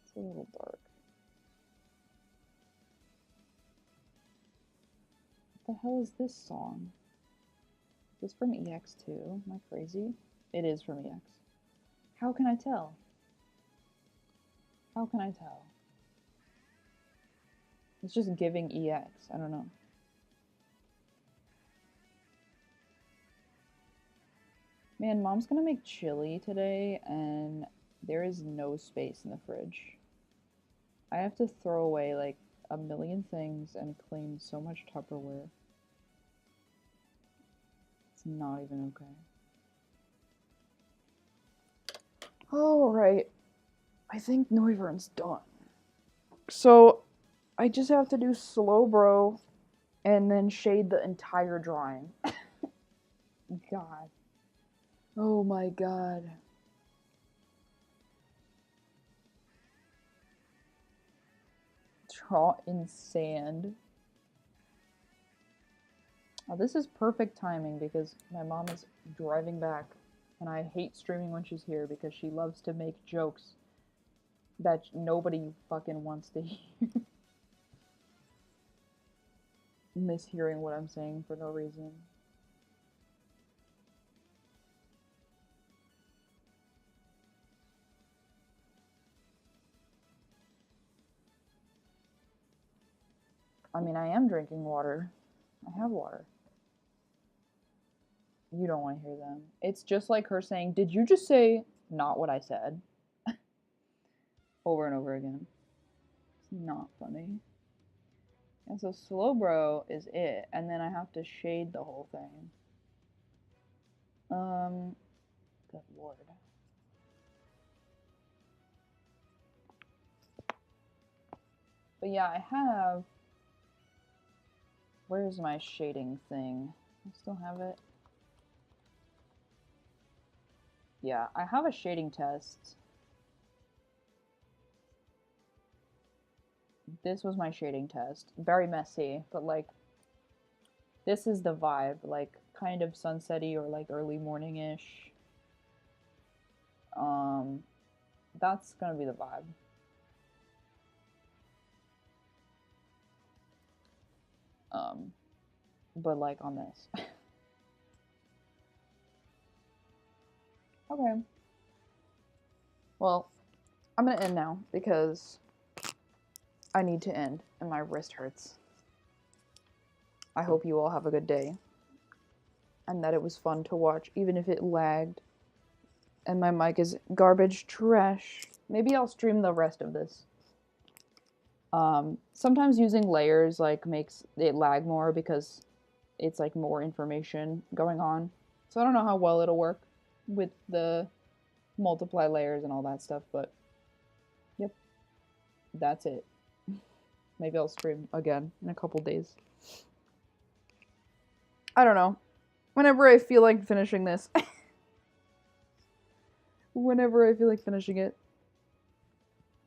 It's a little dark. What the hell is this song? Is this from EX2? Am I crazy? It is from EX. How can I tell? How can I tell? It's just giving EX. I don't know. Man, Mom's gonna make chili today, and there is no space in the fridge. I have to throw away like a million things and clean so much Tupperware. It's not even okay. Alright. I think Noivern's done. So, I just have to do Slowbro and then shade the entire drawing. God. Oh my god. Draw in sand. Oh, this is perfect timing because my mom is driving back and I hate streaming when she's here because she loves to make jokes that nobody fucking wants to hear. Mishearing what I'm saying for no reason. I mean, I am drinking water. I have water. You don't want to hear them. It's just like her saying, "Did you just say not what I said?" Over and over again. It's not funny. And so Slowbro is it, and then I have to shade the whole thing. Good lord. But yeah, I have... Where's my shading thing? I still have it. Yeah, I have a shading test. This was my shading test. Very messy, but like, this is the vibe. Like, kind of sunsetty or like early morning-ish. That's gonna be the vibe. But like on this. Okay. Well, I'm gonna end now because I need to end and my wrist hurts. I hope you all have a good day and that it was fun to watch, even if it lagged and my mic is garbage trash. Maybe I'll stream the rest of this. Sometimes using layers like makes it lag more because it's like more information going on. So I don't know how well it'll work with the multiply layers and all that stuff, but yep, that's it. Maybe I'll stream again in a couple days. I don't know. Whenever I feel like finishing this. Whenever I feel like finishing it.